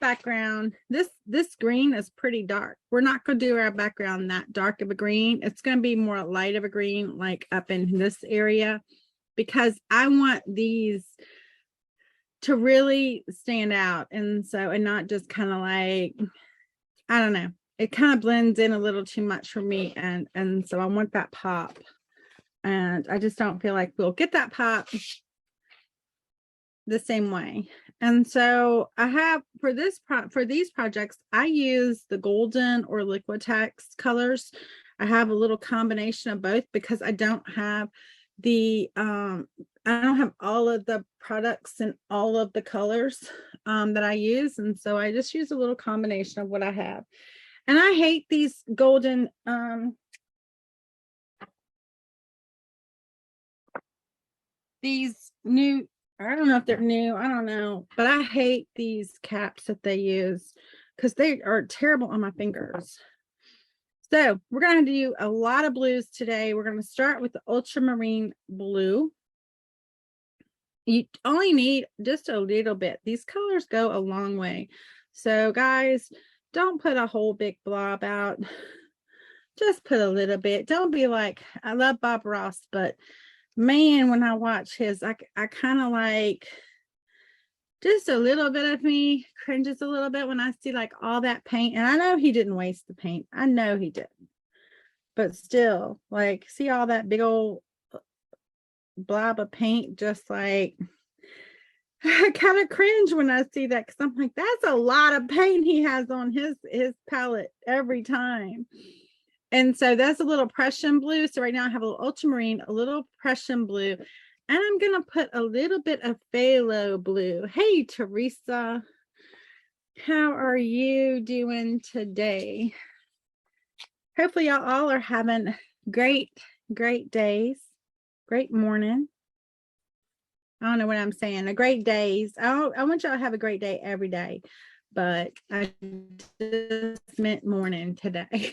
background, this green is pretty dark. We're not going to do our background that dark of a green. It's going to be more light of a green, like up in this area, because I want these to really stand out. And so, and not just kind of like, I don't know, it kind of blends in a little too much for me. And so I want that pop. And I just don't feel like we'll get that pop the same way. And so I have for these projects, I use the golden or Liquitex colors. I have a little combination of both because I don't have the I don't have all of the products and all of the colors that I use. And so I just use a little combination of what I have. And I hate these golden these new, I don't know if they're new, I don't know, but I hate these caps that they use because they are terrible on my fingers. So we're going to do a lot of blues today. We're going to start with the ultramarine blue. You only need just a little bit. These colors go a long way. So guys, don't put a whole big blob out. Just put a little bit. Don't be like, I love Bob Ross, but man, when I watch his, I kind of like, just a little bit of me cringes a little bit when I see like all that paint. And I know he didn't waste the paint. I know he didn't. But still, like, see all that big old blob of paint, just like, I kind of cringe when I see that because I'm like, that's a lot of paint he has on his palette every time. And so that's a little Prussian blue. So right now I have a little ultramarine, a little Prussian blue, and I'm going to put a little bit of phthalo blue. Hey, Teresa, how are you doing today? Hopefully y'all all are having great days, great morning. I don't know what I'm saying. A great days. I want y'all to have a great day every day, but I just meant morning today.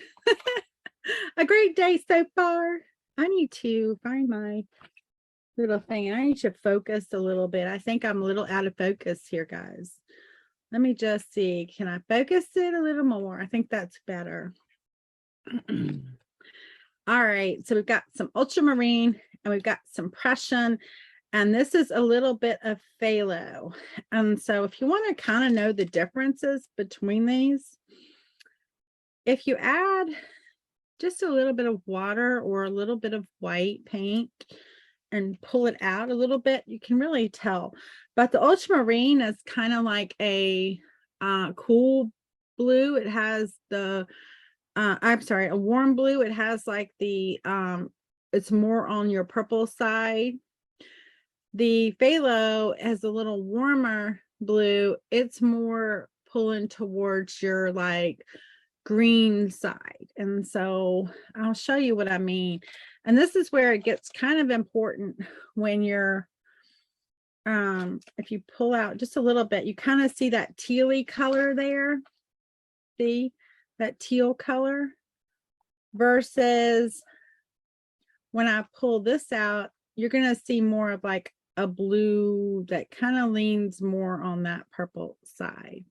A great day so far. I need to find my little thing. I need to focus a little bit. I think I'm a little out of focus here, guys. Let me just see. Can I focus it a little more? I think that's better. All right. So we've got some ultramarine and we've got some Prussian. And this is a little bit of phthalo. And so if you want to kind of know the differences between these, if you add just a little bit of water or a little bit of white paint and pull it out a little bit, you can really tell. But the ultramarine is kind of like a cool blue. It has the, I'm sorry, a warm blue. It has like the, it's more on your purple side. The phthalo has a little warmer blue. It's more pulling towards your like green side. And so I'll show you what I mean. And this is where it gets kind of important when you're, if you pull out just a little bit, you kind of see that tealy color there. See that teal color versus when I pull this out, you're going to see more of like a blue that kind of leans more on that purple side.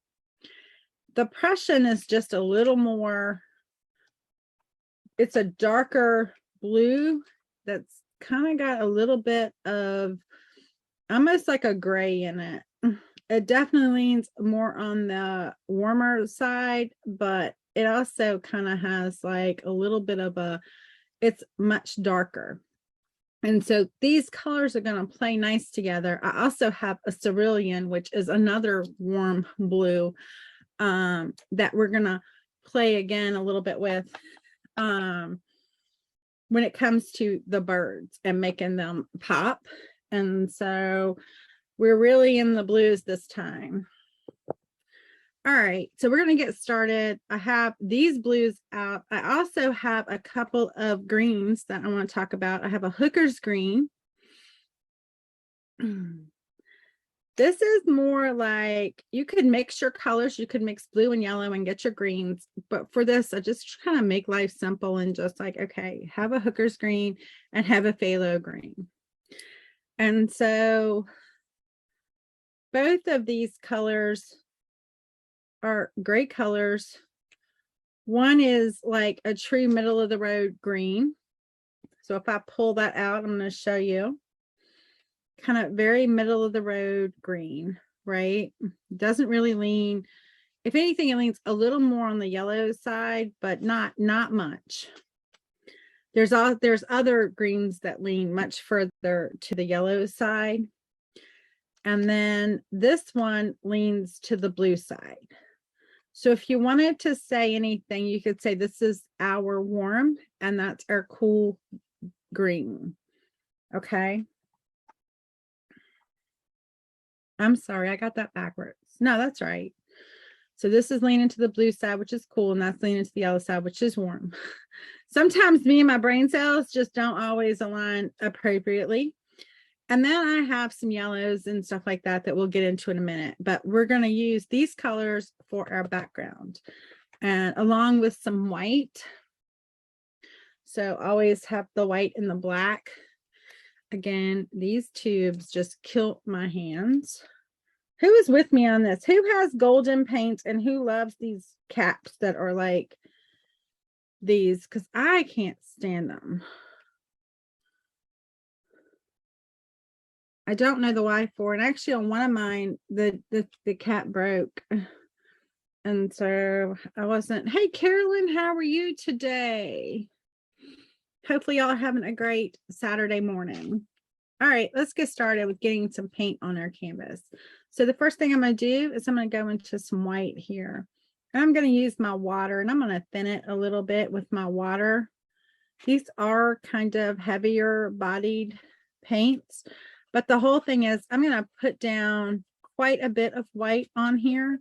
The Prussian is just a little more, it's a darker blue that's kind of got a little bit of almost like a gray in it. It definitely leans more on the warmer side, but it also kind of has like a little bit of a, it's much darker. And so these colors are going to play nice together. I also have a cerulean, which is another warm blue that we're going to play again a little bit with when it comes to the birds and making them pop. And so we're really in the blues this time. All right, so we're going to get started. I have these blues out. I also have a couple of greens that I want to talk about. I have a hooker's green. This is more like you could mix your colors. You could mix blue and yellow and get your greens. But for this, I just kind of make life simple and just like, okay, have a hooker's green and have a phthalo green. And so both of these colors are great colors. One is like a true middle of the road green. So if I pull that out, I'm going to show you kind of very middle of the road green, right? Doesn't really lean. If anything, it leans a little more on the yellow side, but not much. There's other greens that lean much further to the yellow side. And then this one leans to the blue side. So if you wanted to say anything, you could say this is our warm and that's our cool green. Okay. I'm sorry, I got that backwards. No, that's right. So this is leaning to the blue side, which is cool, and that's leaning to the yellow side, which is warm. Sometimes me and my brain cells just don't always align appropriately. And then I have some yellows and stuff like that that we'll get into in a minute, but we're going to use these colors for our background and along with some white. So always have the white and the black. Again, these tubes just kill my hands. Who is with me on this? Who has golden paints and who loves these caps that are like these? Because I can't stand them. I don't know the why for it. Actually, on one of mine, the cap broke. And so I wasn't. Hey, Carolyn, how are you today? Hopefully y'all are having a great Saturday morning. All right, let's get started with getting some paint on our canvas. So the first thing I'm going to do is I'm going to go into some white here. And I'm going to use my water and I'm going to thin it a little bit with my water. These are kind of heavier bodied paints, but the whole thing is I'm going to put down quite a bit of white on here.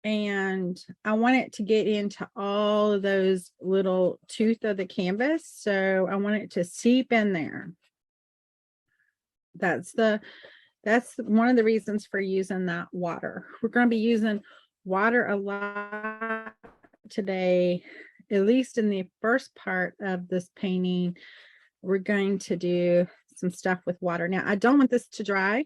And I want it to get into all of those little tooth of the canvas. So I want it to seep in there. That's one of the reasons for using that water. We're going to be using water a lot today, at least in the first part of this painting. We're going to do some stuff with water. Now, I don't want this to dry,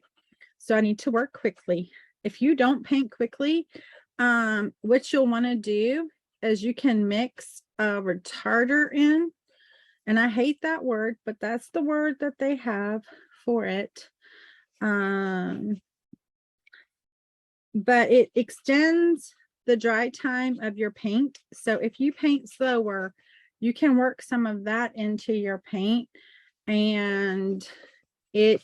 so I need to work quickly. If you don't paint quickly, what you'll want to do is you can mix a retarder in, and I hate that word, but that's the word that they have for it. But it extends the dry time of your paint. So if you paint slower, you can work some of that into your paint and it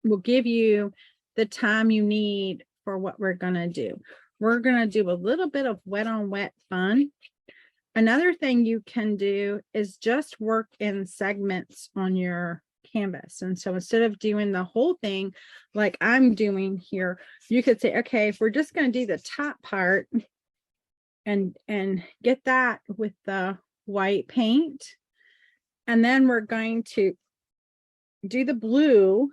will give you the time you need for what we're going to do. We're going to do a little bit of wet on wet fun. Another thing you can do is just work in segments on your canvas. And so instead of doing the whole thing like I'm doing here, you could say, okay, if we're just going to do the top part and get that with the white paint, and then we're going to do the blue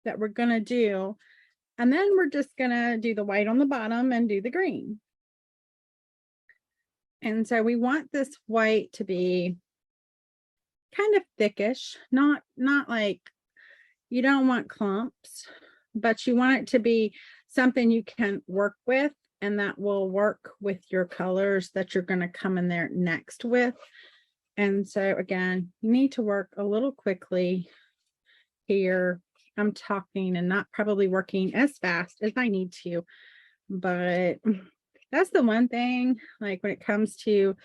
that we're going to do, and then we're just going to do the white on the bottom and do the green. And so we want this white to be kind of thickish, not like, you don't want clumps, but you want it to be something you can work with and that will work with your colors that you're going to come in there next with. And so again, you need to work a little quickly here. I'm talking and not probably working as fast as I need to, but that's the one thing, like when it comes to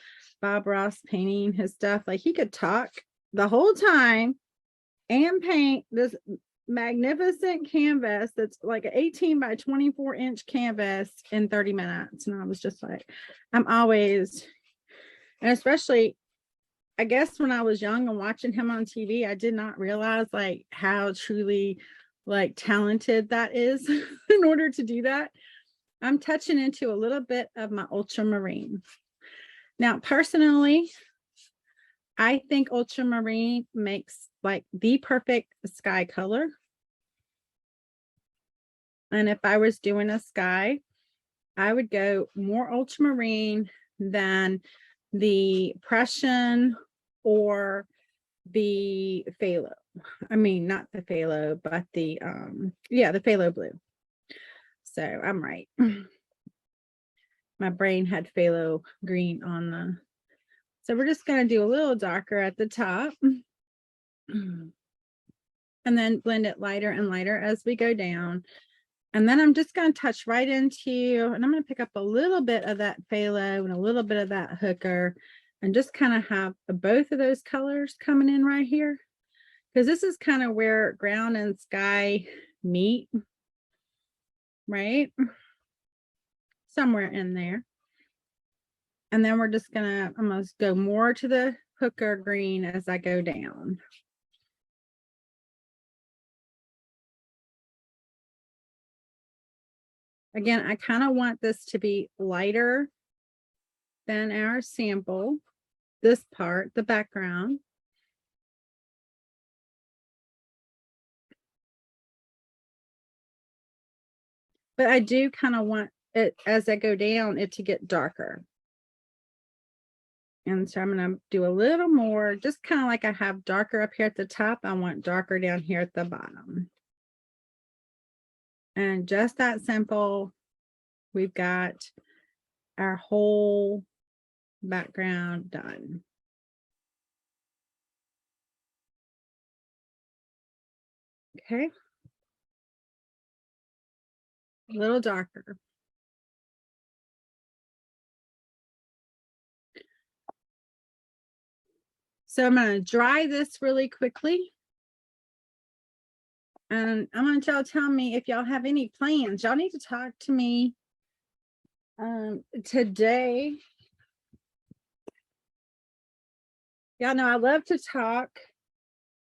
Bob Ross painting his stuff, like he could talk the whole time and paint this magnificent canvas that's like an 18 by 24 inch canvas in 30 minutes. And I was just like, I'm always, and especially, I guess when I was young and watching him on TV, I did not realize like how truly like talented that is in order to do that. I'm touching into a little bit of my ultramarine. Now, personally, I think ultramarine makes like the perfect sky color. And if I was doing a sky, I would go more ultramarine than the Prussian or the phthalo. I mean, not the phthalo, but the the phthalo blue. So I'm right. my brain had phthalo green on the, so we're just going to do a little darker at the top and then blend it lighter and lighter as we go down. And then I'm just going to touch right into, and I'm going to pick up a little bit of that phthalo and a little bit of that hooker and just kind of have both of those colors coming in right here. Because this is kind of where ground and sky meet, right? Somewhere in there. And then we're just gonna, I'm gonna go more to the hooker green as I go down. Again, I kind of want this to be lighter than our sample, this part, the background. But I do kind of want it, as I go down, it to get darker. And so I'm going to do a little more, just kind of like I have darker up here at the top. I want darker down here at the bottom. And just that simple. We've got our whole background done. Okay. A little darker. So I'm going to dry this really quickly. And I want y'all to tell me if y'all have any plans. Y'all need to talk to me today. Y'all know I love to talk,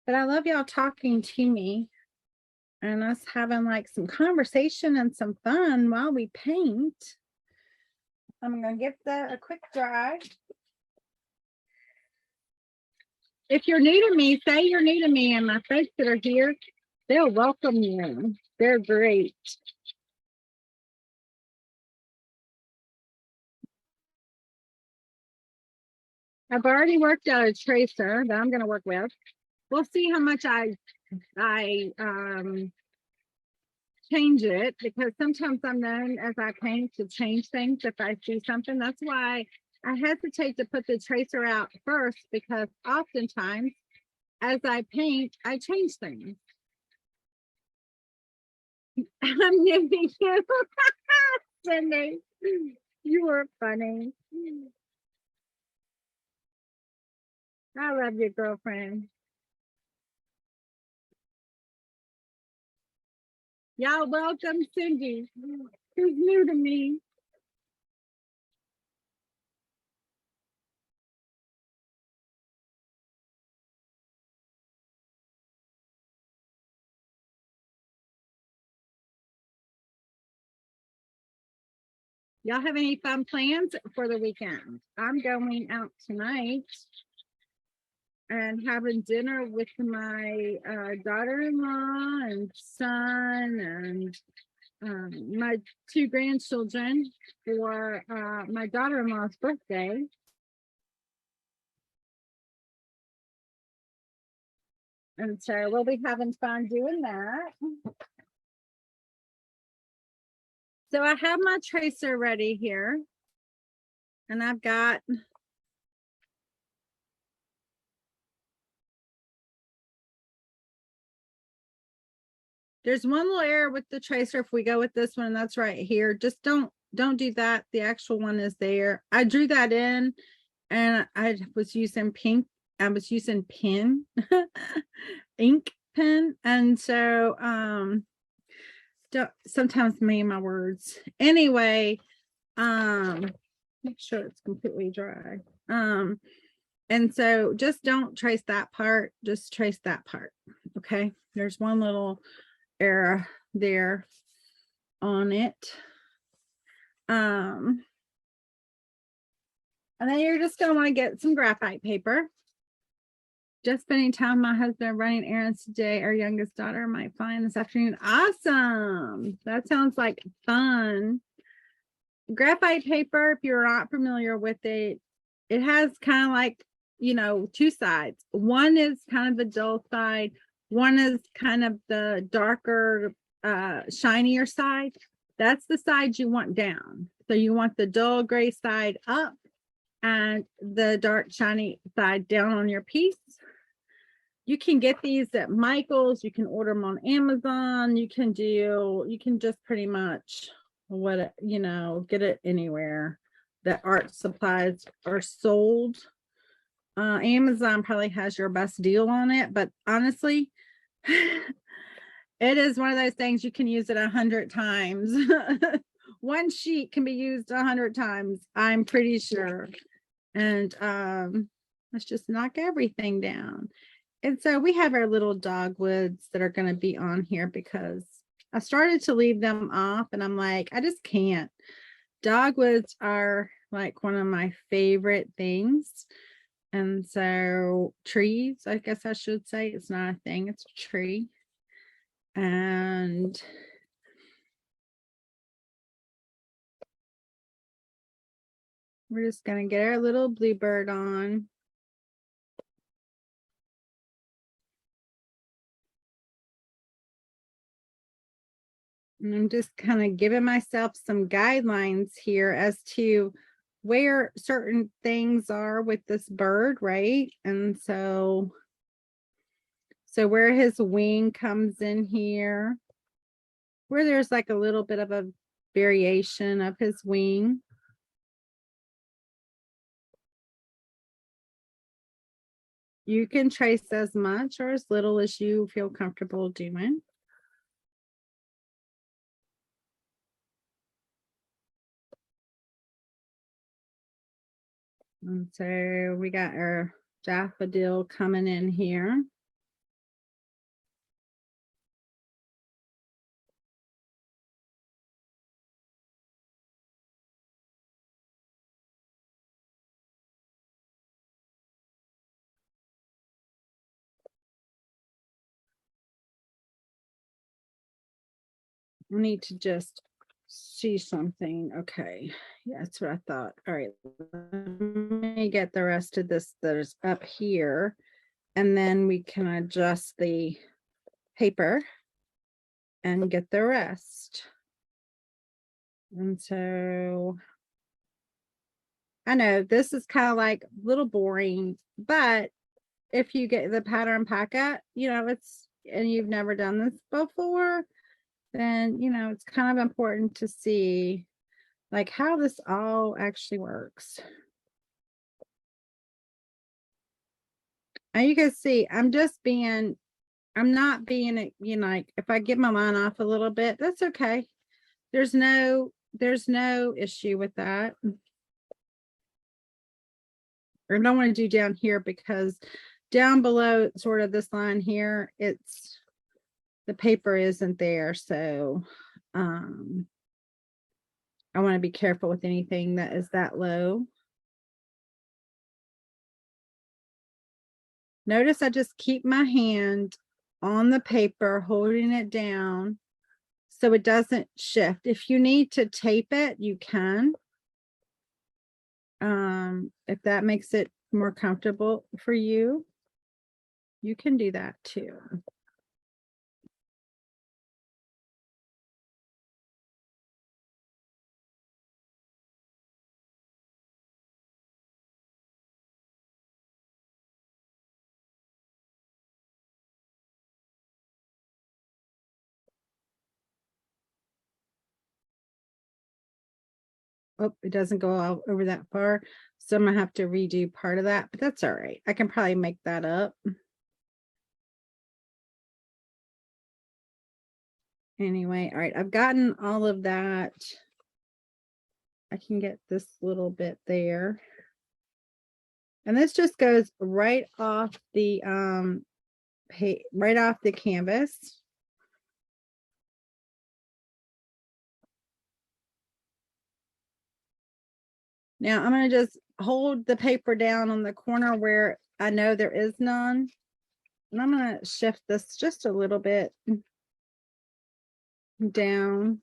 but I love y'all talking to me and us having like some conversation and some fun while we paint. I'm going to give that a quick dry. If you're new to me, say you're new to me, and my folks that are here, they'll welcome you. They're great. I've already worked out a tracer that I'm going to work with. We'll see how much I change it, because sometimes I'm known as I paint to change things if I see something. That's why I hesitate to put the tracer out first, because oftentimes as I paint, I change things. I'm nipping you. Cindy, you were funny. I love your girlfriend. Y'all welcome Cindy, who's new to me. Y'all have any fun plans for the weekend? I'm going out tonight and having dinner with my daughter-in-law and son and my 2 grandchildren for my daughter-in-law's birthday. And so we'll be having fun doing that. So I have my tracer ready here. And I've got there's one little error with the tracer if we go with this one, and that's right here. Just don't do that. The actual one is there. I drew that in and I was using pink. I was using pen, ink pen. And so sometimes me and my words. Anyway, make sure it's completely dry. And so just don't trace that part, just trace that part. Okay, there's one little error there on it. And then you're just going to want to get some graphite paper. Just spending time with my husband running errands today. Our youngest daughter might fly in this afternoon. Awesome. That sounds like fun. Graphite paper, if you're not familiar with it, it has kind of like, you know, 2 sides. One is kind of the dull side. One is kind of the darker, shinier side. That's the side you want down. So you want the dull gray side up and the dark shiny side down on your piece. You can get these at Michael's. You can order them on Amazon. You can just pretty much get it anywhere that art supplies are sold. Amazon probably has your best deal on it, but honestly, it is one of those things you can use it 100 times. One sheet can be used 100 times, I'm pretty sure. And let's just knock everything down. And so we have our little dogwoods that are going to be on here because I started to leave them off and I'm like, I just can't. Dogwoods are like one of my favorite things. And so trees, I guess I should say, it's not a thing, it's a tree. And we're just going to get our little bluebird on. And I'm just kind of giving myself some guidelines here as to where certain things are with this bird, right? And so where his wing comes in here, where there's like a little bit of a variation of his wing. You can trace as much or as little as you feel comfortable doing. And so we got our daffodil coming in here. I need to just see something. Okay. Yeah, that's what I thought. All right. Let me get the rest of this that is up here. And then we can adjust the paper and get the rest. And so I know this is kind of like a little boring, but if you get the pattern packet, and you've never done this before, then, it's kind of important to see like how this all actually works. And you can see, I'm not being, like if I get my line off a little bit, that's okay. There's no issue with that. I don't want to do down here because down below sort of this line here, the paper isn't there. So I want to be careful with anything that is that low. Notice I just keep my hand on the paper, holding it down so it doesn't shift. If you need to tape it, you can. If that makes it more comfortable for you, you can do that too. Oh, it doesn't go all over that far. So I'm gonna have to redo part of that, but that's all right. I can probably make that up. Anyway, all right, I've gotten all of that. I can get this little bit there. And this just goes right off the right off the canvas. Now I'm going to just hold the paper down on the corner where I know there is none. And I'm going to shift this just a little bit down.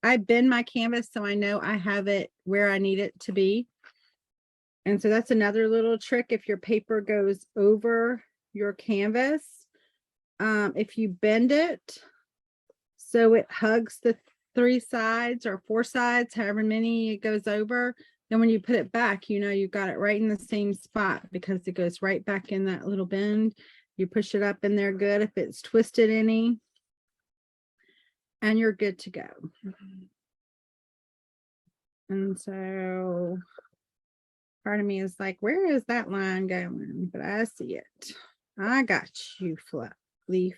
I bend my canvas so I know I have it where I need it to be. And so that's another little trick. If your paper goes over your canvas, if you bend it so it hugs the 3 sides or 4 sides, however many it goes over, then when you put it back, you know, you've got it right in the same spot because it goes right back in that little bend. You push it up in there good if it's twisted any, and you're good to go. And so part of me is like, where is that line going? But I see it. I got you, Fluff Leaf.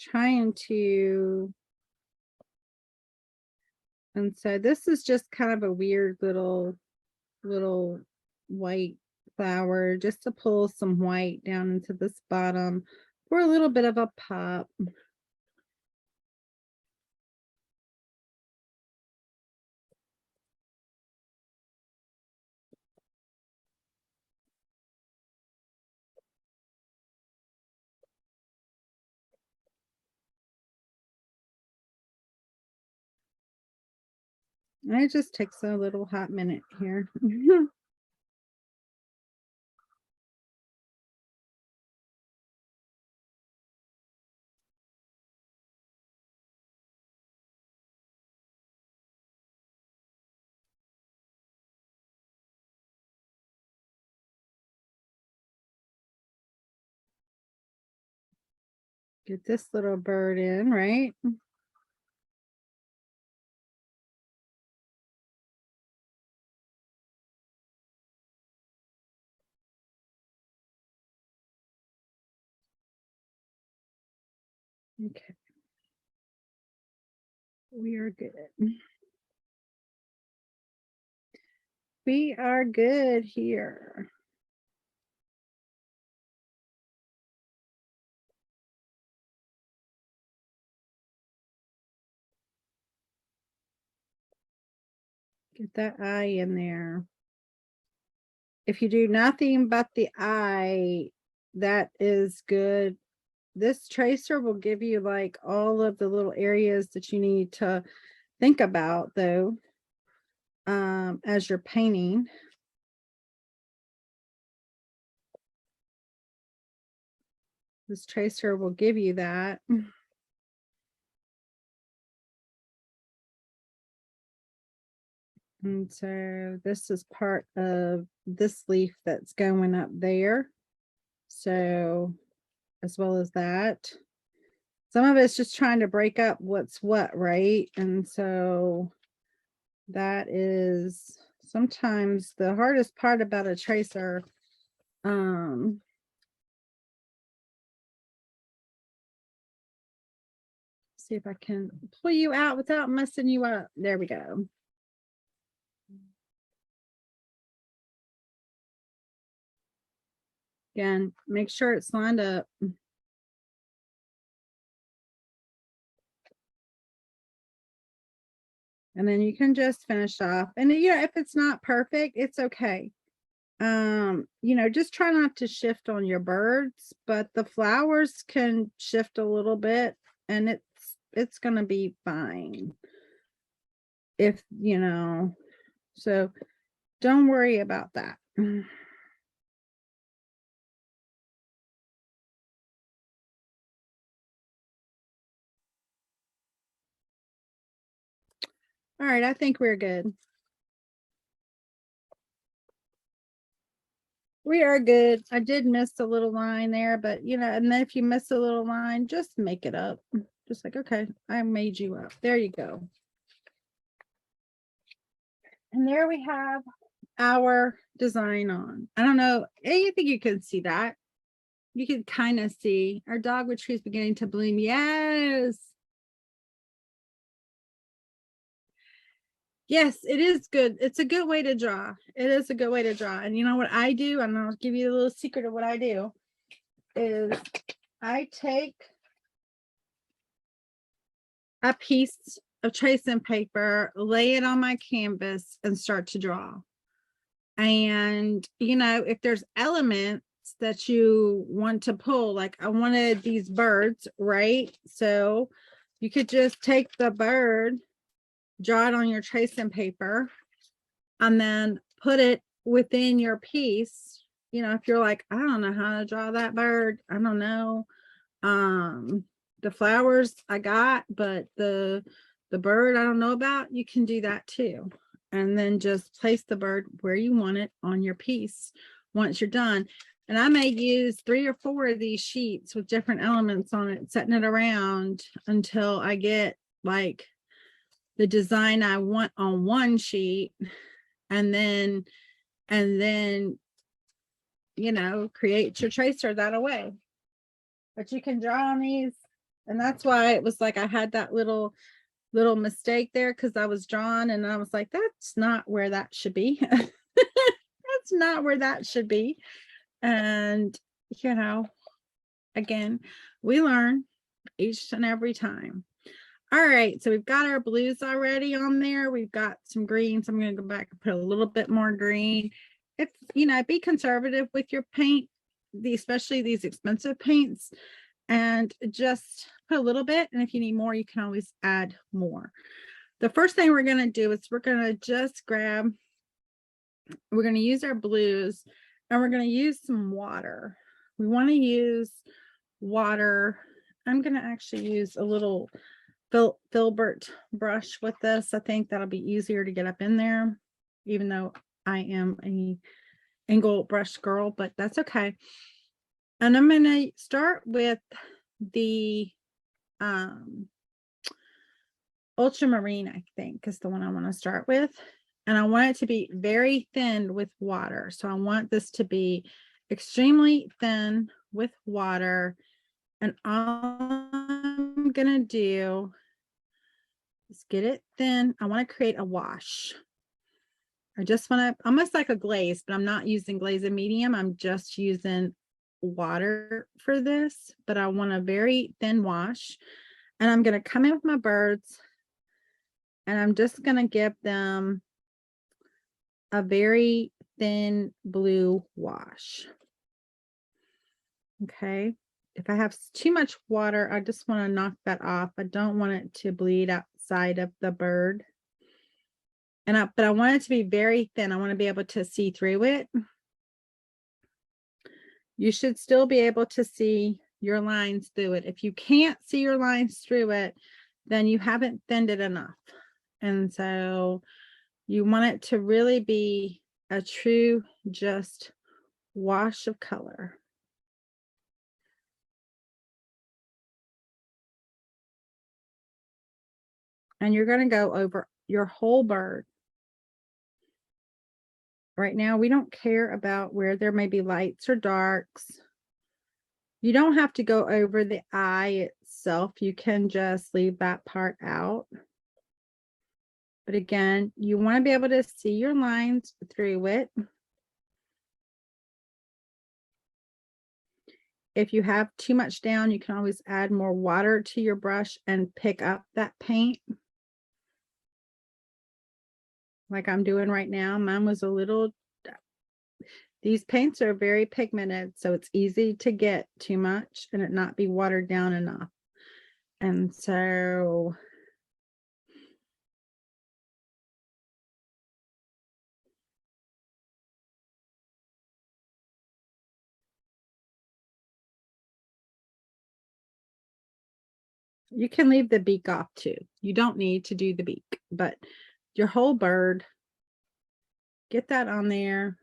Trying to, and so this is just kind of a weird little white flower just to pull some white down into this bottom for a little bit of a pop. And it just takes a little hot minute here. Get this little bird in, right? Okay. We are good. We are good here. Get that eye in there. If you do nothing but the eye, that is good. This tracer will give you like all of the little areas that you need to think about though, as you're painting. This tracer will give you that. And so this is part of this leaf that's going up there. So as well as that. Some of it's just trying to break up what's what, right? And so that is sometimes the hardest part about a tracer. See if I can pull you out without messing you up. There we go. Again, make sure it's lined up. And then you can just finish off. And you know, if it's not perfect, it's okay. You know, just try not to shift on your birds, but the flowers can shift a little bit and it's gonna be fine. If you know, so don't worry about that. All right, I think we're good. We are good. I did miss a little line there, but you know, and then if you miss a little line, just make it up. Just like, okay, I made you up. There you go. And there we have our design on. I don't know. I think you can see that. You can kind of see our dogwood tree is beginning to bloom. Yes. Yes, it is good. It's a good way to draw. It is a good way to draw. And you know what I do? And I'll give you a little secret of what I do is I take a piece of tracing paper, lay it on my canvas, and start to draw. And, you know, if there's elements that you want to pull, like I wanted these birds, right? So you could just take the bird, draw it on your tracing paper, and then put it within your piece. You know, if you're like, I don't know how to draw that bird, I don't know. The flowers I got, but the bird I don't know about, you can do that too. And then just place the bird where you want it on your piece once you're done. And I may use 3 or 4 of these sheets with different elements on it, setting it around until I get like the design I want on one sheet, and then you know, create your tracer that way. But you can draw on these, and that's why it was like I had that little mistake there, because I was drawing and I was like, that's not where that should be. That's not where that should be. And you know, again, we learn each and every time. All right, so we've got our blues already on there. We've got some greens. I'm going to go back and put a little bit more green. If you know, be conservative with your paint, especially these expensive paints, and just put a little bit. And if you need more, you can always add more. The first thing we're going to do is we're going to just we're going to use our blues, and we're going to use some water. We want to use water. I'm going to actually use a little filbert brush with this. I think that'll be easier to get up in there, even though I am a angle brush girl, but that's okay. And I'm going to start with the ultramarine, I think is the one I want to start with. And I want it to be very thin with water. So I want this to be extremely thin with water. And all I'm going to do is get it thin. I want to create a wash. I just want to, almost like a glaze, but I'm not using glaze and medium. I'm just using water for this, but I want a very thin wash. And I'm going to come in with my birds, and I'm just going to give them a very thin blue wash. Okay. If I have too much water, I just want to knock that off. I don't want it to bleed outside of the bird. But I want it to be very thin. I want to be able to see through it. You should still be able to see your lines through it. If you can't see your lines through it, then you haven't thinned it enough. And so you want it to really be a true just wash of color. And you're going to go over your whole bird. Right now, we don't care about where there may be lights or darks. You don't have to go over the eye itself. You can just leave that part out. But again, you want to be able to see your lines through it. If you have too much down, you can always add more water to your brush and pick up that paint. Like I'm doing right now. Mine was a little, these paints are very pigmented, so it's easy to get too much and it not be watered down enough. And so you can leave the beak off too. You don't need to do the beak, but your whole bird, get that on there.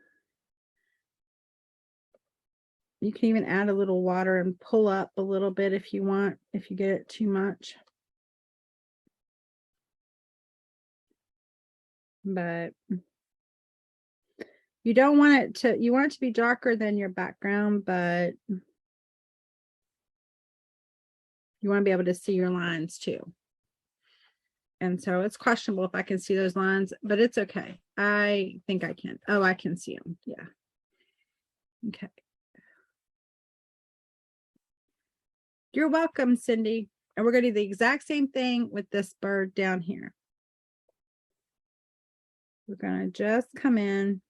You can even add a little water and pull up a little bit if you want, if you get it too much. But you don't want it to, you want it to be darker than your background, but you want to be able to see your lines too. And so it's questionable if I can see those lines, but it's okay. I think I can. Oh, I can see them. Yeah. Okay. You're welcome, Cindy. And we're going to do the exact same thing with this bird down here. We're going to just come in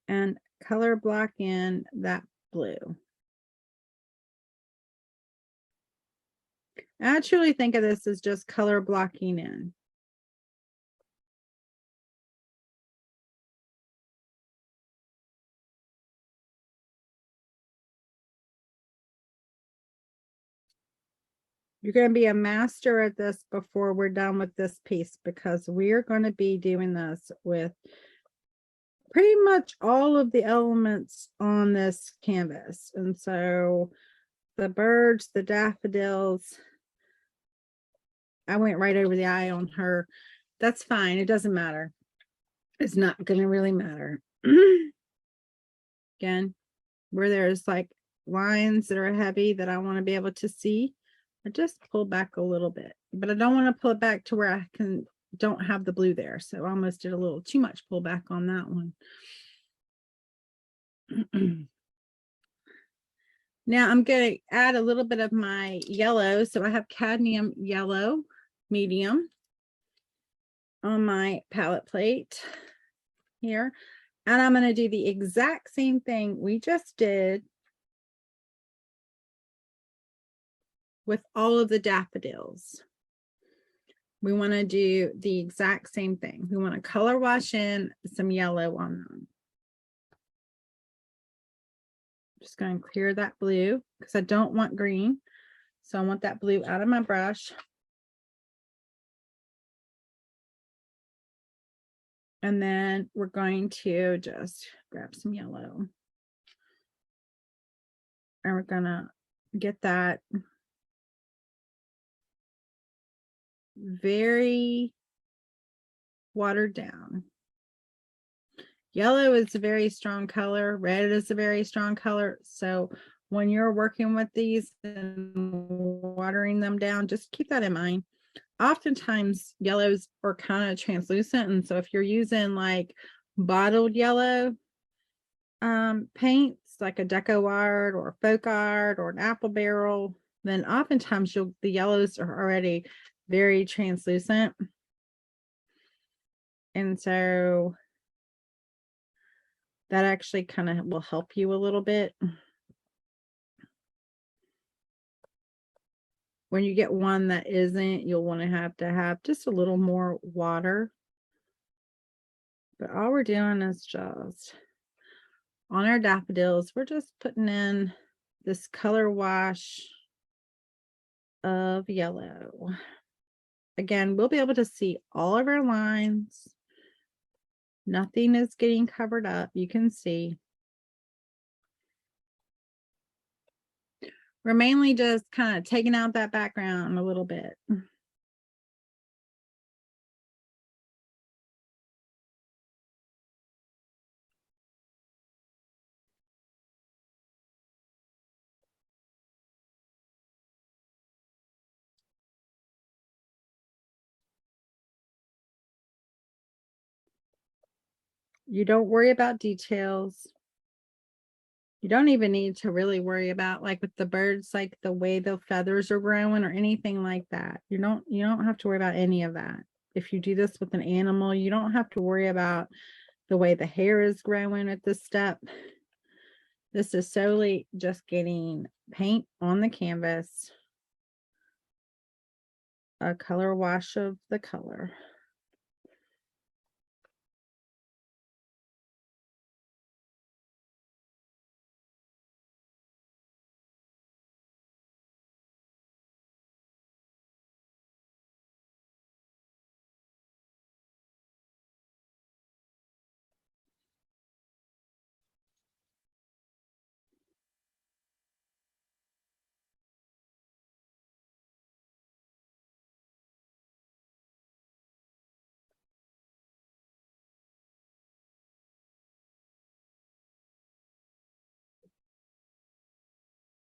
and color block in that blue. I truly think of this as just color blocking in. You're going to be a master at this before we're done with this piece, because we're going to be doing this with pretty much all of the elements on this canvas. And so the birds, the daffodils, I went right over the eye on her. That's fine. It doesn't matter. It's not going to really matter. Again, where there's like lines that are heavy that I want to be able to see, I just pull back a little bit, but I don't want to pull it back to where I don't have the blue there. So I almost did a little too much pull back on that one. Now I'm going to add a little bit of my yellow. So I have cadmium yellow medium on my palette plate here. And I'm going to do the exact same thing we just did with all of the daffodils. We want to do the exact same thing. We want to color wash in some yellow on them. Just going to clear that blue because I don't want green. So I want that blue out of my brush. And then we're going to just grab some yellow. And we're going to get that very watered down. Yellow is a very strong color. Red is a very strong color. So when you're working with these and watering them down, just keep that in mind. Oftentimes yellows are kind of translucent. And so if you're using like bottled yellow paints, like a Deco Art or Folk Art or an Apple Barrel, then oftentimes the yellows are already very translucent. And so that actually kind of will help you a little bit. When you get one that isn't, you'll want to have just a little more water. But all we're doing is just on our daffodils, we're just putting in this color wash of yellow. Again, we'll be able to see all of our lines. Nothing is getting covered up. You can see. We're mainly just kind of taking out that background a little bit. You don't worry about details. You don't even need to really worry about, like with the birds, like the way the feathers are growing or anything like that. You don't have to worry about any of that. If you do this with an animal, you don't have to worry about the way the hair is growing at this step. This is solely just getting paint on the canvas, a color wash of the color.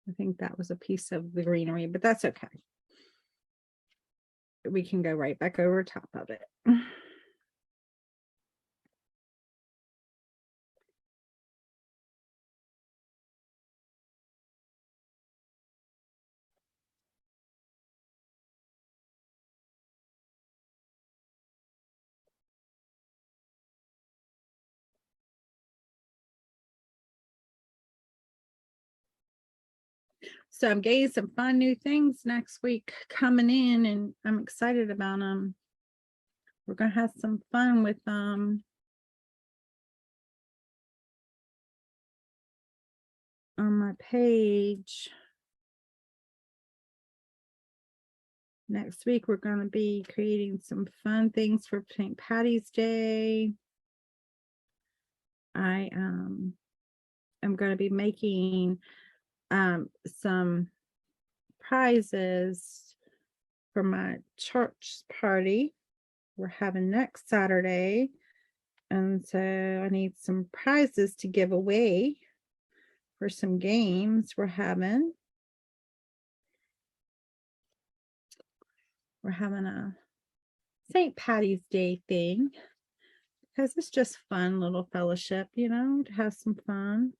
I think that was a piece of the greenery, but that's okay. we can go right back over top of it. So I'm getting some fun new things next week coming in, and I'm excited about them. We're gonna have some fun with on my page. Next week, we're going to be creating some fun things for St. Patty's Day. I am going to be making some prizes for my church party we're having next Saturday. And so I need some prizes to give away for some games we're having. We're having a St. Patty's Day thing because it's just fun little fellowship, you know, to have some fun.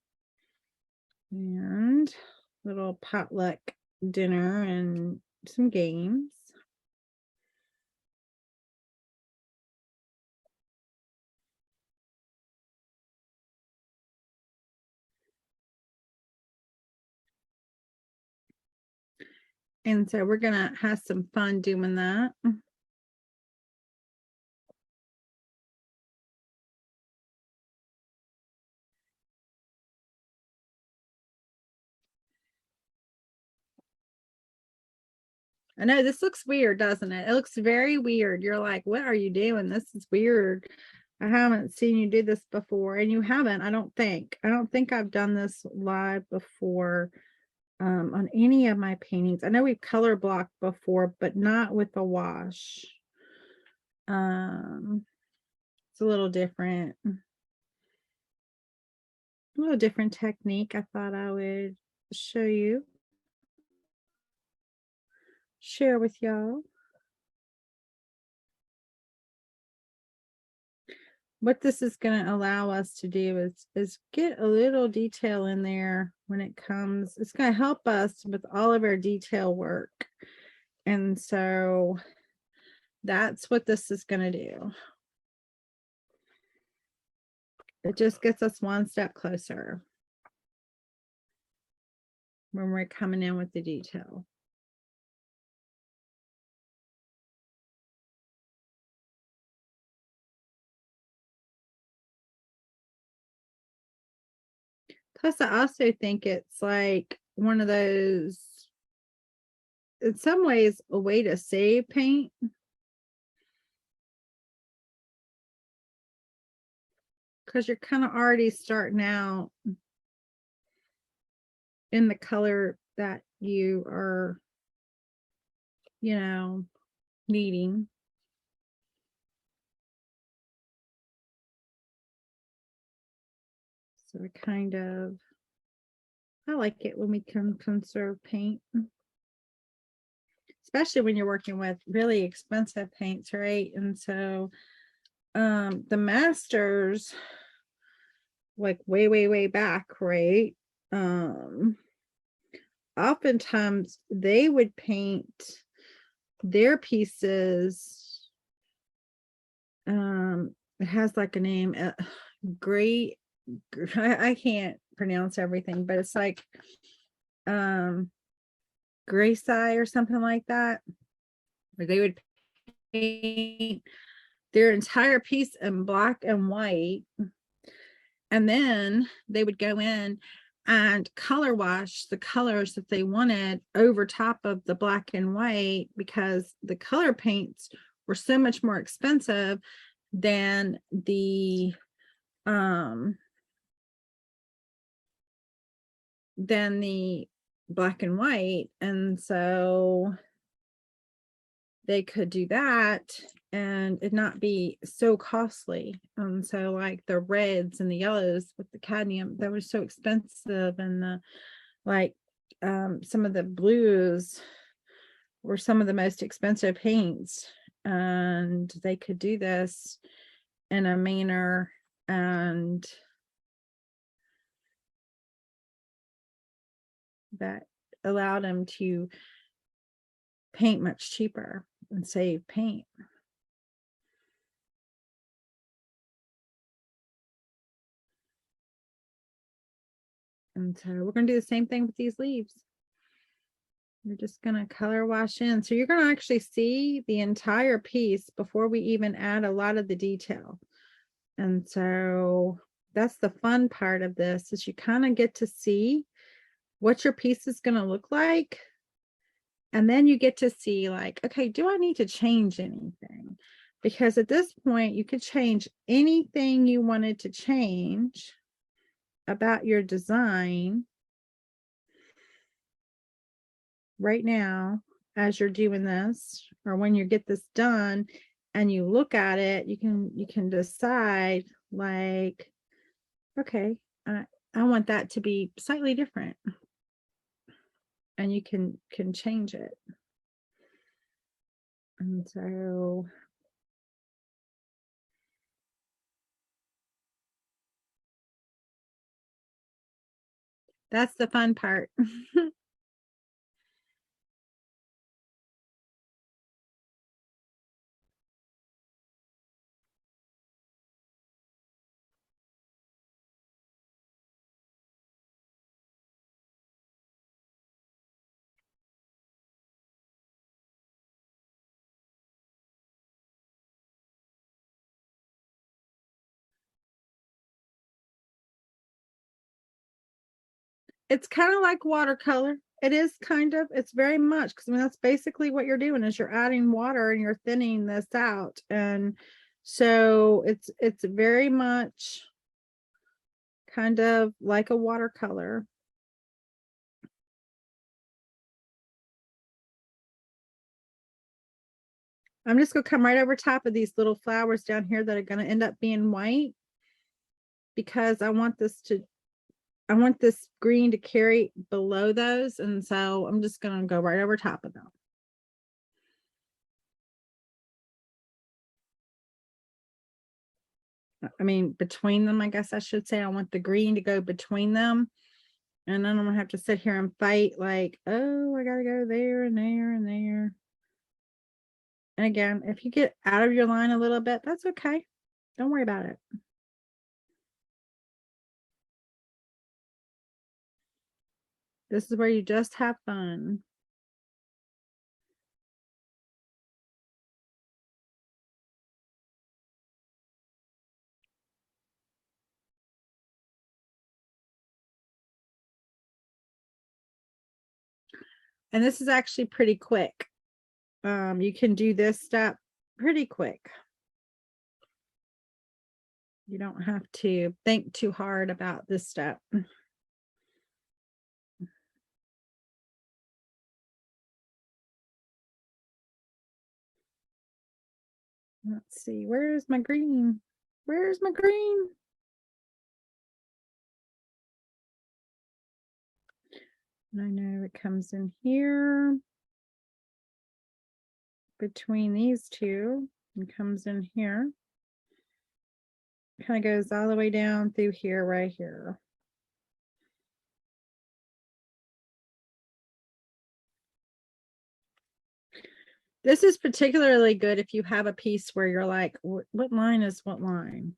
And little potluck dinner and some games. And so we're gonna have some fun doing that. I know this looks weird, doesn't it? It looks very weird. You're like, what are you doing? This is weird. I haven't seen you do this before, and you haven't. I don't think I've done this live before on any of my paintings. I know we've color blocked before, but not with a wash. It's a little different. A little different technique. I thought I would show you, share with y'all. What this is going to allow us to do is get a little detail in there when it comes. It's going to help us with all of our detail work. And so that's what this is going to do. It just gets us one step closer when we're coming in with the detail. Plus, I also think it's like one of those, in some ways, a way to save paint. Because you're kind of already starting out in the color that you are, you know, needing. So I like it when we can conserve paint, especially when you're working with really expensive paints, right? And so the masters, like way back, right? Oftentimes they would paint their pieces. It has like a name, great. I can't pronounce everything, but it's like Grace Eye or something like that, where they would paint their entire piece in black and white, and then they would go in and color wash the colors that they wanted over top of the black and white, because the color paints were so much more expensive than the black and white. And so they could do that and it not be so costly. And so like the reds and the yellows with the cadmium, that was so expensive. And the like some of the blues were some of the most expensive paints, and they could do this in a manner and that allowed them to paint much cheaper and save paint. And so we're going to do the same thing with these leaves. We're just going to color wash in. So you're going to actually see the entire piece before we even add a lot of the detail. And so that's the fun part of this, is you kind of get to see what your piece is going to look like. And then you get to see, like, okay, do I need to change anything? Because at this point, you could change anything you wanted to change about your design right now as you're doing this, or when you get this done and you look at it, you can decide, like, okay, I want that to be slightly different, and you can change it. And so that's the fun part. It's kind of like watercolor. It is kind of, it's very much, because I mean, that's basically what you're doing, is you're adding water and you're thinning this out. And so it's very much kind of like a watercolor. I'm just going to come right over top of these little flowers down here that are going to end up being white, because I want this green to carry below those. And so I'm just going to go right over top of them. I mean, between them, I guess I should say. I want the green to go between them. And then I'm gonna have to sit here and fight, like, oh, I gotta go there and there and there. And again, if you get out of your line a little bit, that's okay. Don't worry about it. This is where you just have fun. And this is actually pretty quick. You can do this step pretty quick. You don't have to think too hard about this step. Let's see, where's my green? Where's my green? And I know it comes in here between these two and comes in here. Kind of goes all the way down through here, right here. This is particularly good if you have a piece where you're like, what line is what line?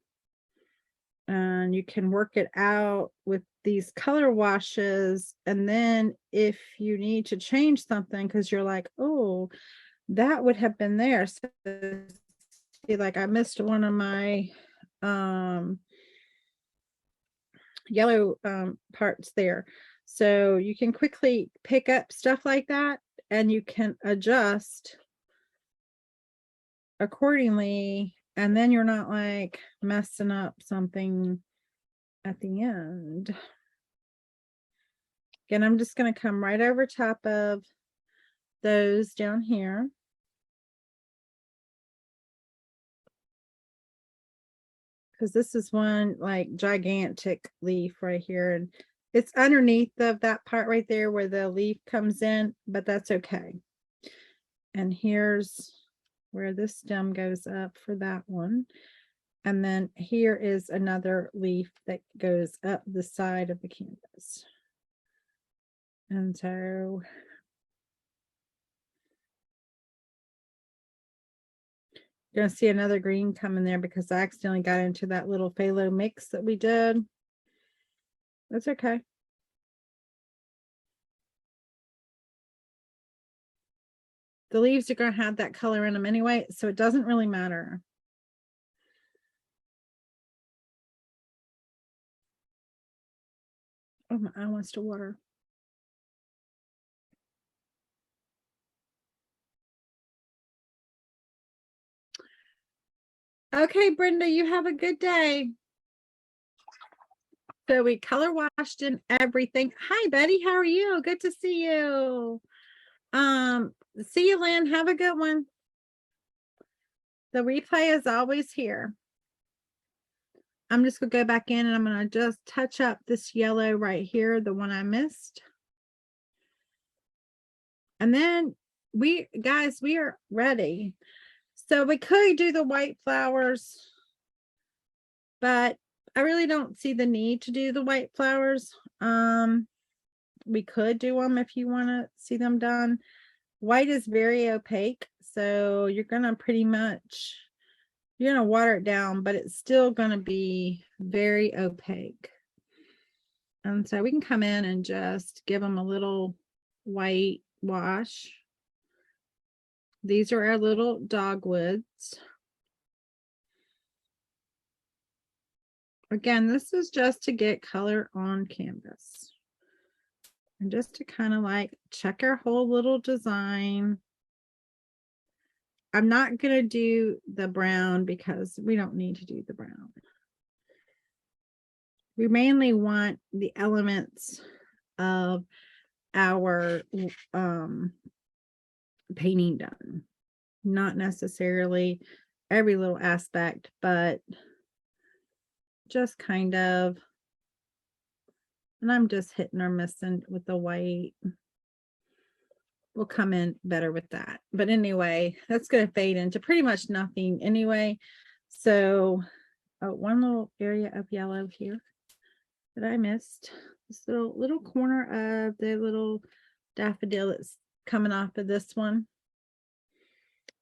And you can work it out with these color washes. And then if you need to change something, because you're like, oh, that would have been there. So see, like, I missed one of my yellow parts there. So you can quickly pick up stuff like that, and you can adjust accordingly, and then you're not like messing up something at the end. Again, I'm just going to come right over top of those down here. Because this is one like gigantic leaf right here, and it's underneath of that part right there where the leaf comes in, but that's okay. And here's where this stem goes up for that one. And then here is another leaf that goes up the side of the canvas. And so you're going to see another green come in there because I accidentally got into that little phthalo mix that we did. That's okay. The leaves are going to have that color in them anyway, so it doesn't really matter. Oh, my eye wants to water. Okay, Brenda, you have a good day. So we color washed and everything. Hi, Betty. How are you? Good to see you. See you, Lynn. Have a good one. The replay is always here. I'm just gonna go back in and I'm gonna just touch up this yellow right here, the one I missed. And then we are ready. So we could do the white flowers, but I really don't see the need to do the white flowers. We could do them if you want to see them done. White is very opaque, so you're gonna water it down, but it's still gonna be very opaque. And so we can come in and just give them a little white wash. These are our little dogwoods. Again, this is just to get color on canvas. And just to kind of like check our whole little design. I'm not going to do the brown because we don't need to do the brown. We mainly want the elements of our painting done. Not necessarily every little aspect, but just kind of, and I'm just hitting or missing with the white. We'll come in better with that. But anyway, that's going to fade into pretty much nothing anyway. So one little area of yellow here that I missed. This little corner of the little daffodil that's coming off of this one.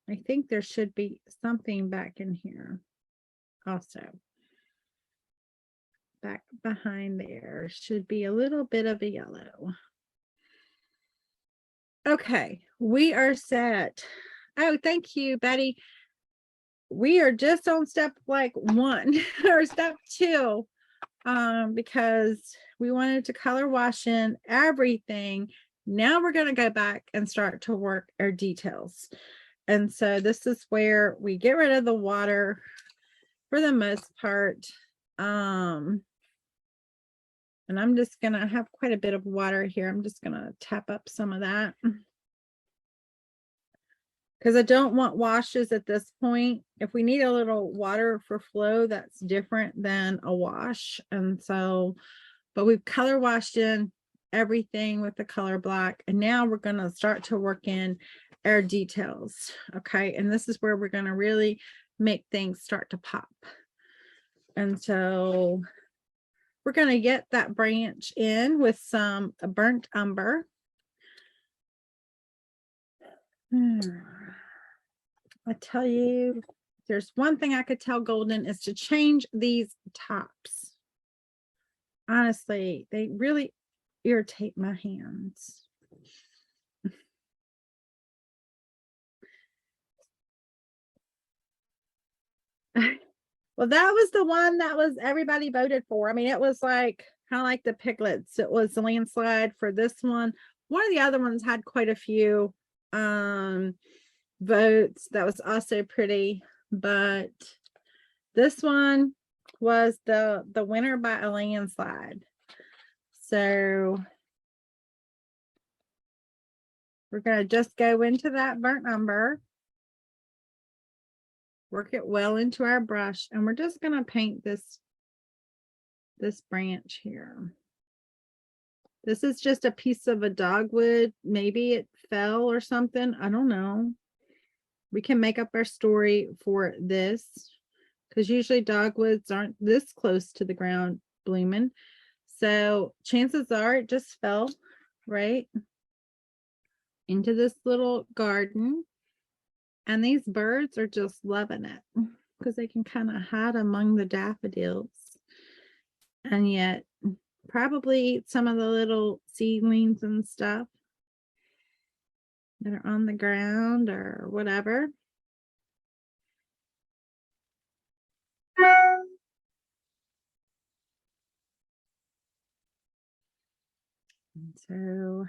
I think there should be something back in here also. Back behind there should be a little bit of a yellow. Okay, we are set. Oh, thank you, Betty. We are just on step like 1 or step 2 because we wanted to color wash in everything. Now we're going to go back and start to work our details. And so this is where we get rid of the water for the most part. And I'm just going to have quite a bit of water here. I'm just going to tap up some of that. Because I don't want washes at this point. If we need a little water for flow, that's different than a wash. And so, but we've color washed in everything with the color black. And now we're going to start to work in our details. Okay. And this is where we're going to really make things start to pop. And so we're going to get that branch in with some burnt umber. I tell you, there's one thing I could tell Golden is to change these tops. Honestly, they really irritate my hands. Well, that was the one that was everybody voted for. I mean, it was like kind of like the piglets. It was a landslide for this one. One of the other ones had quite a few votes. That was also pretty, but this one was the winner by a landslide. So we're going to just go into that burnt umber, work it well into our brush, and we're just going to paint this branch here. This is just a piece of a dogwood. Maybe it fell or something. I don't know. We can make up our story for this because usually dogwoods aren't this close to the ground blooming. So chances are it just fell right into this little garden. And these birds are just loving it because they can kind of hide among the daffodils and yet probably eat some of the little seedlings and stuff that are on the ground or whatever. And so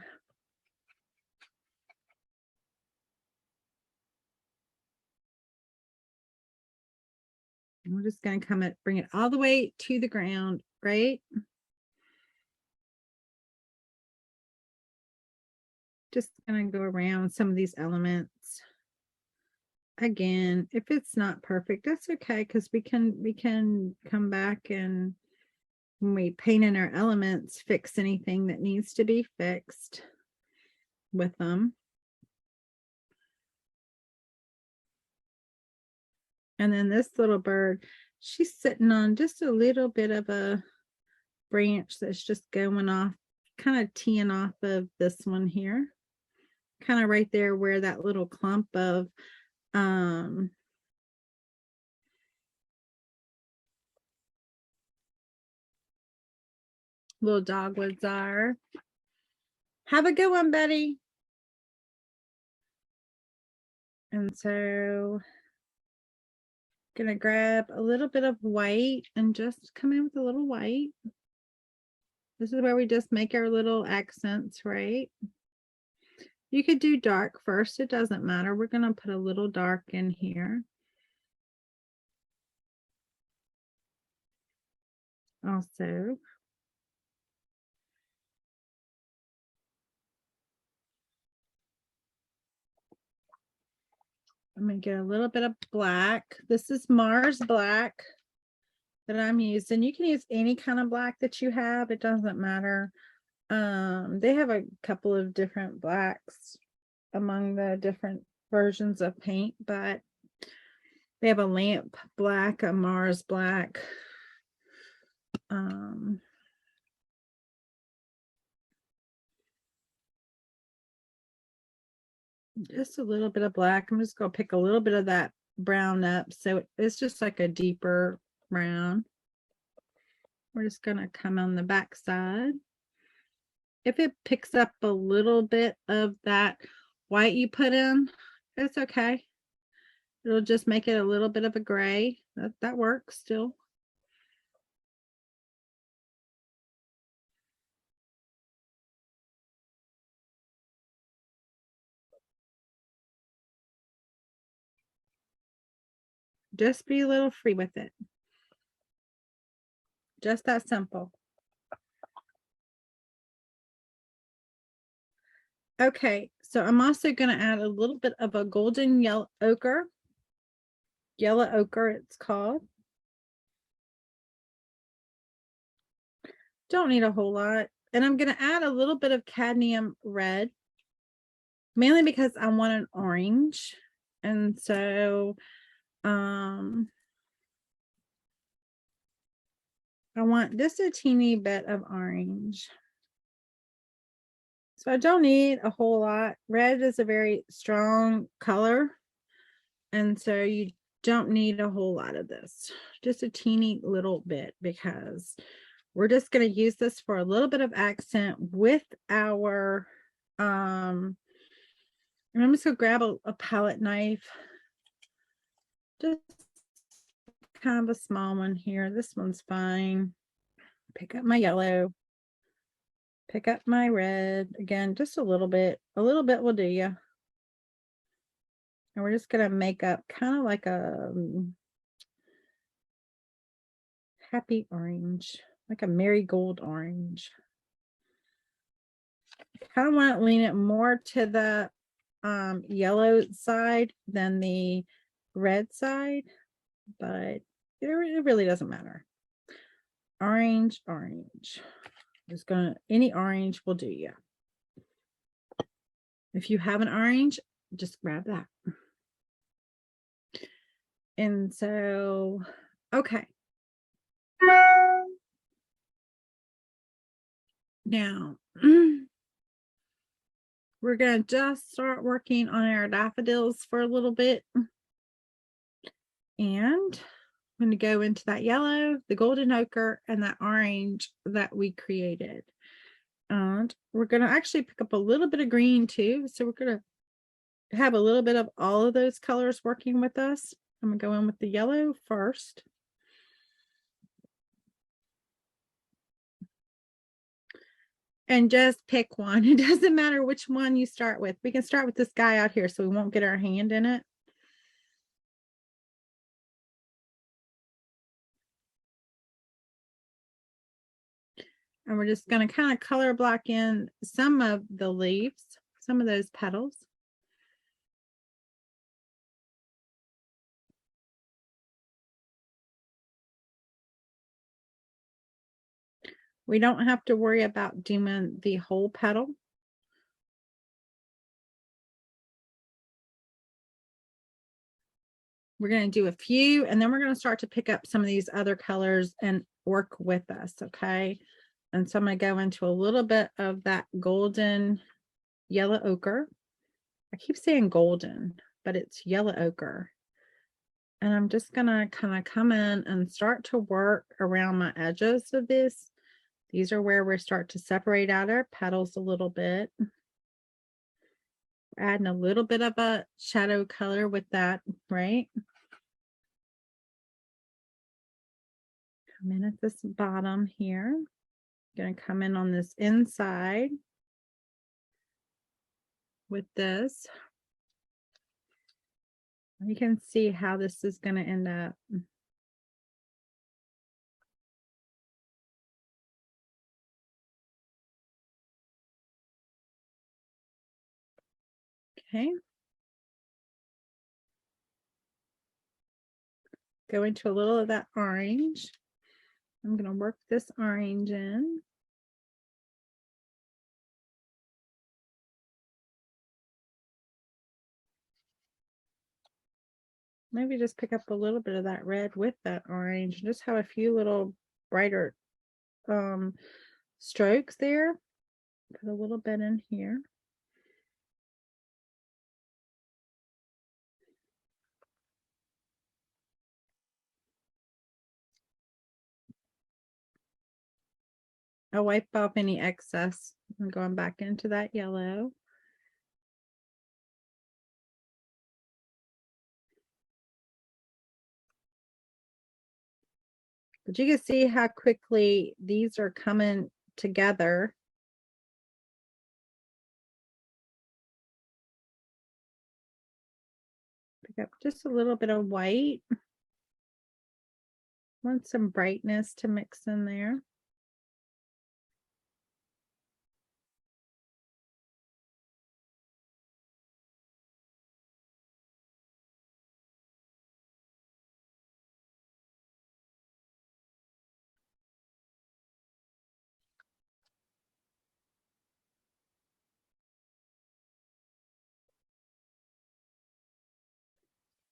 we're just going to come and bring it all the way to the ground, right? Just going to go around some of these elements. Again, if it's not perfect, that's okay, because we can come back and when we paint in our elements, fix anything that needs to be fixed with them. And then this little bird, she's sitting on just a little bit of a branch that's just going off, kind of teeing off of this one here, kind of right there where that little clump of little dogwoods are. Have a good one, Betty. And so gonna grab a little bit of white and just come in with a little white. This is where we just make our little accents, right? You could do dark first, it doesn't matter. We're gonna put a little dark in here. Also, I'm gonna get a little bit of black. This is Mars black that I'm using. You can use any kind of black that you have, it doesn't matter. They have a couple of different blacks among the different versions of paint, but they have a lamp black, a Mars black. Just a little bit of black. I'm just gonna pick a little bit of that brown up, so it's just like a deeper brown. We're just gonna come on the back side. If it picks up a little bit of that white you put in, it's okay. It'll just make it a little bit of a gray. That works still. Just be a little free with it. Just that simple. Okay, so I'm also going to add a little bit of a golden yellow ochre it's called. Don't need a whole lot. And I'm going to add a little bit of cadmium red, mainly because I want an orange. And so I want just a teeny bit of orange. So I don't need a whole lot. Red is a very strong color. And so you don't need a whole lot of this, just a teeny little bit, because we're just going to use this for a little bit of accent with our, and I'm just going to grab a palette knife, just kind of a small one here. This one's fine. Pick up my yellow, pick up my red, again, just a little bit will do you. And we're just going to make up kind of like a happy orange, like a marigold orange. Kind of want to lean it more to the yellow side than the red side, but it really doesn't matter. Orange. Just gonna, any orange will do you. If you have an orange, just grab that. And so, okay. Now, we're going to just start working on our daffodils for a little bit. And I'm going to go into that yellow, the golden ochre, and that orange that we created. And we're going to actually pick up a little bit of green too. So we're going to have a little bit of all of those colors working with us. I'm going to go in with the yellow first. And just pick one. It doesn't matter which one you start with. We can start with this guy out here so we won't get our hand in it. And we're just going to kind of color block in some of the leaves, some of those petals. We don't have to worry about doing the whole petal. We're going to do a few, and then we're going to start to pick up some of these other colors and work with us, okay? And so I'm going to go into a little bit of that golden yellow ochre. I keep saying golden, but it's yellow ochre. And I'm just going to kind of come in and start to work around my edges of this. These are where we start to separate out our petals a little bit. Adding a little bit of a shadow color with that, right? Come in at this bottom here. Going to come in on this inside with this. You can see how this is going to end up. Okay. Go into a little of that orange. I'm going to work this orange in. Maybe just pick up a little bit of that red with that orange. Just have a few little brighter strokes there. Put a little bit in here. I'll wipe off any excess. I'm going back into that yellow. But you can see how quickly these are coming together. Pick up just a little bit of white. Want some brightness to mix in there.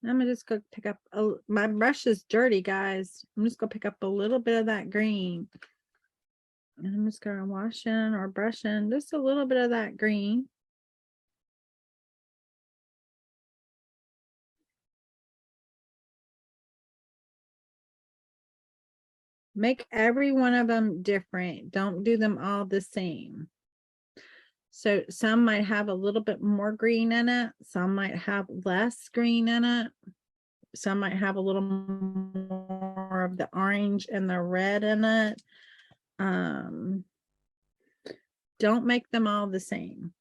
I'm gonna just go pick up my brush is dirty, guys. I'm just gonna pick up a little bit of that green. And I'm just gonna wash in or brush in just a little bit of that green. Make every one of them different. Don't do them all the same. So some might have a little bit more green in it. Some might have less green in it. Some might have a little more of the orange and the red in it. Don't make them all the same.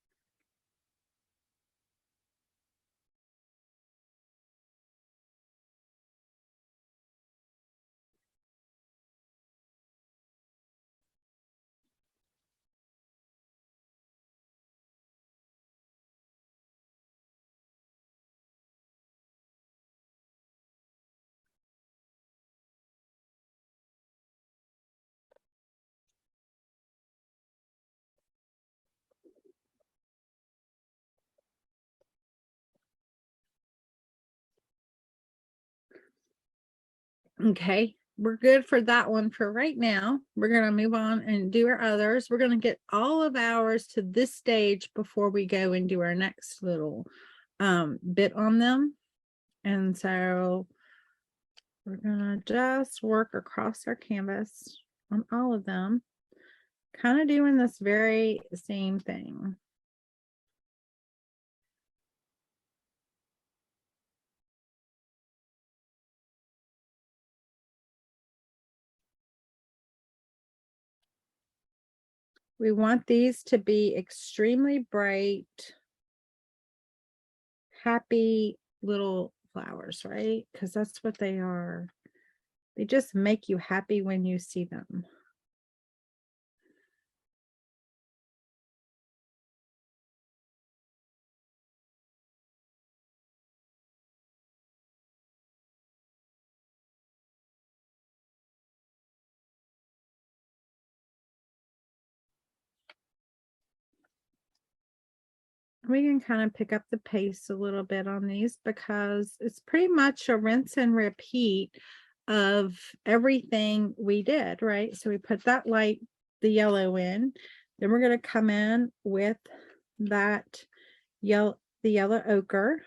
Okay, we're good for that one for right now. We're going to move on and do our others. We're going to get all of ours to this stage before we go and do our next little bit on them. And so we're going to just work across our canvas on all of them, kind of doing this very same thing. We want these to be extremely bright, happy little flowers, right? Because that's what they are. They just make you happy when you see them. We can kind of pick up the pace a little bit on these because it's pretty much a rinse and repeat of everything we did, right? So we put that light, the yellow in, then we're going to come in with that the yellow ochre.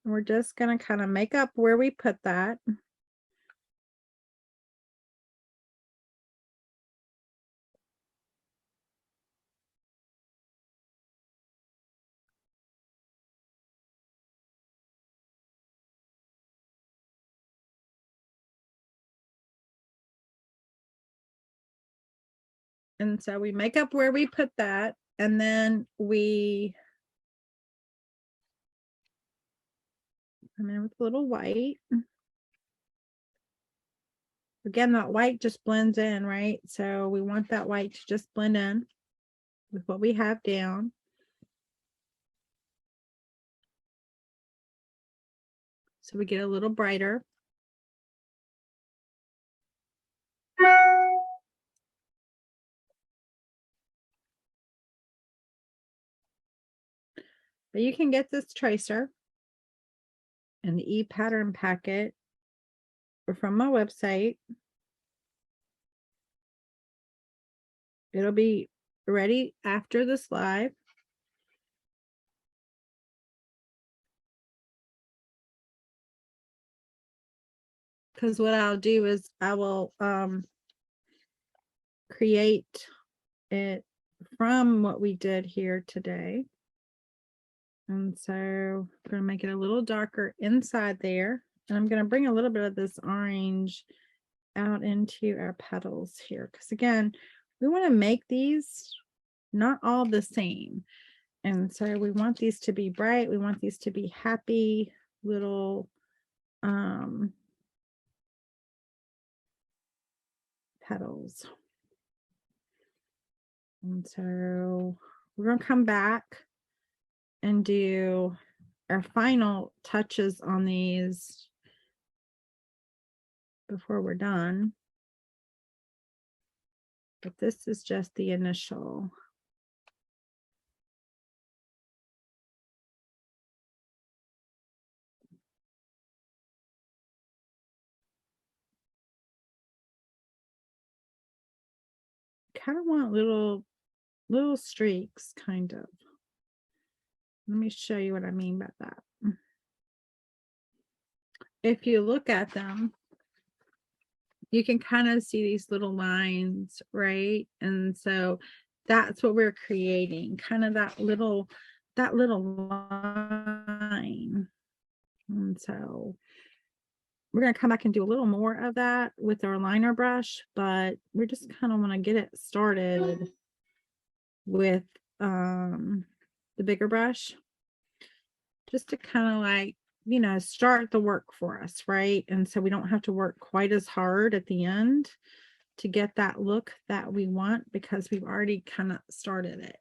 We're just going to kind of make up where we put that. And so we make up where we put that, and then we come in with a little white. Again, that white just blends in, right? So we want that white to just blend in with what we have down. So we get a little brighter. But you can get this tracer and the e-pattern packet from my website. It'll be ready after this live. Because what I'll do is I will create it from what we did here today. And so I'm going to make it a little darker inside there. And I'm going to bring a little bit of this orange out into our petals here. Because again, we want to make these not all the same. And so we want these to be bright. We want these to be happy little petals. And so we're going to come back and do our final touches on these before we're done. But this is just the initial. Kind of want little streaks, kind of. Let me show you what I mean by that. If you look at them, you can kind of see these little lines, right? And so that's what we're creating, kind of that little line. And so we're going to come back and do a little more of that with our liner brush, but we're just kind of want to get it started with the bigger brush, just to kind of like, you know, start the work for us, right? And so we don't have to work quite as hard at the end to get that look that we want, because we've already kind of started it.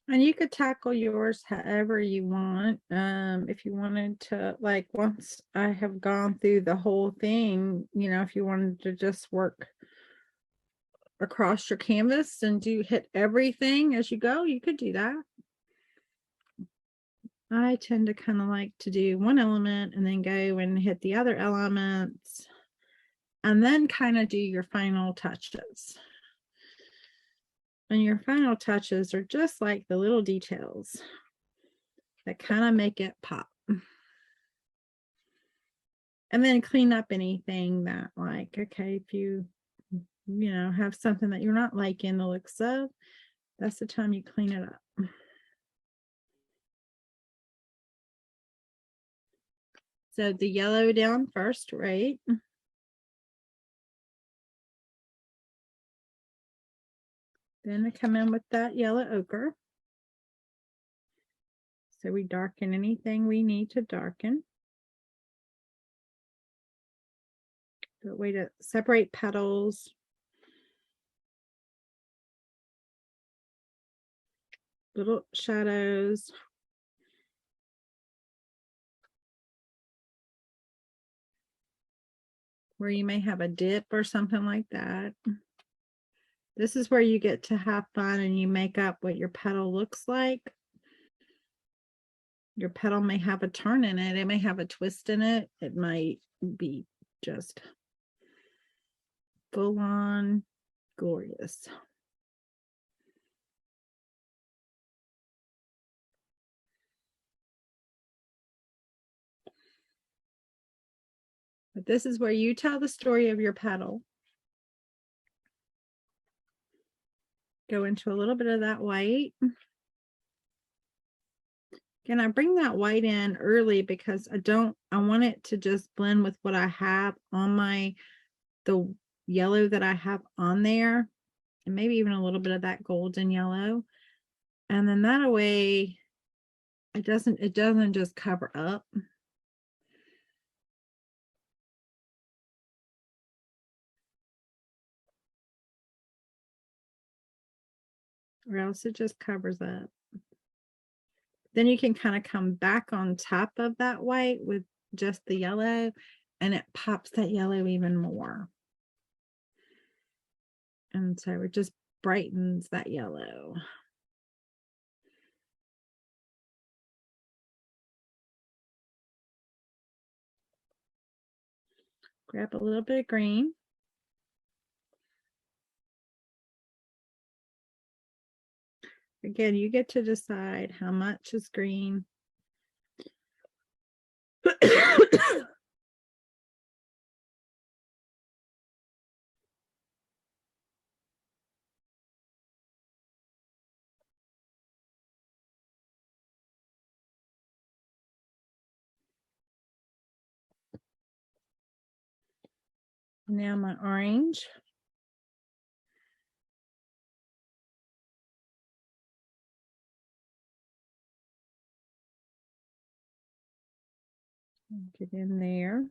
And you could tackle yours however you want. If you wanted to, like, once I have gone through the whole thing, you know, if you wanted to just work across your canvas and hit everything as you go, you could do that. I tend to kind of like to do one element and then go and hit the other elements and then kind of do your final touches. And your final touches are just like the little details that kind of make it pop. And then clean up anything that, like, okay, if you know, have something that you're not liking the looks of, that's the time you clean it up. So the yellow down first, right? Then I come in with that yellow ochre. So we darken anything we need to darken. Good way to separate petals. Little shadows. Where you may have a dip or something like that. This is where you get to have fun and you make up what your petal looks like. Your petal may have a turn in it. It may have a twist in it. It might be just full on glorious. But this is where you tell the story of your petal. Go into a little bit of that white. Again, I bring that white in early because I want it to just blend with what I have on the yellow that I have on there, and maybe even a little bit of that golden yellow. And then that way it doesn't just cover up. Or else it just covers up. Then you can kind of come back on top of that white with just the yellow, and it pops that yellow even more. And so it just brightens that yellow. Grab a little bit of green. Again, you get to decide how much is green. Now my orange. Get in there.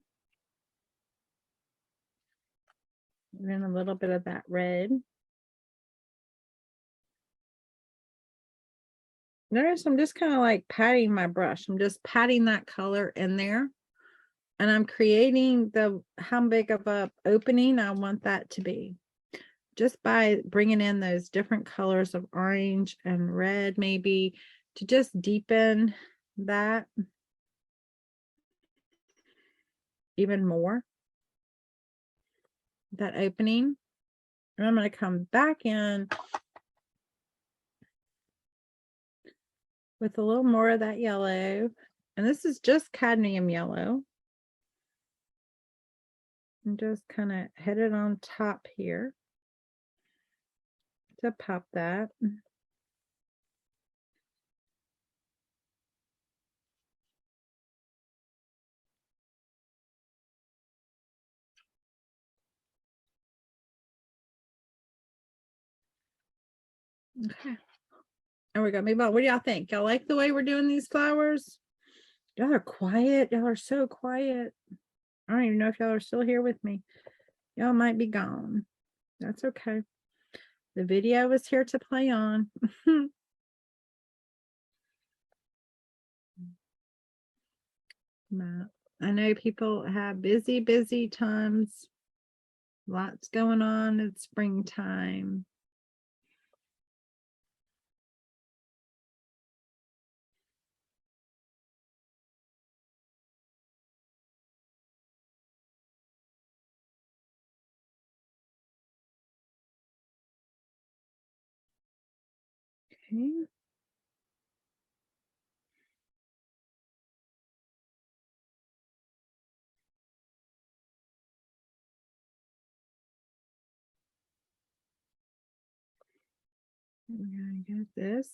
And then a little bit of that red. Notice I'm just kind of like patting my brush. I'm just patting that color in there. And I'm creating how big of a opening I want that to be. Just by bringing in those different colors of orange and red, maybe to just deepen that even more, that opening. And I'm going to come back in with a little more of that yellow. And this is just cadmium yellow. And just kind of hit it on top here to pop that. Okay. And we're gonna move on. What do y'all think? Y'all like the way we're doing these flowers? Y'all are quiet. Y'all are so quiet. I don't even know if y'all are still here with me. Y'all might be gone. That's okay. The video is here to play on. But I know people have busy times. Lots going on. It's springtime. Okay. We're gonna get this.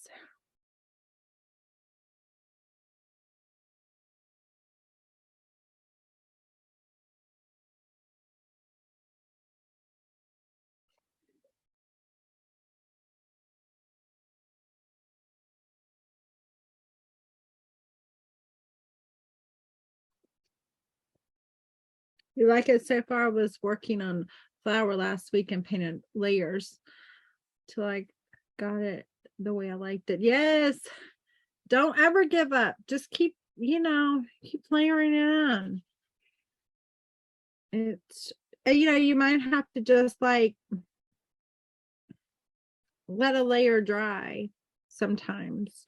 You like it so far? I was working on flower last week and painted layers till I got it the way I liked it. Yes. Don't ever give up. Just keep, keep layering it on. It's, you might have to just like let a layer dry sometimes,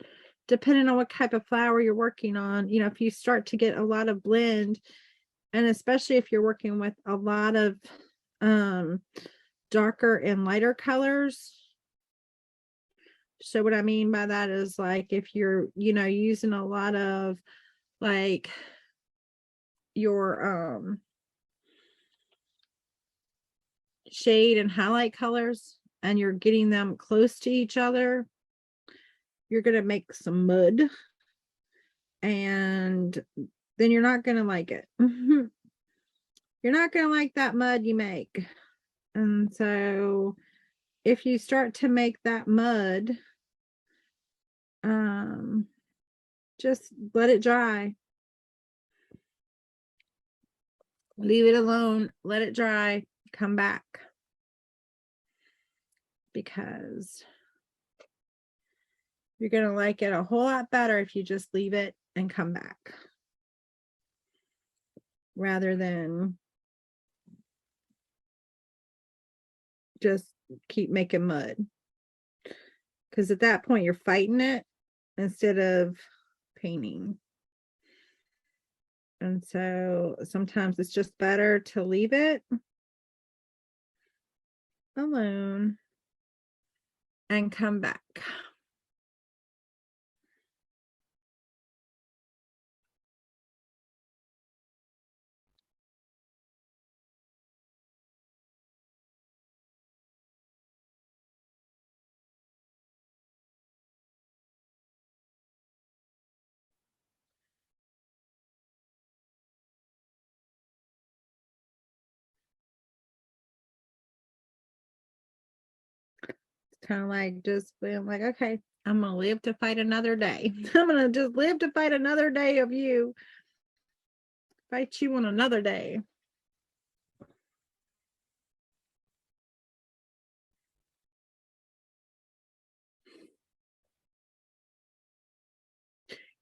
depending on what type of flower you're working on. If you start to get a lot of blend, and especially if you're working with a lot of darker and lighter colors. So what I mean by that is like if you're, using a lot of like your shade and highlight colors and you're getting them close to each other, you're going to make some mud and then you're not going to like it. You're not going to like that mud you make. And so if you start to make that mud, just let it dry. Leave it alone, let it dry, come back. Because you're going to like it a whole lot better if you just leave it and come back. Rather than just keep making mud. Because at that point you're fighting it instead of painting. And so sometimes it's just better to leave it alone and come back. Kind of like just being like, okay, I'm gonna live to fight another day. I'm gonna just live to fight another day of you. Fight you on another day.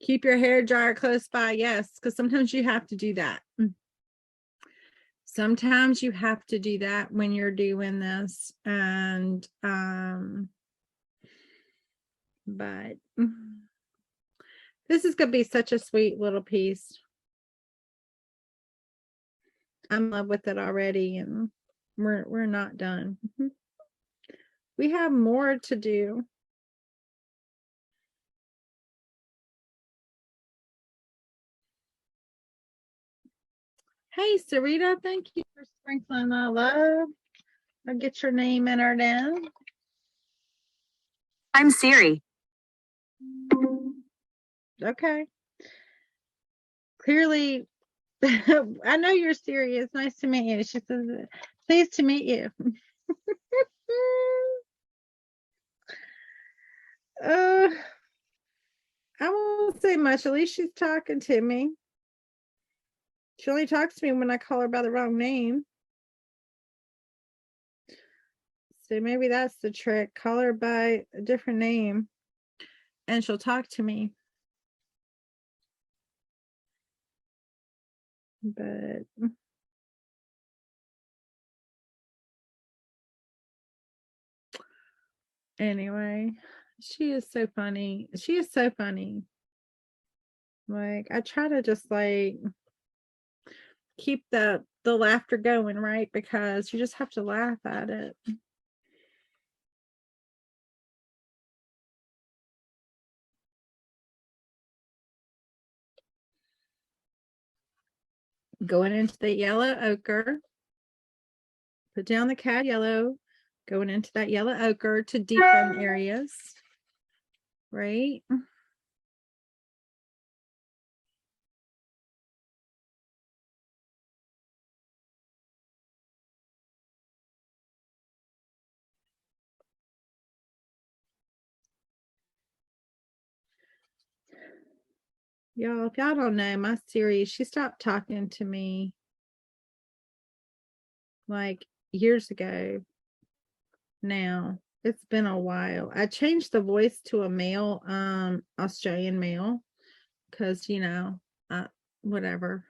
Keep your hair dryer close by. Yes, because sometimes you have to do that. Sometimes you have to do that when you're doing this. And but this is gonna be such a sweet little piece. I'm in love with it already, and we're not done. We have more to do. Hey, Sarita, thank you for sprinkling my love. I'll get your name entered in. I'm Siri. Okay. Clearly, I know you're serious. Nice to meet you. She says, pleased to meet you. I won't say much. At least she's talking to me. She only talks to me when I call her by the wrong name. So maybe that's the trick. Call her by a different name and she'll talk to me. But anyway, she is so funny. She is so funny. Like, I try to just like keep the laughter going, right? Because you just have to laugh at it. Going into the yellow ochre, put down the cad yellow, going into that yellow ochre to deepen areas, right? Y'all, if y'all don't know, my series, she stopped talking to me like years ago now. It's been a while. I changed the voice to a male, Australian male, because whatever.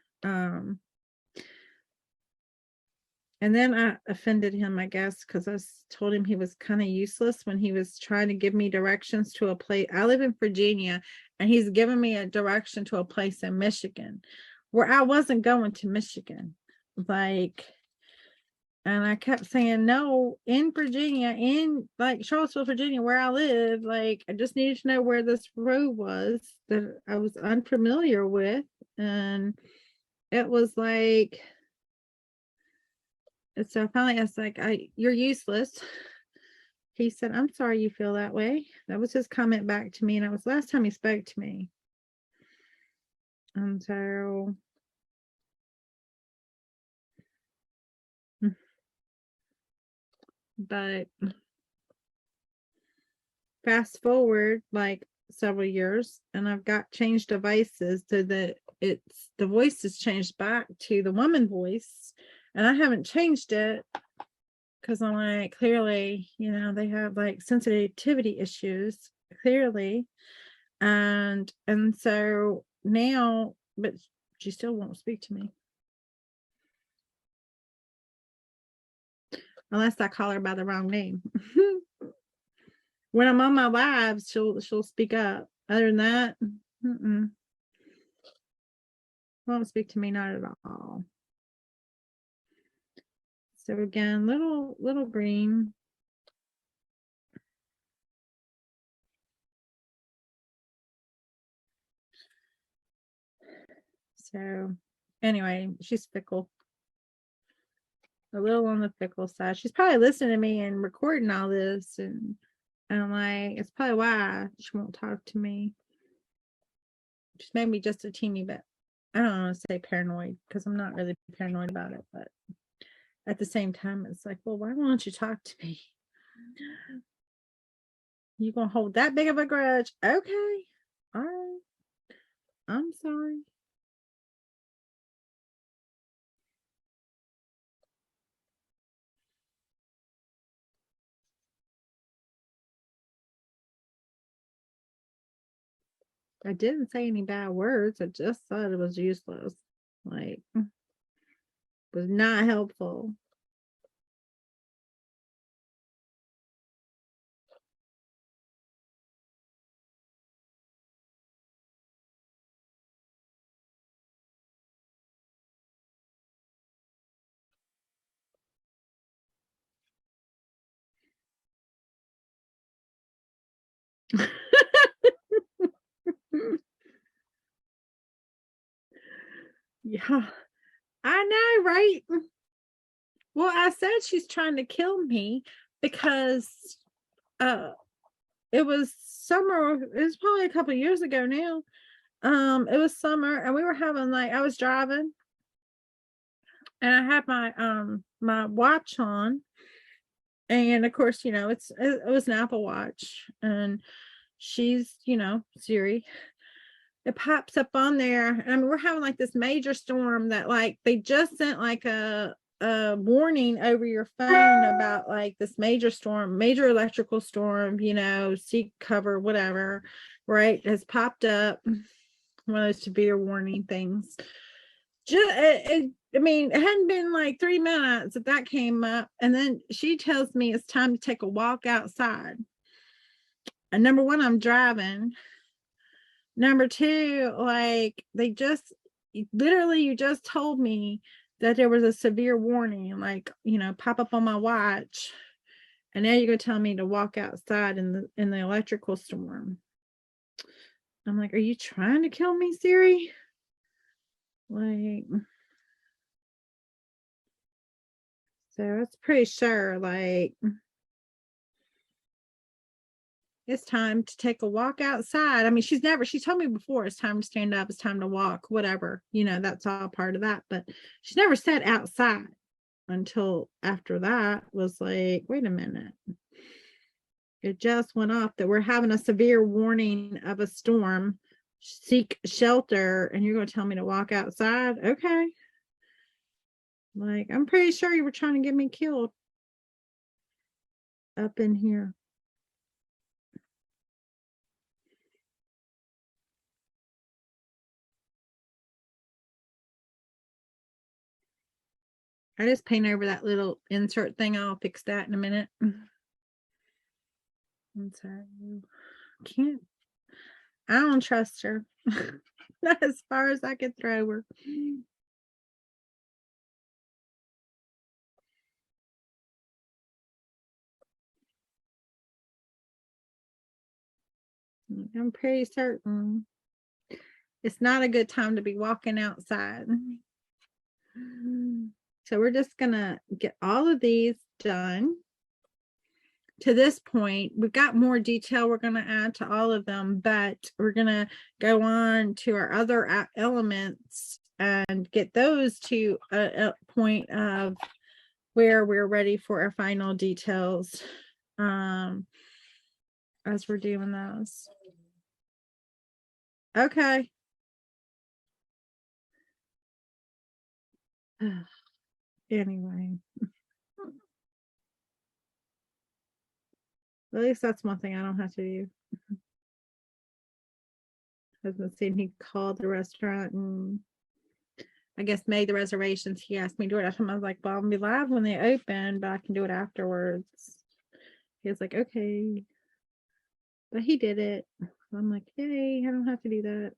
And then I offended him, I guess, because I told him he was kind of useless when he was trying to give me directions to a place. I live in Virginia, and he's giving me a direction to a place in Michigan where I wasn't going to Michigan. Like, and I kept saying, no, in Virginia, in like Charlottesville, Virginia, where I live, like, I just needed to know where this road was that I was unfamiliar with. And it was like, so finally I was like, you're useless. He said, I'm sorry you feel that way. That was his comment back to me. And it was the last time he spoke to me. And so, but fast forward like several years, and I've got changed devices so that it's the voice is changed back to the woman voice. And I haven't changed it because I'm like, clearly, they have like sensitivity issues, clearly. And so now, but she still won't speak to me unless I call her by the wrong name. When I'm on my lives, she'll speak up. Other than that, won't speak to me, not at all. So again, little green. So anyway, she's fickle. A little on the fickle side. She's probably listening to me and recording all this, and I'm like, it's probably why she won't talk to me. She's made me just a teeny bit. I don't want to say paranoid because I'm not really paranoid about it, but at the same time, it's like, well, why won't you talk to me? You gonna hold that big of a grudge? Okay, all right. I'm sorry. I didn't say any bad words. I just thought it was useless. Like, was not helpful. Yeah, I know, right? Well, I said she's trying to kill me because uh it was summer. It was probably a couple of years ago now. It was summer, and we were having like, I was driving, and I had my watch on, and of course, it was an Apple Watch, and she's, Siri. It pops up on there. I mean, we're having like this major storm that like they just sent like a warning over your phone about like this major storm, major electrical storm, seek cover, whatever, right? Has popped up, one of those severe warning things. I mean, it hadn't been like 3 minutes that came up, and then she tells me it's time to take a walk outside. And number one, I'm driving. Number two, like they just literally, you just told me that there was a severe warning, like, pop up on my watch. And now you're gonna tell me to walk outside in the electrical storm. I'm like, are you trying to kill me, Siri? Like, so it's pretty sure, like, it's time to take a walk outside. I mean, she told me before it's time to stand up, it's time to walk, whatever, that's all part of that. But she never said outside until after that was like, wait a minute. It just went off that we're having a severe warning of a storm. Seek shelter, and you're going to tell me to walk outside? Okay. Like, I'm pretty sure you were trying to get me killed up in here. I just paint over that little insert thing. I'll fix that in a minute. I'm sorry. Can't. I don't trust her. Not as far as I could throw her. I'm pretty certain it's not a good time to be walking outside. So we're just gonna get all of these done. To this point, we've got more detail we're going to add to all of them, but we're going to go on to our other elements and get those to a point of where we're ready for our final details as we're doing those. Okay. Anyway. At least that's one thing I don't have to do. Husband said he called the restaurant and I guess made the reservations. He asked me to do it. I was like, well, I'll be live when they open, but I can do it afterwards. He was like, okay. But he did it. I'm like, yay, I don't have to do that.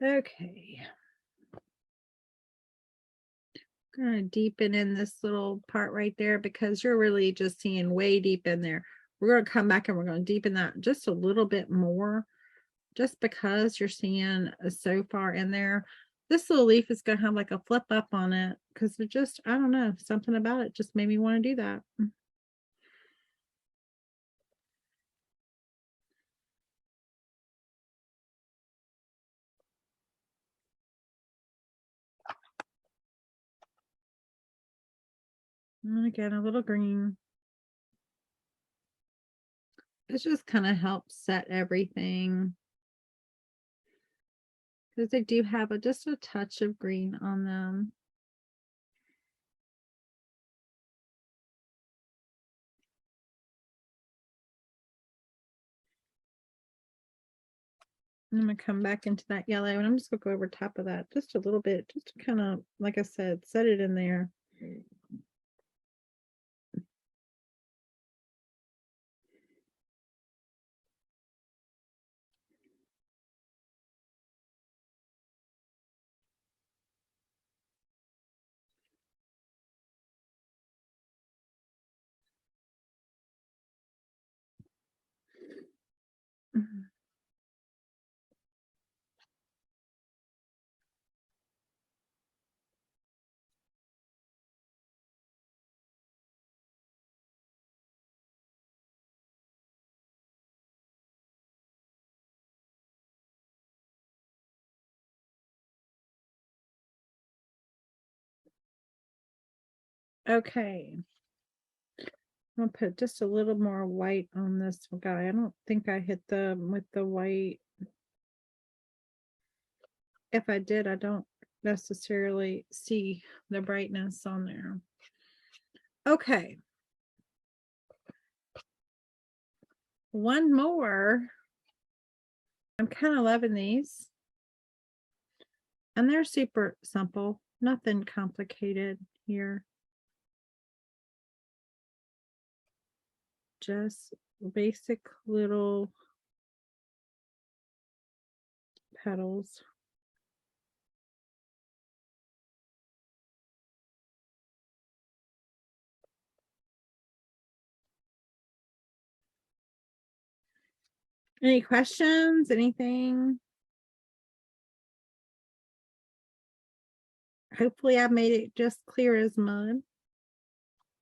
Okay. I'm gonna deepen in this little part right there because you're really just seeing way deep in there. We're gonna come back and we're gonna deepen that just a little bit more, just because you're seeing so far in there. This little leaf is gonna have like a flip up on it because it just, I don't know, something about it just made me want to do that. And again, a little green. It just kind of helps set everything because they do have just a touch of green on them. I'm gonna come back into that yellow and I'm just gonna go over top of that just a little bit, just to kind of, like I said, set it in there. Okay. I'm gonna put just a little more white on this guy. I don't think I hit them with the white. If I did, I don't necessarily see the brightness on there. Okay. One more. I'm kind of loving these. And they're super simple. Nothing complicated here. Just basic little petals. Any questions? Anything? Hopefully I made it just clear as mud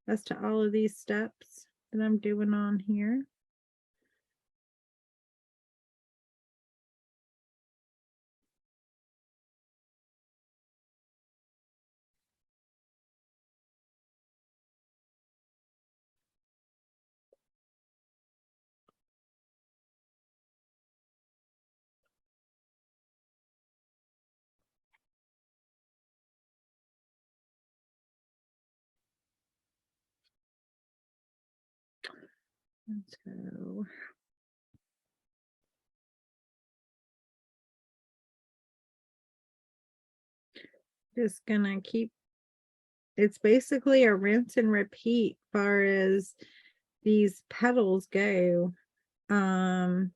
as to all of these steps that I'm doing on here. Let's go. Just gonna keep, it's basically a rinse and repeat far as these petals go. For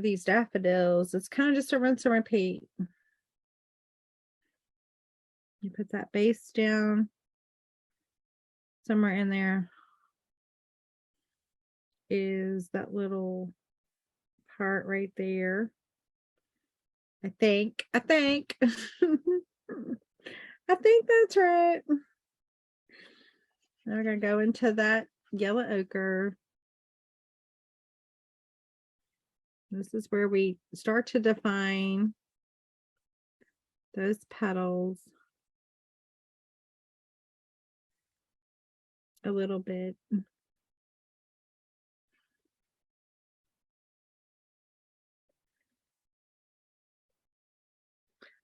these daffodils, it's kind of just a rinse and repeat. You put that base down somewhere in there is that little part right there. I think I think that's right. Now we're gonna go into that yellow ochre. This is where we start to define those petals a little bit.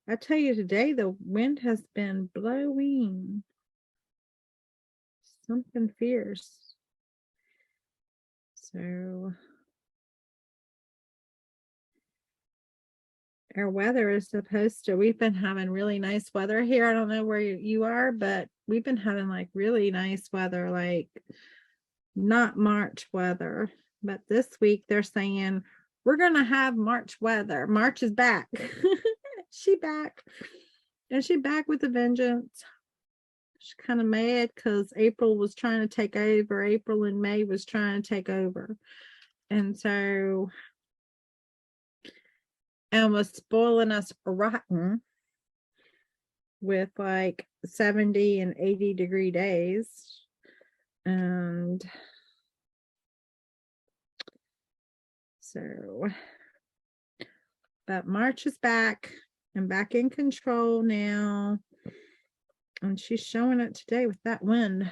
I tell you, today the wind has been blowing something fierce. So our weather is supposed to, we've been having really nice weather here. I don't know where you are, but we've been having like really nice weather, like not March weather. But this week they're saying we're gonna have March weather. March is back. She back. And she back with a vengeance. She's kind of mad because April was trying to take over. April and May was trying to take over. And so, and was spoiling us rotten with like 70 and 80-degree days. And so, but March is back and back in control now. And she's showing it today with that wind.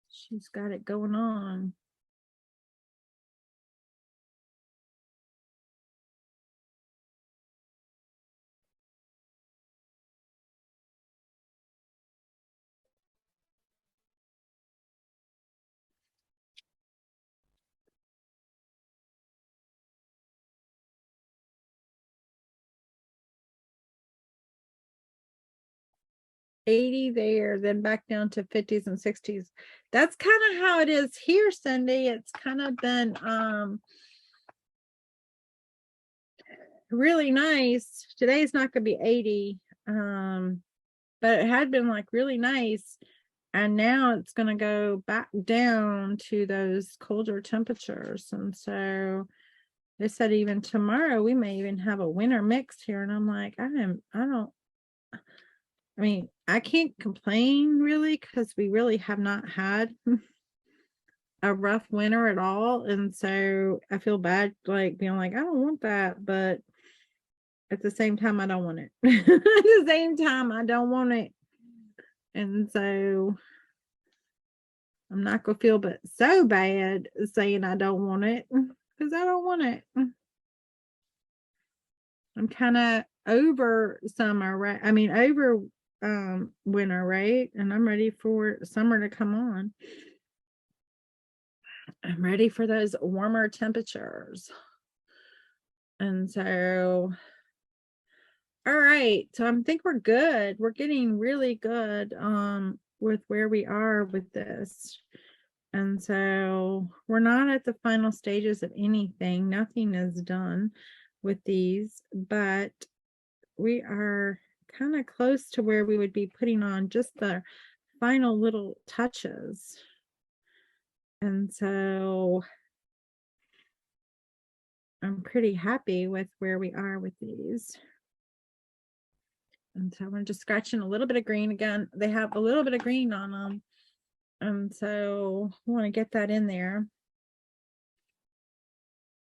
She's got it going on. '80 there, then back down to 50s and 60s. That's kind of how it is here, Cindy. It's kind of been really nice. Today's not gonna be 80, but it had been like really nice, and now it's gonna go back down to those colder temperatures. And so they said even tomorrow we may even have a winter mix here, and I'm like, I mean, I can't complain really, because we really have not had a rough winter at all. And so I feel bad like being like, I don't want that, but at the same time, I don't want it. At the same time, I don't want it. And so I'm not going to feel but so bad saying I don't want it because I don't want it. I'm kind of over summer, right? I mean, over winter, right? And I'm ready for summer to come on. I'm ready for those warmer temperatures. And so, all right. So I think we're good. We're getting really good with where we are with this. And so we're not at the final stages of anything. Nothing is done with these, but we are kind of close to where we would be putting on just the final little touches. And so I'm pretty happy with where we are with these. And so I'm just scratching a little bit of green again. They have a little bit of green on them. And so I want to get that in there.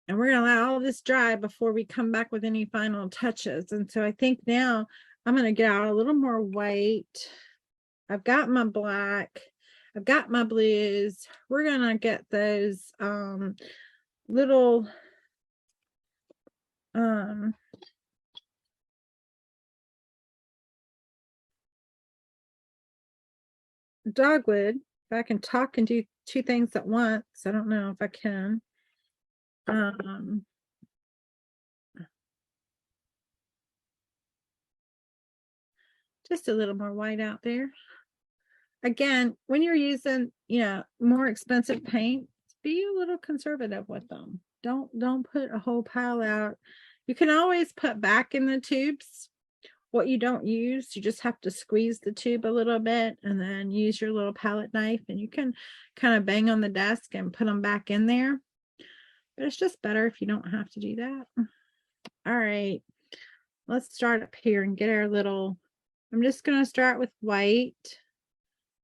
And we're going to let all this dry before we come back with any final touches. And so I think now I'm going to get out a little more white. I've got my black. I've got my blues. We're going to get those little dogwood. If I can talk and do two things at once, I don't know if I can. Just a little more white out there. Again, when you're using, more expensive paint, be a little conservative with them. Don't put a whole pile out. You can always put back in the tubes what you don't use. You just have to squeeze the tube a little bit and then use your little palette knife, and you can kind of bang on the desk and put them back in there. But it's just better if you don't have to do that. All right, let's start up here and get our little, I'm just going to start with white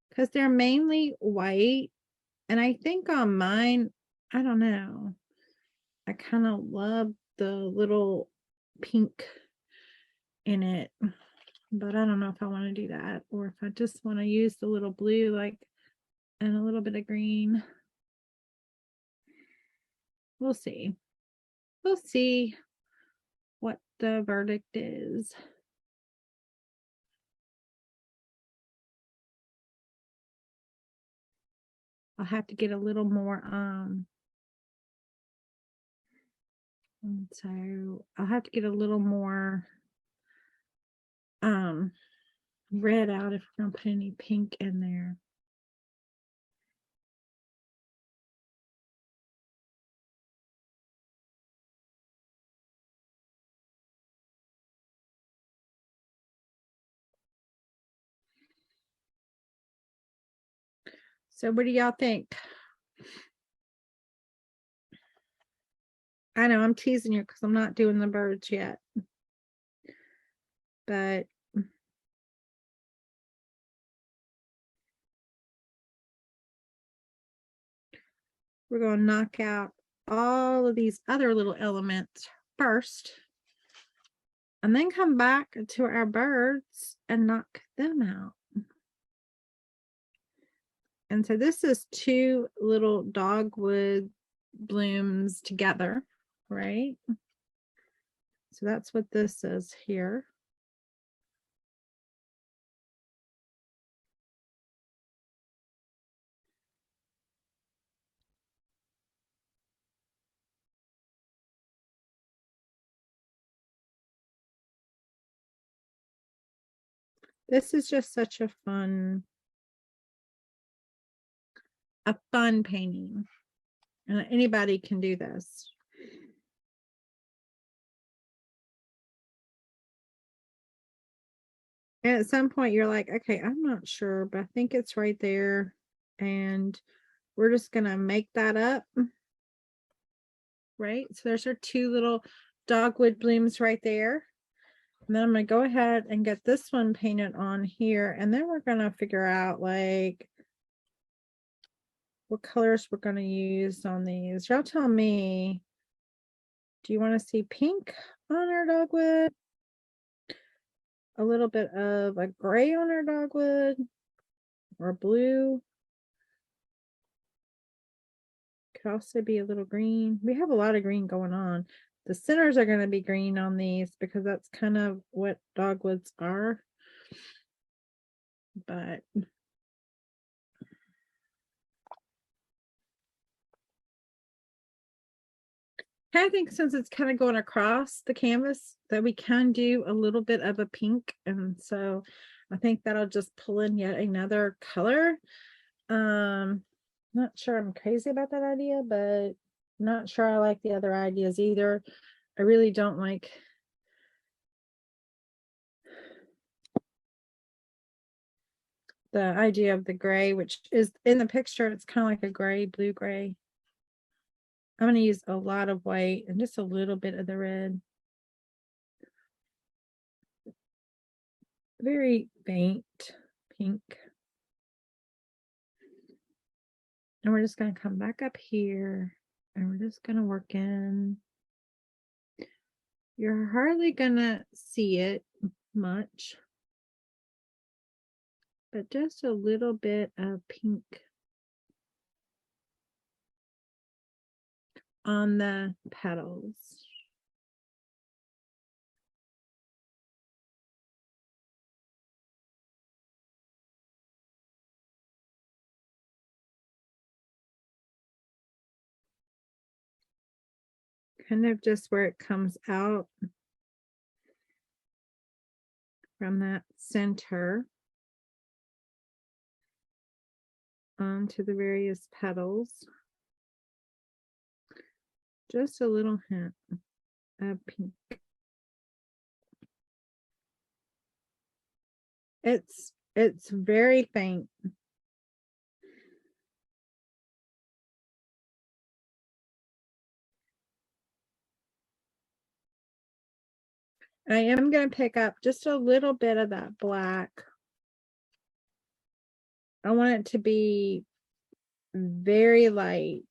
because they're mainly white. And I think on mine, I don't know, I kind of love the little pink in it, but I don't know if I want to do that or if I just want to use the little blue, like, and a little bit of green. We'll see. We'll see what the verdict is. I'll have to get a little more and so I'll have to get a little more red out if we're gonna put any pink in there. So what do y'all think? I know I'm teasing you because I'm not doing the birds yet, but we're going to knock out all of these other little elements first and then come back to our birds and knock them out. And so this is two little dogwood blooms together, right? So that's what this is here. This is just such a fun painting, and anybody can do this. And at some point you're like, okay, I'm not sure, but I think it's right there, and we're just gonna make that up, right? So there's our two little dogwood blooms right there. And then I'm gonna go ahead and get this one painted on here, and then we're gonna figure out like what colors we're gonna use on these. Y'all tell me, do you want to see pink on our dogwood, a little bit of a gray on our dogwood, or blue. Could also be a little green. We have a lot of green going on. The centers are going to be green on these because that's kind of what dogwoods are. But I think since it's kind of going across the canvas that we can do a little bit of a pink. And so I think that'll just pull in yet another color. Not sure I'm crazy about that idea, but not sure I like the other ideas either. I really don't like the idea of the gray, which is in the picture, it's kind of like a gray, blue gray. I'm going to use a lot of white and just a little bit of the red. Very faint pink. And we're just going to come back up here and we're just going to work in. You're hardly going to see it much, but just a little bit of pink on the petals. Kind of just where it comes out from that center onto the various petals. Just a little hint of pink. It's very faint. I am going to pick up just a little bit of that black. I want it to be very light.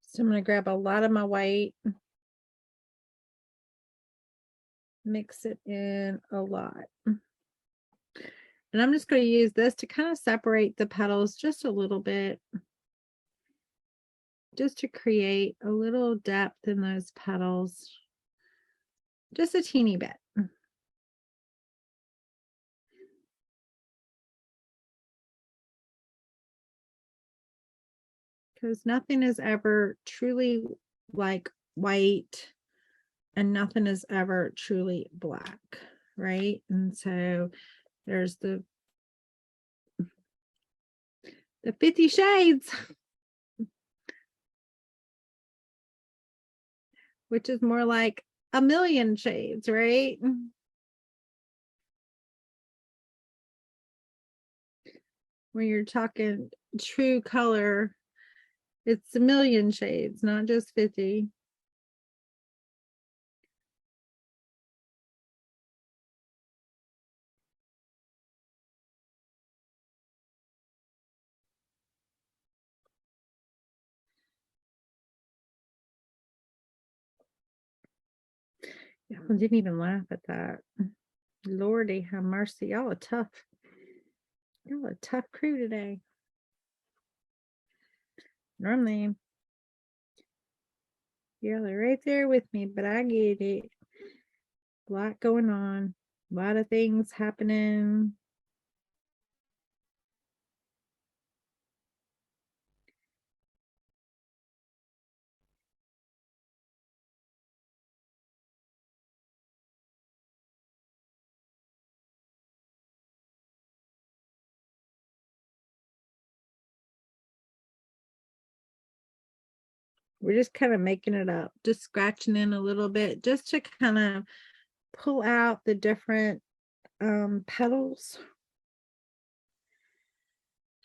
So I'm going to grab a lot of my white, mix it in a lot. And I'm just going to use this to kind of separate the petals just a little bit, just to create a little depth in those petals, just a teeny bit. Because nothing is ever truly like white and nothing is ever truly black, right? And so there's the 50 shades, which is more like a million shades, right? When you're talking true color, it's a million shades, not just 50. Yeah, I didn't even laugh at that. Lordy have mercy. Y'all are tough. Y'all a tough crew today. Normally, y'all are right there with me, but I get it. A lot going on. A lot of things happening. We're just kind of making it up, just scratching in a little bit, just to kind of pull out the different petals.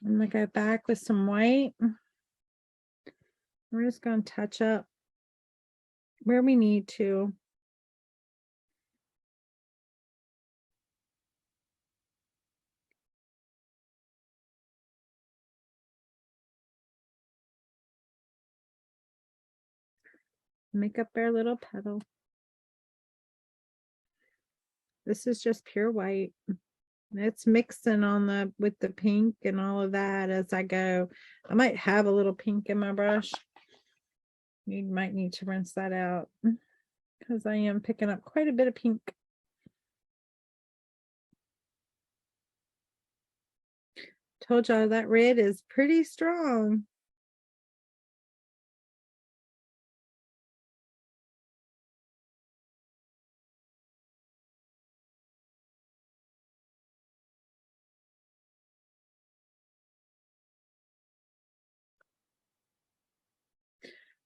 I'm gonna go back with some white. We're just going to touch up where we need to. Make up our little petal. This is just pure white. It's mixing on with the pink and all of that as I go. I might have a little pink in my brush. You might need to rinse that out because I am picking up quite a bit of pink. Told y'all that red is pretty strong.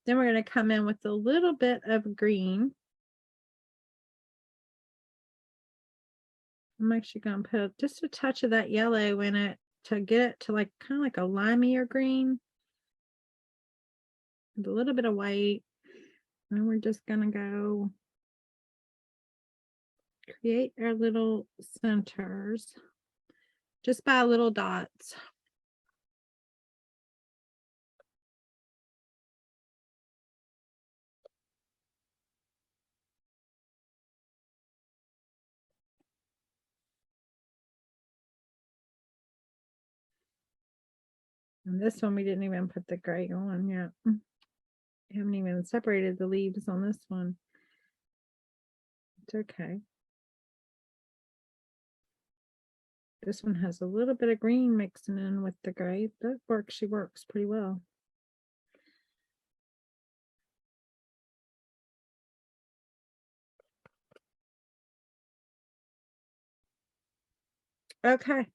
Then we're going to come in with a little bit of green. I'm actually going to put just a touch of that yellow in it to get it to like kind of like a limeier green. With a little bit of white. And we're just going to go create our little centers just by little dots. And this one, we didn't even put the gray on yet. We haven't even separated the leaves on this one. It's okay. This one has a little bit of green mixing in with the gray. That works. She works pretty well. Okay.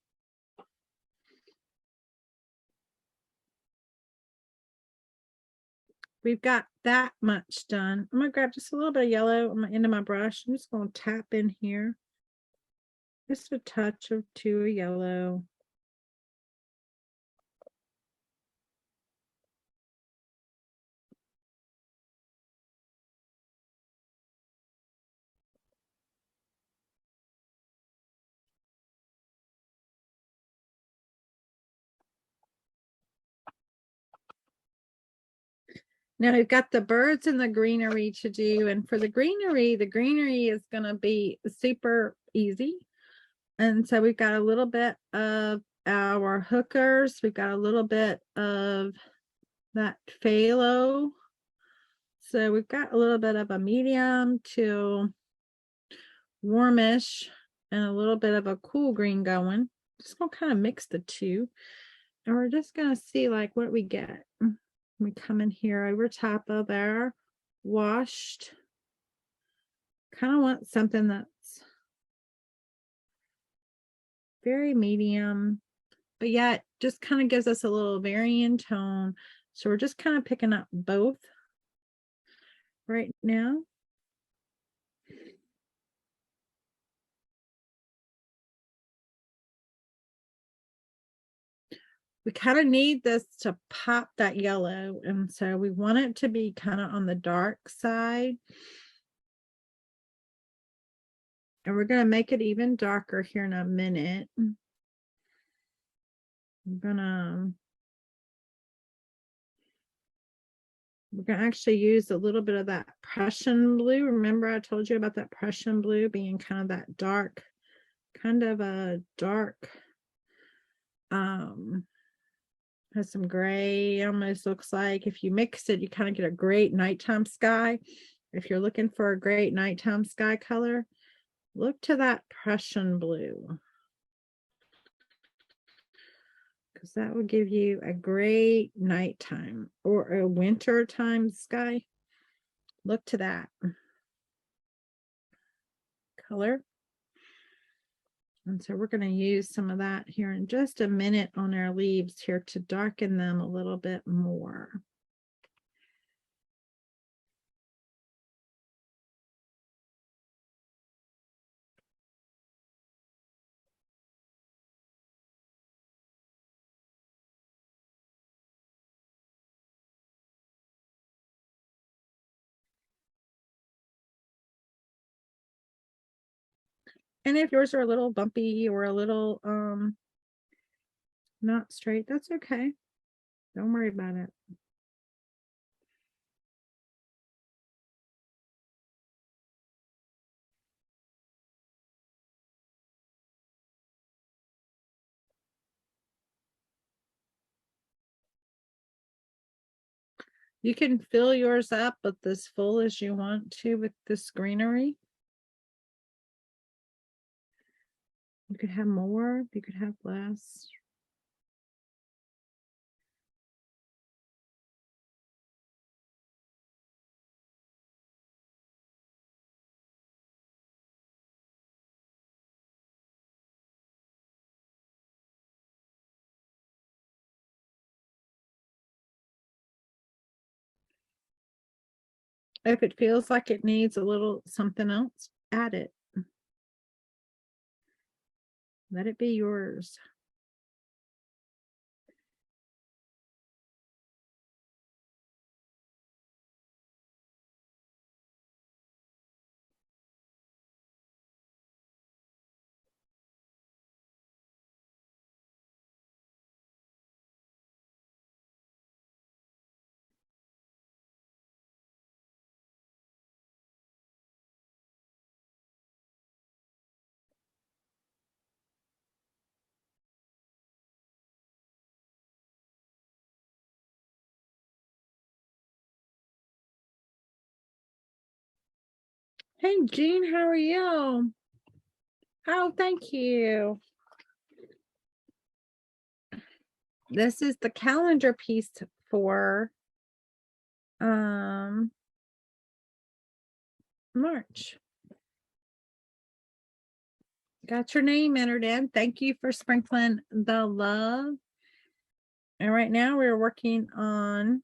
We've got that much done. I'm going to grab just a little bit of yellow on my end of my brush. I'm just going to tap in here. Just a touch of yellow. Now we've got the birds and the greenery to do. And for the greenery is going to be super easy. And so we've got a little bit of our hookers. We've got a little bit of that phthalo. So we've got a little bit of a medium to warmish and a little bit of a cool green going. Just gonna kind of mix the two. And we're just gonna see like what we get. We come in here over top of our washed. Kind of want something that's very medium, but yet just kind of gives us a little varying tone. So we're just kind of picking up both right now. We kind of need this to pop that yellow, and so we want it to be kind of on the dark side. And we're going to make it even darker here in a minute. I'm gonna We're going to actually use a little bit of that Prussian blue. Remember I told you about that Prussian blue being kind of that dark, kind of a dark, has some gray, almost looks like if you mix it, you kind of get a great nighttime sky. If you're looking for a great nighttime sky color, look to that Prussian blue, because that will give you a great nighttime or a winter time sky. Look to that color. And so we're going to use some of that here in just a minute on our leaves here to darken them a little bit more. And if yours are a little bumpy or a little not straight, that's okay. Don't worry about it. You can fill yours up with as full as you want to with this greenery. You could have more, you could have less. If it feels like it needs a little something else, add it. Let it be yours. Hey, Jean, how are you? Oh, thank you. This is the calendar piece for March. Got your name entered in. Thank you for sprinkling the love. And right now we're working on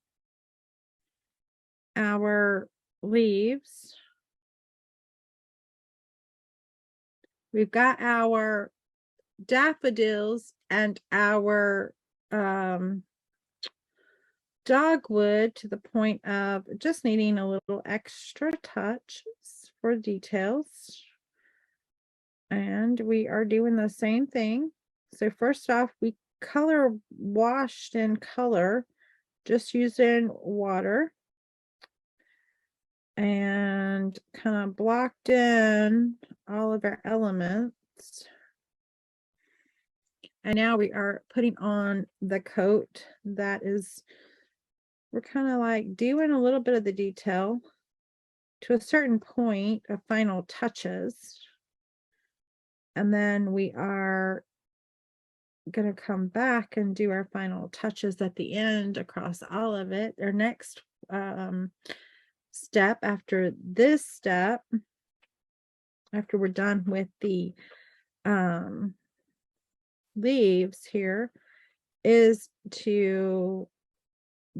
our leaves. We've got our daffodils and our dogwood to the point of just needing a little extra touches for details. And we are doing the same thing. So first off, we color washed in color, just using water, and kind of blocked in all of our elements. And now we are putting on the coat that is, we're kind of like doing a little bit of the detail to a certain point of final touches. And then we are going to come back and do our final touches at the end across all of it. Our next step after this step, after we're done with the leaves here, is to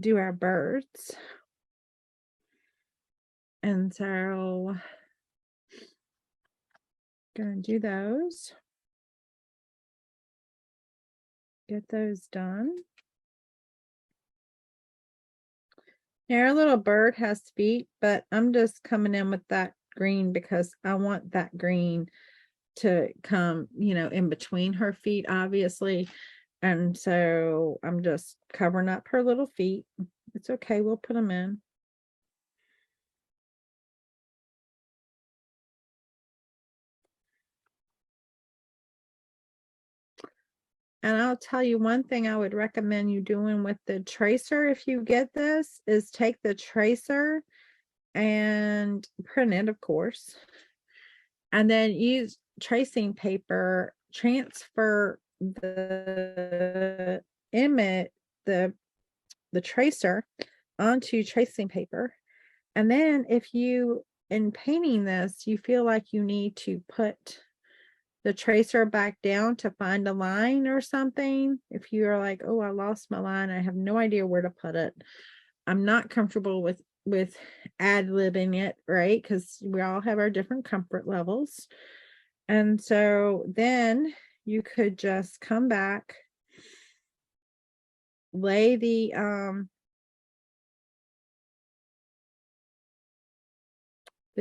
do our birds. And so gonna do those, get those done. Now our little bird has feet, but I'm just coming in with that green because I want that green to come, you know, in between her feet, obviously. And so I'm just covering up her little feet. It's okay, we'll put them in. And I'll tell you one thing I would recommend you doing with the tracer, if you get this, is take the tracer and print it, of course, and then use tracing paper, transfer the image, the tracer onto tracing paper. And then if you, in painting this, you feel like you need to put the tracer back down to find a line or something, if you're like, oh, I lost my line, I have no idea where to put it, I'm not comfortable with ad-libbing it, right? Because we all have our different comfort levels. And so then you could just come back, lay the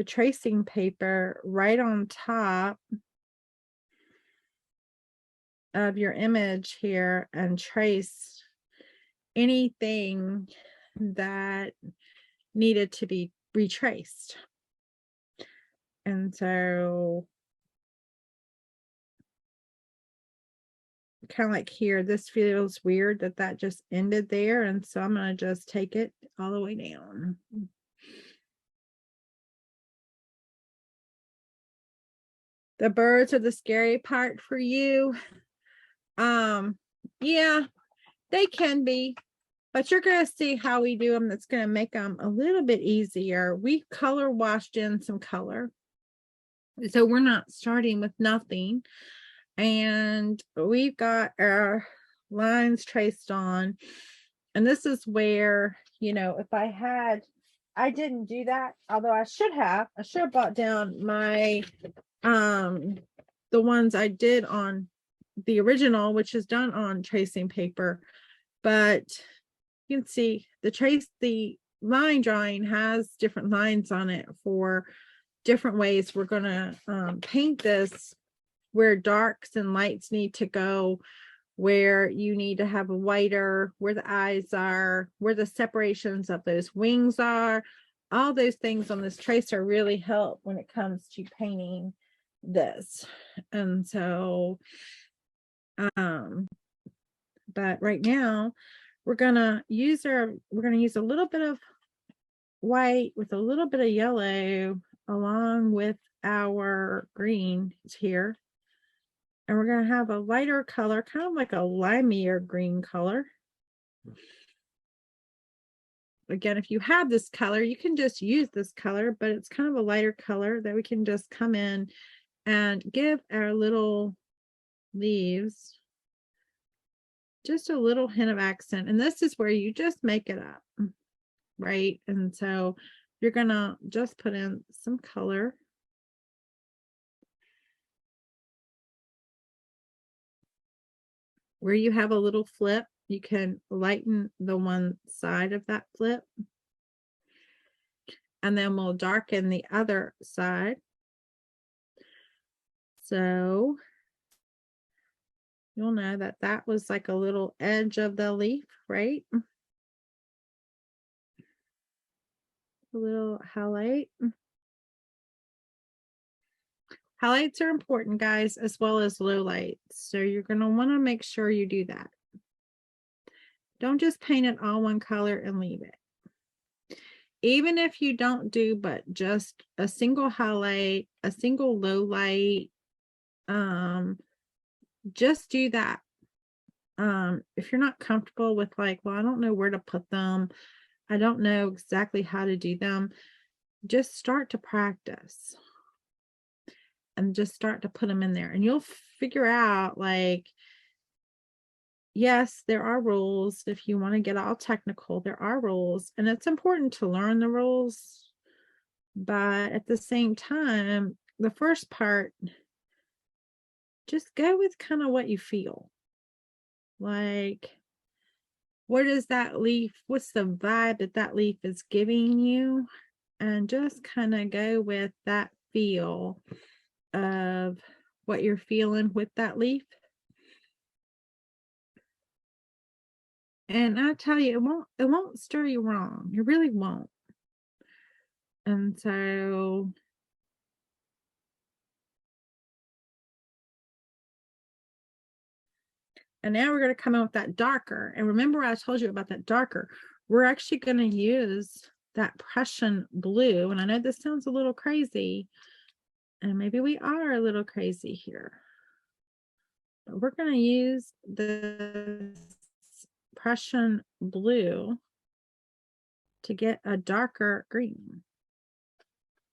tracing paper right on top of your image here and trace anything that needed to be retraced. And so kind of like here, this feels weird that just ended there. And so I'm going to just take it all the way down. The birds are the scary part for you. Yeah, they can be, but you're going to see how we do them. That's going to make them a little bit easier. We color washed in some color, so we're not starting with nothing. And we've got our lines traced on. And this is where, you know, if I didn't do that, although I should have brought down my, the ones I did on the original, which is done on tracing paper. But you can see the line drawing has different lines on it for different ways we're going to paint this, where darks and lights need to go, where you need to have a whiter, where the eyes are, where the separations of those wings are. All those things on this tracer really help when it comes to painting this. And so, but right now we're gonna use a little bit of white with a little bit of yellow along with our green here. And we're going to have a lighter color, kind of like a limier green color. Again, if you have this color, you can just use this color, but it's kind of a lighter color that we can just come in and give our little leaves just a little hint of accent. And this is where you just make it up, right? And so you're going to just put in some color. Where you have a little flip, you can lighten the one side of that flip. And then we'll darken the other side. So you'll know that that was like a little edge of the leaf, right? A little highlight. Highlights are important, guys, as well as lowlights. So you're going to want to make sure you do that. Don't just paint it all one color and leave it. Even if you don't do but just a single highlight, a single low light, just do that. If you're not comfortable with like, well, I don't know where to put them, I don't know exactly how to do them, just start to practice and just start to put them in there, and you'll figure out, like, yes, there are rules. If you want to get all technical, there are rules, and it's important to learn the rules, but at the same time, the first part, just go with kind of what you feel like. What is that leaf? What's the vibe that leaf is giving you? And just kind of go with that feel of what you're feeling with that leaf. And I tell you, it won't stir you wrong. It really won't. And so and now we're going to come in with that darker. And remember, I told you about that darker. We're actually going to use that Prussian blue. And I know this sounds a little crazy, and maybe we are a little crazy here, but we're going to use the Prussian blue to get a darker green.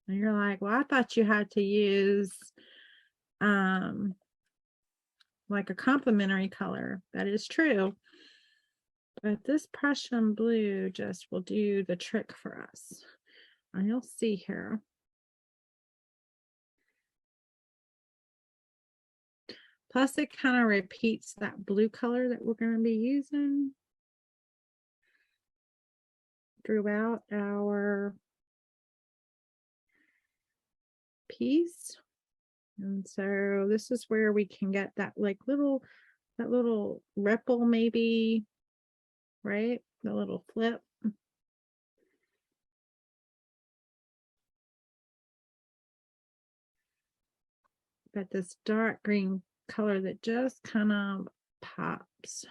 And you're like, well, I thought you had to use like a complementary color. That is true, but this Prussian blue just will do the trick for us. And you'll see here. Plus it kind of repeats that blue color that we're going to be using throughout our piece. And so this is where we can get that like that little ripple, maybe, right? The little flip. But this dark green color that just kind of tops.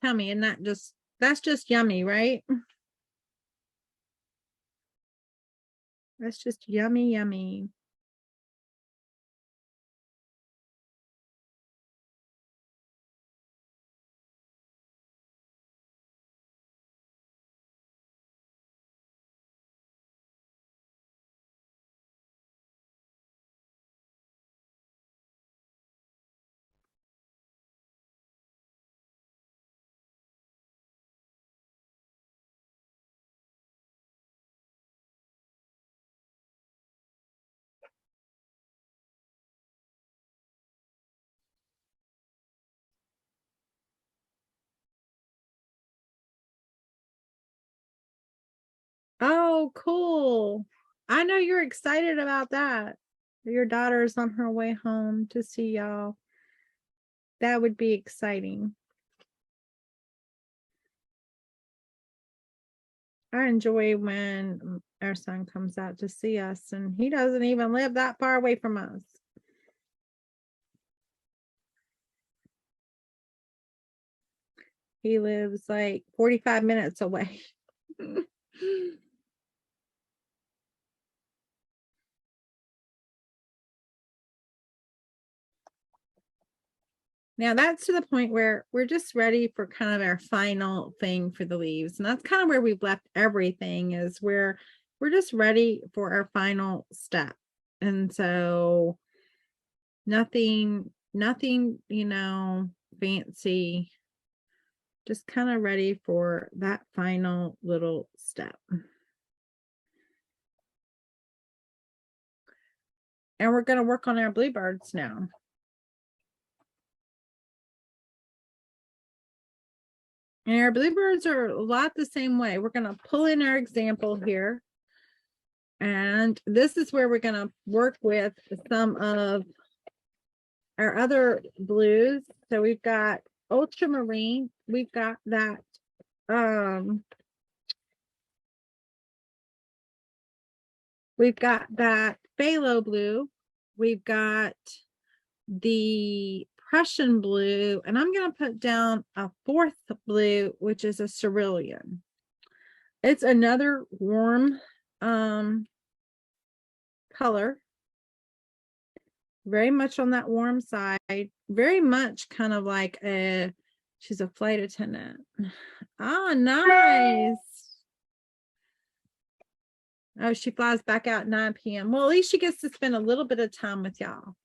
Tell me, and that's just yummy, right? That's just yummy, yummy. Oh, cool. I know you're excited about that. Your daughter's on her way home to see y'all. That would be exciting. I enjoy when our son comes out to see us, and he doesn't even live that far away from us. He lives like 45 minutes away. Now that's to the point where we're just ready for kind of our final thing for the leaves. And that's kind of where we've left everything, is where we're just ready for our final step. And so nothing, fancy, just kind of ready for that final little step. And we're going to work on our bluebirds now. And our bluebirds are a lot the same way. We're going to pull in our example here. And this is where we're going to work with some of our other blues. So we've got ultramarine. We've got that phthalo blue. We've got the Prussian blue, and I'm going to put down a fourth blue, which is a cerulean. It's another warm color, very much on that warm side, very much kind of like she's a flight attendant. Oh, nice. Oh, she flies back out 9 p.m. Well, at least she gets to spend a little bit of time with y'all.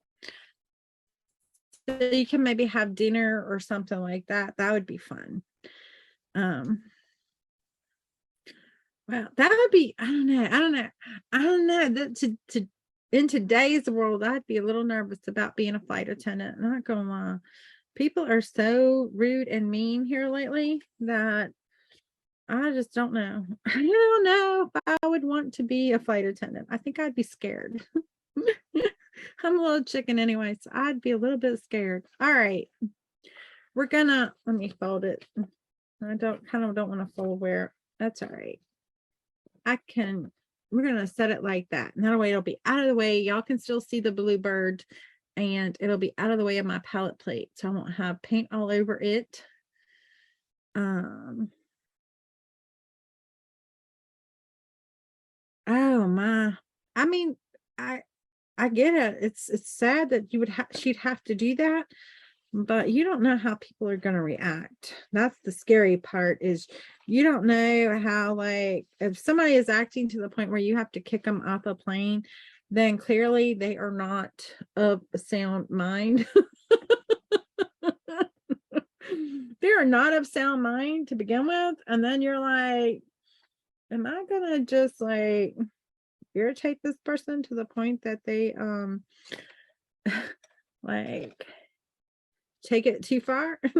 So you can maybe have dinner or something like that. That would be fun. Well, that would be, I don't know. That in today's world, I'd be a little nervous about being a flight attendant. I'm not gonna lie. People are so rude and mean here lately that I just don't know. I don't know if I would want to be a flight attendant. I think I'd be scared. I'm a little chicken anyway, so I'd be a little bit scared. All right. Let me fold it. I don't want to fold where, that's all right. We're going to set it like that. And that way it'll be out of the way. Y'all can still see the bluebird, and it'll be out of the way of my palette plate. So I won't have paint all over it. Oh my, I mean, I get it. It's sad that she'd have to do that, but you don't know how people are going to react. That's the scary part, is you don't know how, like, if somebody is acting to the point where you have to kick them off a plane, then clearly they are not of a sound mind. They are not of sound mind to begin with. And then you're like, am I going to just like irritate this person to the point that they like take it too far? I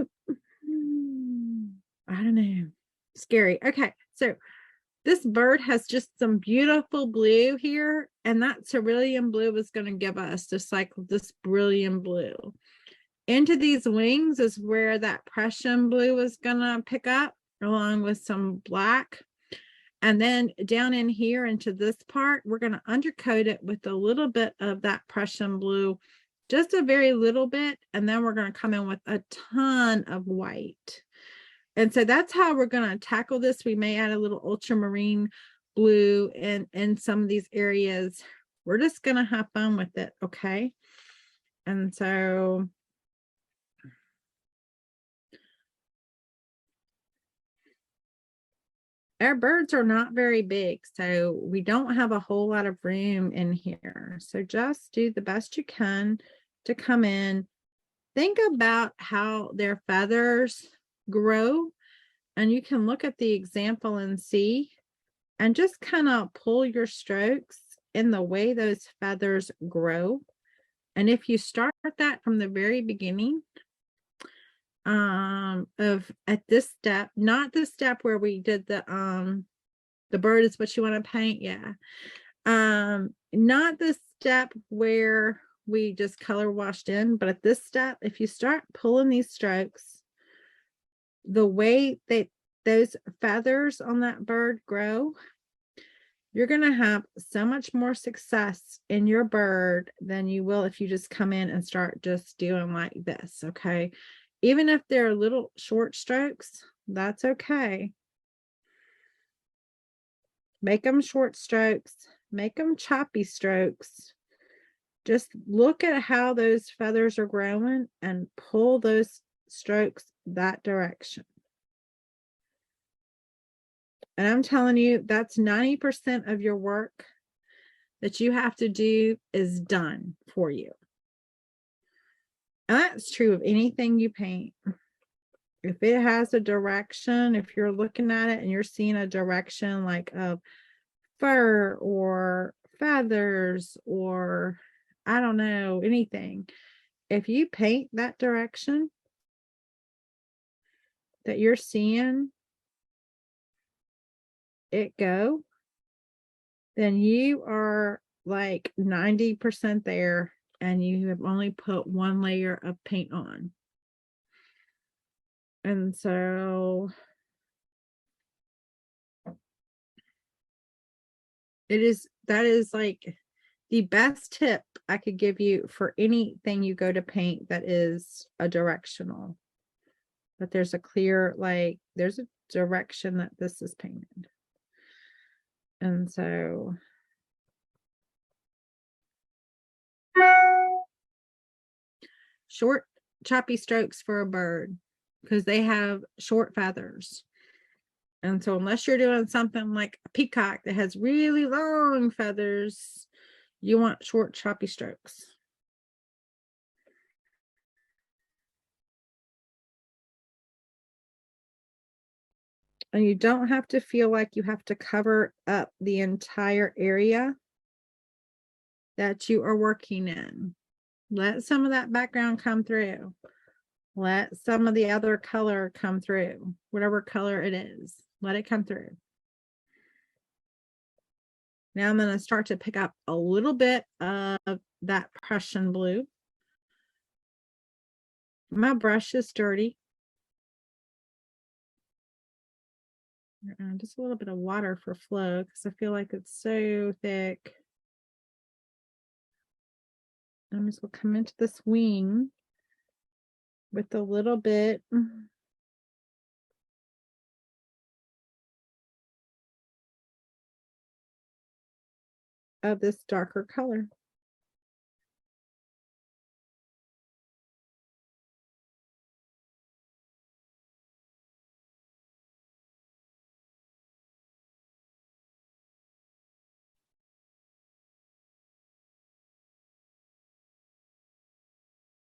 don't know. Scary. Okay, so this bird has just some beautiful blue here, and that cerulean blue is going to give us just like this brilliant blue. Into these wings is where that Prussian blue is going to pick up, along with some black. And then down in here into this part, we're going to undercoat it with a little bit of that Prussian blue, just a very little bit. And then we're going to come in with a ton of white. And so that's how we're going to tackle this. We may add a little ultramarine blue in some of these areas. We're just going to have fun with it. Okay. And so our birds are not very big, so we don't have a whole lot of room in here. So just do the best you can to come in. Think about how their feathers grow, and you can look at the example and see, and just kind of pull your strokes in the way those feathers grow. And if you start that from the very beginning, of at this step, not the step where we did the bird is what you want to paint, yeah, not the step where we just color washed in, but at this step, if you start pulling these strokes, the way that those feathers on that bird grow, you're going to have so much more success in your bird than you will if you just come in and start just doing like this. Okay, even if they're little short strokes, that's okay. Make them short strokes, make them choppy strokes. Just look at how those feathers are growing and pull those strokes that direction. And I'm telling you, that's 90% of your work that you have to do is done for you. And that's true of anything you paint. If it has a direction, if you're looking at it and you're seeing a direction like of fur or feathers or I don't know, anything, if you paint that direction that you're seeing it go, then you are like 90% there, and you have only put one layer of paint on. And so that is like the best tip I could give you for anything you go to paint that is a directional. But there's a clear, like, there's a direction that this is painted. And so short, choppy strokes for a bird because they have short feathers. And so unless you're doing something like a peacock that has really long feathers, you want short, choppy strokes. And you don't have to feel like you have to cover up the entire area that you are working in. Let some of that background come through. Let some of the other color come through, whatever color it is. Let it come through. Now I'm going to start to pick up a little bit of that Prussian blue. My brush is dirty. Just a little bit of water for flow because I feel like it's so thick. I'm just going to come into this wing with a little bit of this darker color.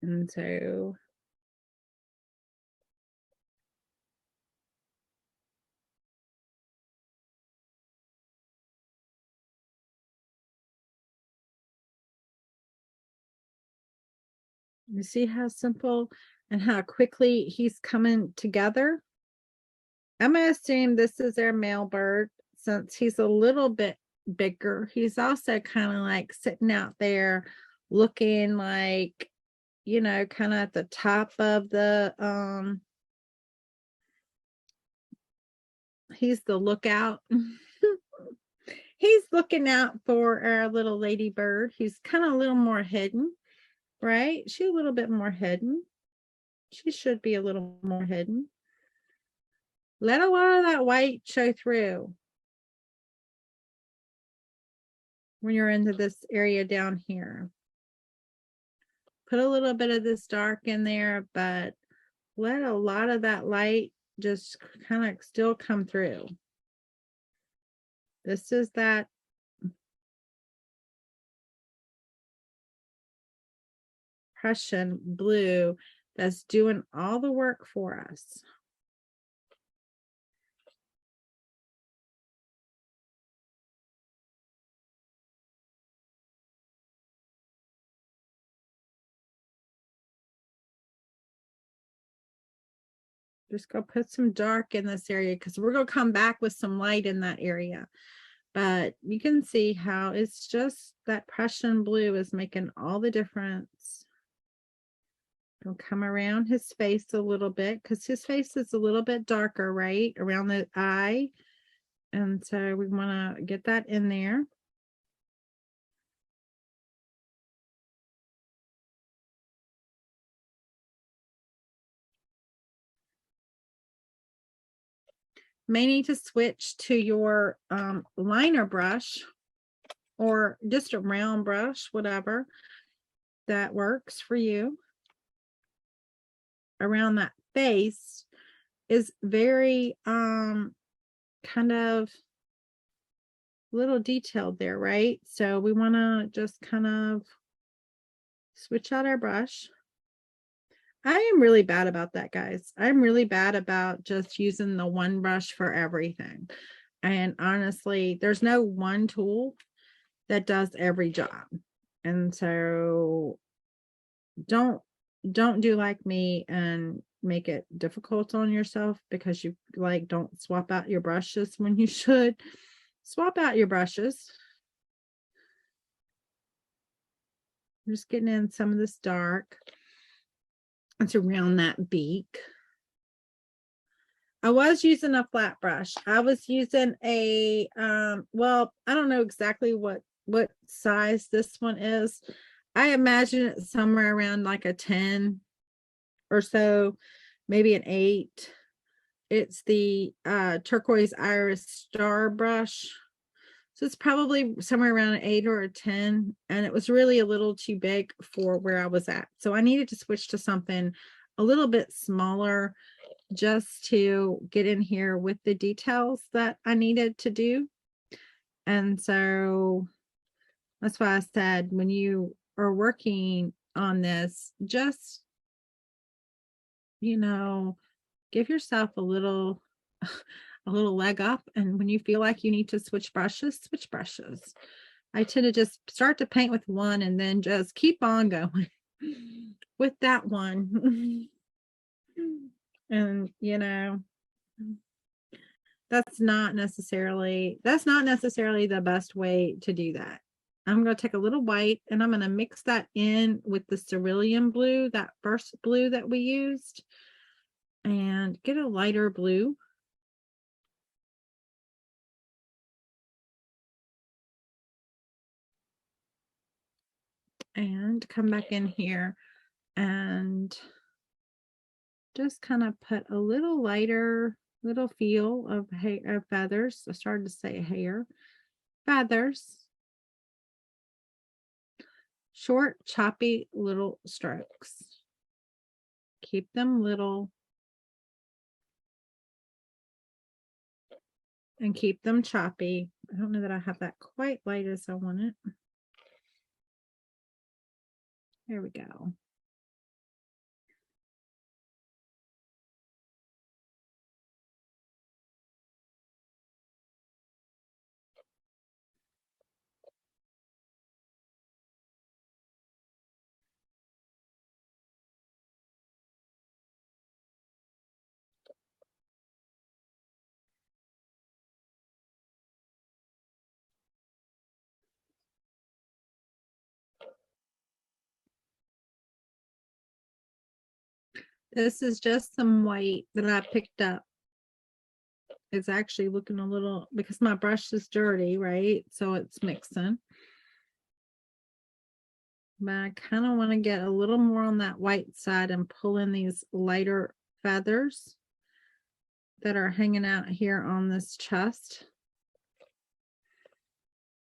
And so you see how simple and how quickly he's coming together. I'm going to assume this is their male bird since he's a little bit bigger. He's also kind of like sitting out there looking like, you know, kind of at the top of the, he's the lookout. He's looking out for our little ladybird. He's kind of a little more hidden, right? She's a little bit more hidden. She should be a little more hidden. Let a lot of that white show through when you're into this area down here. Put a little bit of this dark in there, but let a lot of that light just kind of still come through. This is that Prussian blue that's doing all the work for us. Just go put some dark in this area because we're going to come back with some light in that area. But you can see how it's just that Prussian blue is making all the difference. We'll come around his face a little bit because his face is a little bit darker, right? Around the eye. And so we want to get that in there. May need to switch to your liner brush or just a round brush, whatever that works for you. Around that face is very kind of little detailed there, right? So we want to just kind of switch out our brush. I am really bad about that, guys. I'm really bad about just using the one brush for everything. And honestly, there's no one tool that does every job. And so don't do like me and make it difficult on yourself because you like don't swap out your brushes when you should. Swap out your brushes. I'm just getting in some of this dark. It's around that beak. I was using a flat brush. I was using a well, I don't know exactly what size this one is. I imagine it's somewhere around like a 10 or so, maybe an 8. It's the turquoise iris star brush. So it's probably somewhere around an 8 or a 10. And it was really a little too big for where I was at. So I needed to switch to something a little bit smaller just to get in here with the details that I needed to do. And so that's why I said when you are working on this, just, you know, give yourself a little leg up. And when you feel like you need to switch brushes, switch brushes. I tend to just start to paint with one and then just keep on going with that one. And you know, that's not necessarily the best way to do that. I'm going to take a little white and I'm going to mix that in with the cerulean blue, that first blue that we used, and get a lighter blue. And come back in here and just kind of put a little lighter little feel of hair, of feathers. I started to say hair, feathers, short, choppy little strokes. Keep them little and keep them choppy. I don't know that I have that quite light as I want it. There we go. This is just some white that I picked up. It's actually looking a little, because my brush is dirty, right? So it's mixing. But I kind of want to get a little more on that white side and pull in these lighter feathers that are hanging out here on this chest.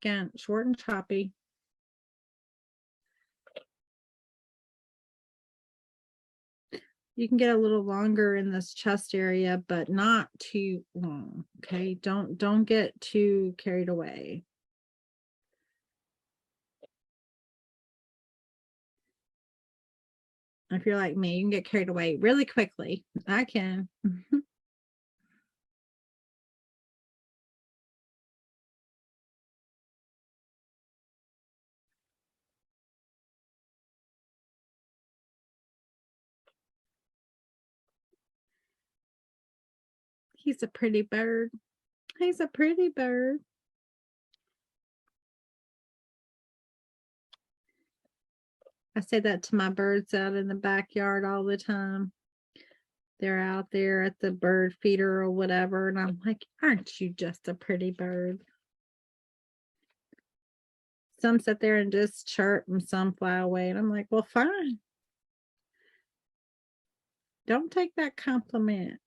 Again, short and choppy. You can get a little longer in this chest area, but not too long. Okay, don't get too carried away. If you're like me, you can get carried away really quickly. I can. He's a pretty bird. He's a pretty bird. I say that to my birds out in the backyard all the time. They're out there at the bird feeder or whatever, and I'm like, aren't you just a pretty bird? Some sit there and just chirp and some fly away, and I'm like, well, fine. Don't take that compliment.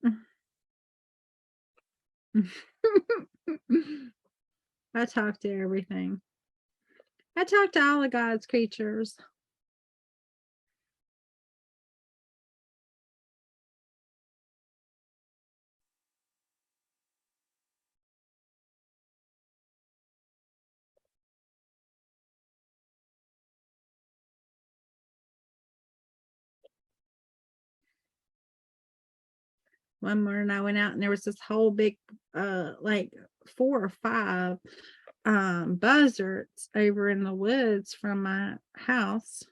I talk to everything. I talk to all of God's creatures. One morning I went out and there was this whole big like 4 or 5 buzzards over in the woods from my house,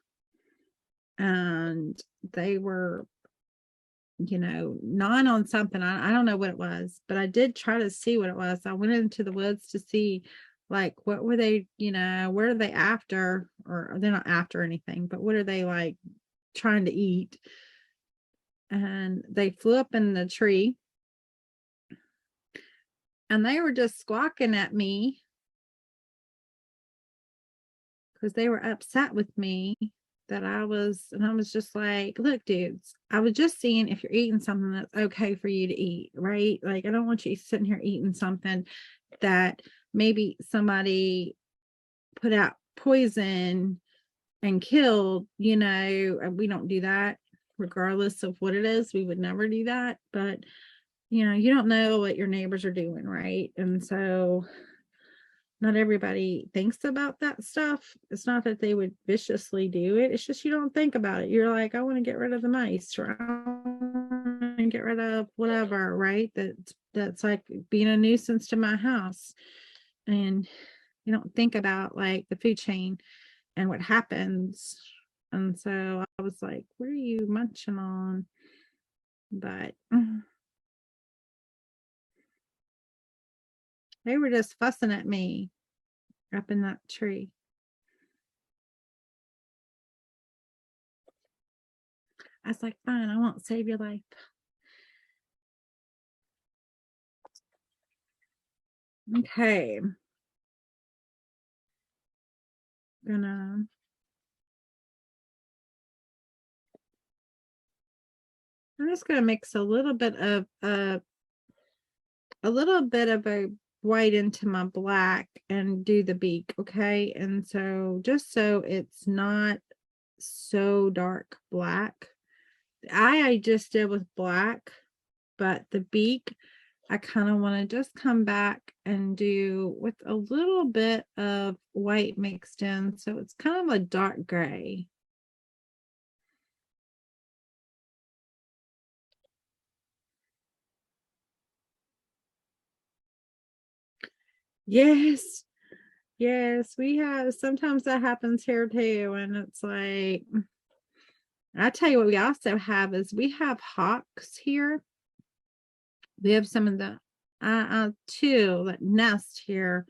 and they were, you know, gnawing on something. I don't know what it was, but I did try to see what it was. I went into the woods to see, like, what were they, you know, where are they after, or they're not after anything, but what are they like trying to eat? And they flew up in the tree and they were just squawking at me because they were upset with me that I was, and I was just like, look, dudes, I was just seeing if you're eating something that's okay for you to eat, right? Like, I don't want you sitting here eating something that maybe somebody put out poison and killed, you know, and we don't do that regardless of what it is. We would never do that. But, you know, you don't know what your neighbors are doing, right? And so not everybody thinks about that stuff. It's not that they would viciously do it. It's just you don't think about it. You're like, I want to get rid of the mice, or I want to get rid of whatever, right? That's like being a nuisance to my house. And you don't think about like the food chain and what happens. And so I was like, what are you munching on? But they were just fussing at me up in that tree. I was like, fine, I won't save your life. Okay. I'm just gonna mix a little bit of a white into my black and do the beak, okay? And so just so it's not so dark black. The eye I just did with black, but the beak I kind of want to just come back and do with a little bit of white mixed in. So it's kind of a dark gray. Yes. Yes, we have. Sometimes that happens here too. And it's like, I tell you what we also have is we have hawks here. We have some of the two that nest here.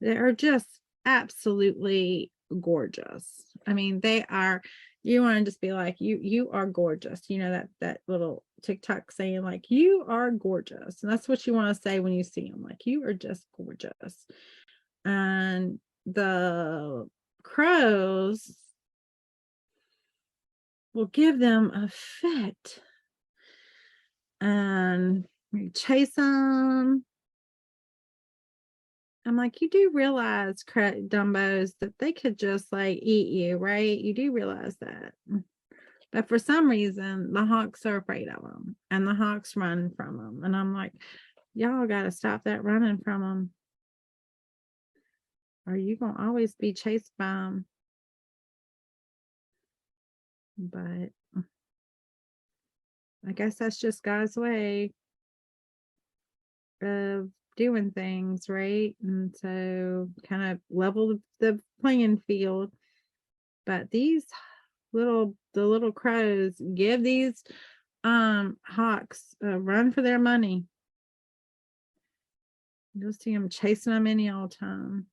They are just absolutely gorgeous. I mean, they are, you want to just be like, you are gorgeous. You know, that little TikTok saying like, you are gorgeous. And that's what you want to say when you see them. Like, you are just gorgeous. And the crows will give them a fit. And you chase them. I'm like, you do realize, Dumbos, that they could just like eat you, right? You do realize that. But for some reason, the hawks are afraid of them and the hawks run from them. And I'm like, y'all got to stop that running from them. Or you going to always be chased by them. But I guess that's just God's way of doing things, right? And so kind of level the playing field. But these the little crows give these hawks a run for their money. You'll see them chasing them any old time.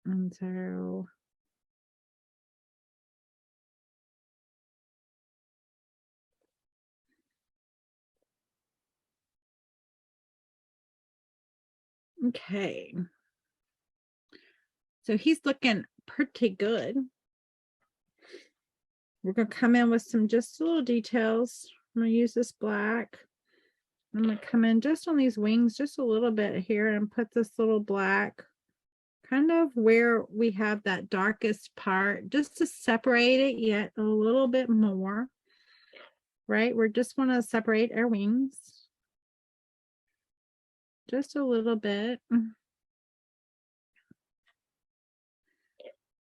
And so okay. So he's looking pretty good. We're going to come in with some just little details. I'm going to use this black. I'm going to come in just on these wings just a little bit here and put this little black kind of where we have that darkest part, just to separate it yet a little bit more, right? We just want to separate our wings just a little bit.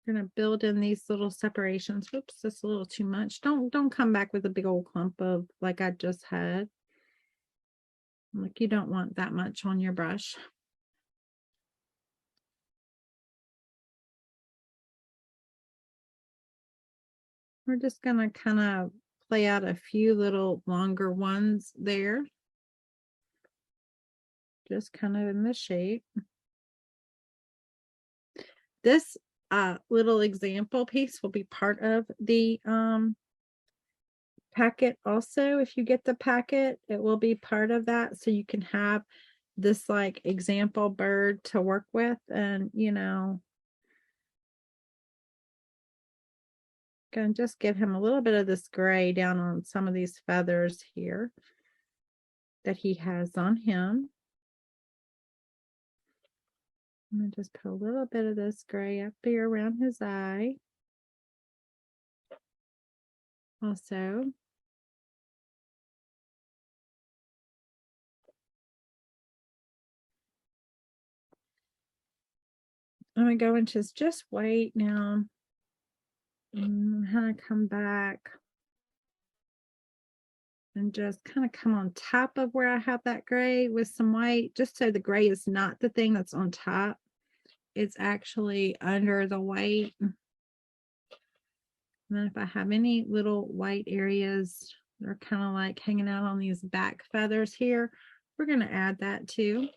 Gonna build in these little separations. Oops, that's a little too much. Don't come back with a big old clump of like I just had. Like, you don't want that much on your brush. We're just gonna kind of play out a few little longer ones there. Just kind of in the shape. This little example piece will be part of the packet also. If you get the packet, it will be part of that, so you can have this like example bird to work with. And you know, gonna just give him a little bit of this gray down on some of these feathers here that he has on him. I'm gonna just put a little bit of this gray up here around his eye also. I'm gonna go into just white now. I'm gonna come back and just kind of come on top of where I have that gray with some white, just so the gray is not the thing that's on top. It's actually under the white. And then if I have any little white areas that are kind of like hanging out on these back feathers here, we're going to add that too.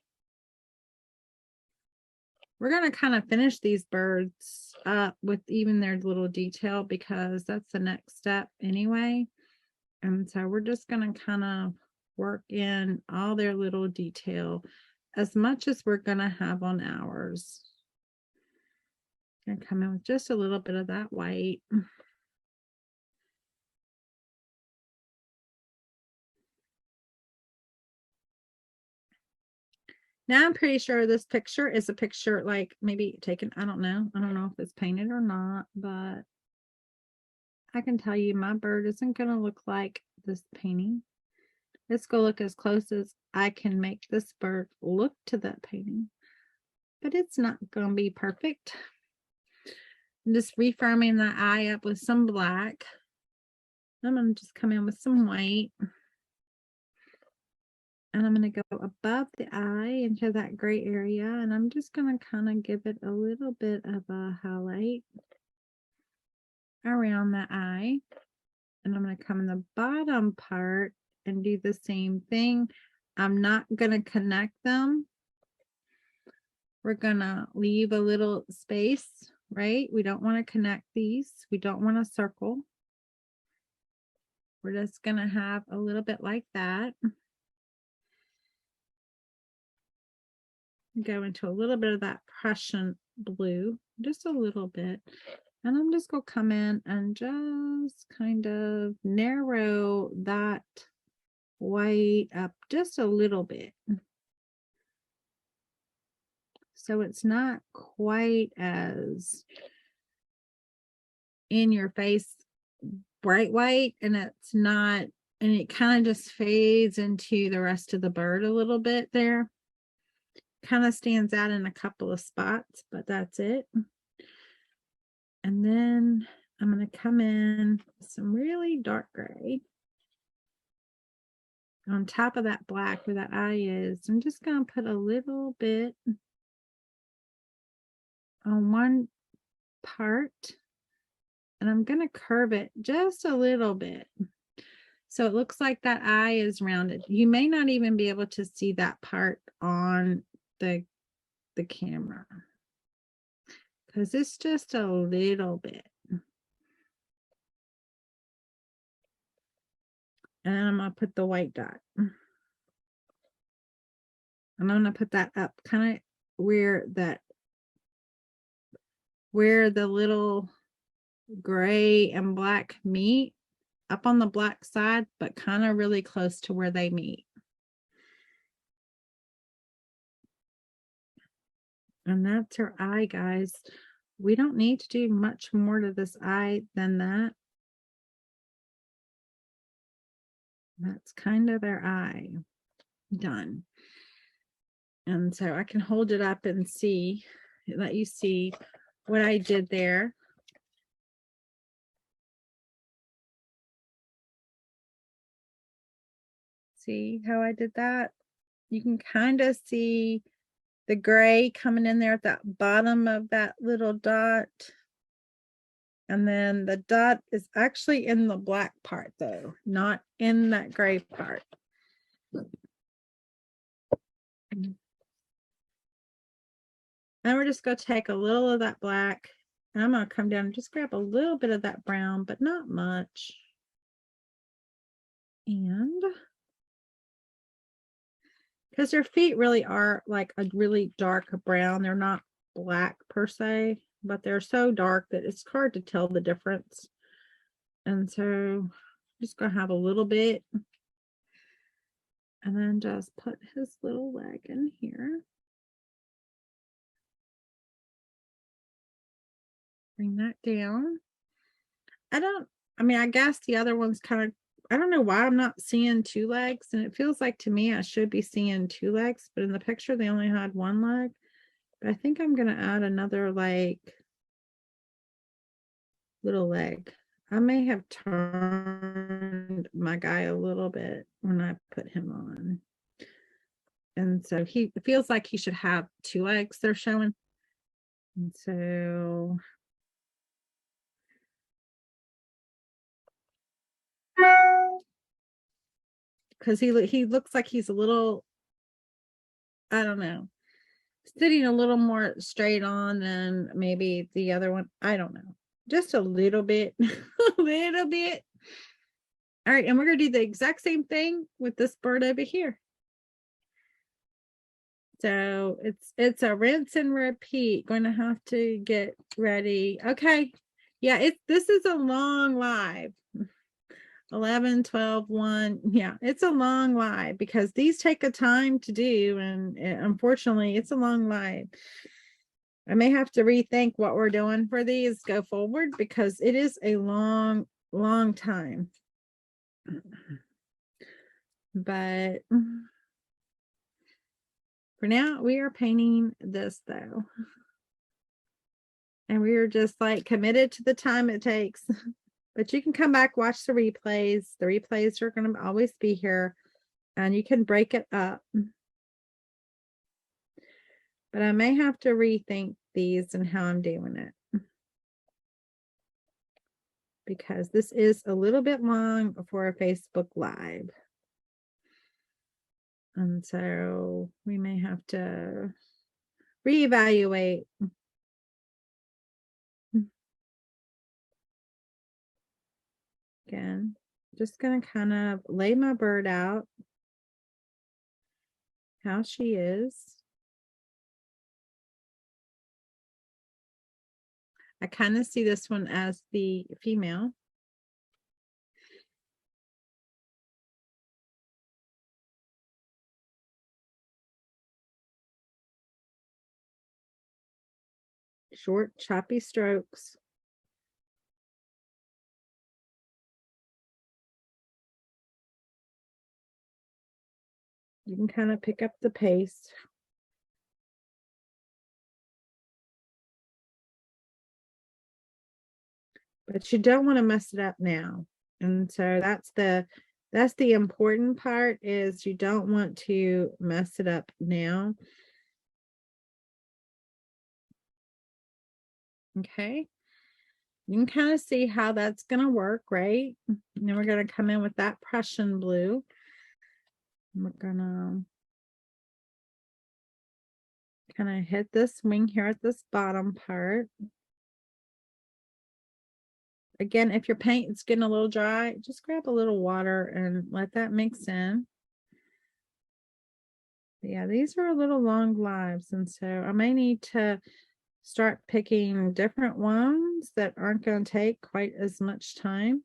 We're going to kind of finish these birds up with even their little detail, because that's the next step anyway. And so we're just going to kind of work in all their little detail as much as we're going to have on ours. And come in with just a little bit of that white. Now I'm pretty sure this picture is a picture like maybe taken, I don't know if it's painted or not, but I can tell you my bird isn't going to look like this painting. It's going to look as close as I can make this bird look to that painting, but it's not going to be perfect. I'm just refirming the eye up with some black. I'm going to just come in with some white. And I'm going to go above the eye into that gray area. And I'm just going to kind of give it a little bit of a highlight around the eye. And I'm going to come in the bottom part and do the same thing. I'm not going to connect them. we're gonna leave a little space, right? We don't want to connect these. We don't want to circle. We're just gonna have a little bit like that. Go into a little bit of that Prussian blue, just a little bit. And I'm just gonna come in and just kind of narrow that white up just a little bit. So it's not quite as in your face bright white, and it's not, and it kind of just fades into the rest of the bird a little bit there. Kind of stands out in a couple of spots, but that's it. And then I'm going to come in with some really dark gray on top of that black where that eye is. I'm just going to put a little bit on one part, and I'm going to curve it just a little bit. So it looks like that eye is rounded. You may not even be able to see that part on the camera because it's just a little bit. And I'm going to put the white dot. And I'm going to put that up kind of where the little gray and black meet, up on the black side, but kind of really close to where they meet. And that's her eye, guys. We don't need to do much more to this eye than that. That's kind of their eye done. And so I can hold it up and let you see what I did there. See how I did that? You can kind of see the gray coming in there at that bottom of that little dot. And then the dot is actually in the black part though, not in that gray part. And we're just going to take a little of that black, and I'm going to come down and just grab a little bit of that brown, but not much. And because their feet really are like a really dark brown, they're not black per se, but they're so dark that it's hard to tell the difference. And so I'm just going to have a little bit, and then just put his little leg in here. Bring that down. I guess the other one's kind of, I don't know why I'm not seeing two legs, and it feels like to me I should be seeing two legs, but in the picture they only had one leg. But I think I'm going to add another like little leg. I may have turned my guy a little bit when I put him on. And so it feels like he should have two legs they're showing. And so because he looks like he's a little, I don't know, sitting a little more straight on than maybe the other one. I don't know, just a little bit. A little bit. All right, and we're gonna do the exact same thing with this bird over here. So it's a rinse and repeat. Going to have to get ready. Okay, yeah, this is a long live. 11, 12, 1. Yeah, it's a long live because these take a time to do, and unfortunately it's a long live. I may have to rethink what we're doing for these go forward because it is a long time. But for now we are painting this though, and we are just like committed to the time it takes. But you can come back, watch the replays. The replays are going to always be here, and you can break it up. But I may have to rethink these and how I'm doing it, because this is a little bit long for a Facebook Live. And so we may have to reevaluate. Again, just going to kind of lay my bird out how she is. I kind of see this one as the female. Short, choppy strokes. You can kind of pick up the pace. But you don't want to mess it up now. And so that's the important part, is you don't want to mess it up now. Okay. You can kind of see how that's going to work, right? And then we're going to come in with that Prussian blue. We're going to kind of hit this wing here at this bottom part. Again, if your paint is getting a little dry, just grab a little water and let that mix in. But yeah, these are a little long lives, and so I may need to start picking different ones that aren't going to take quite as much time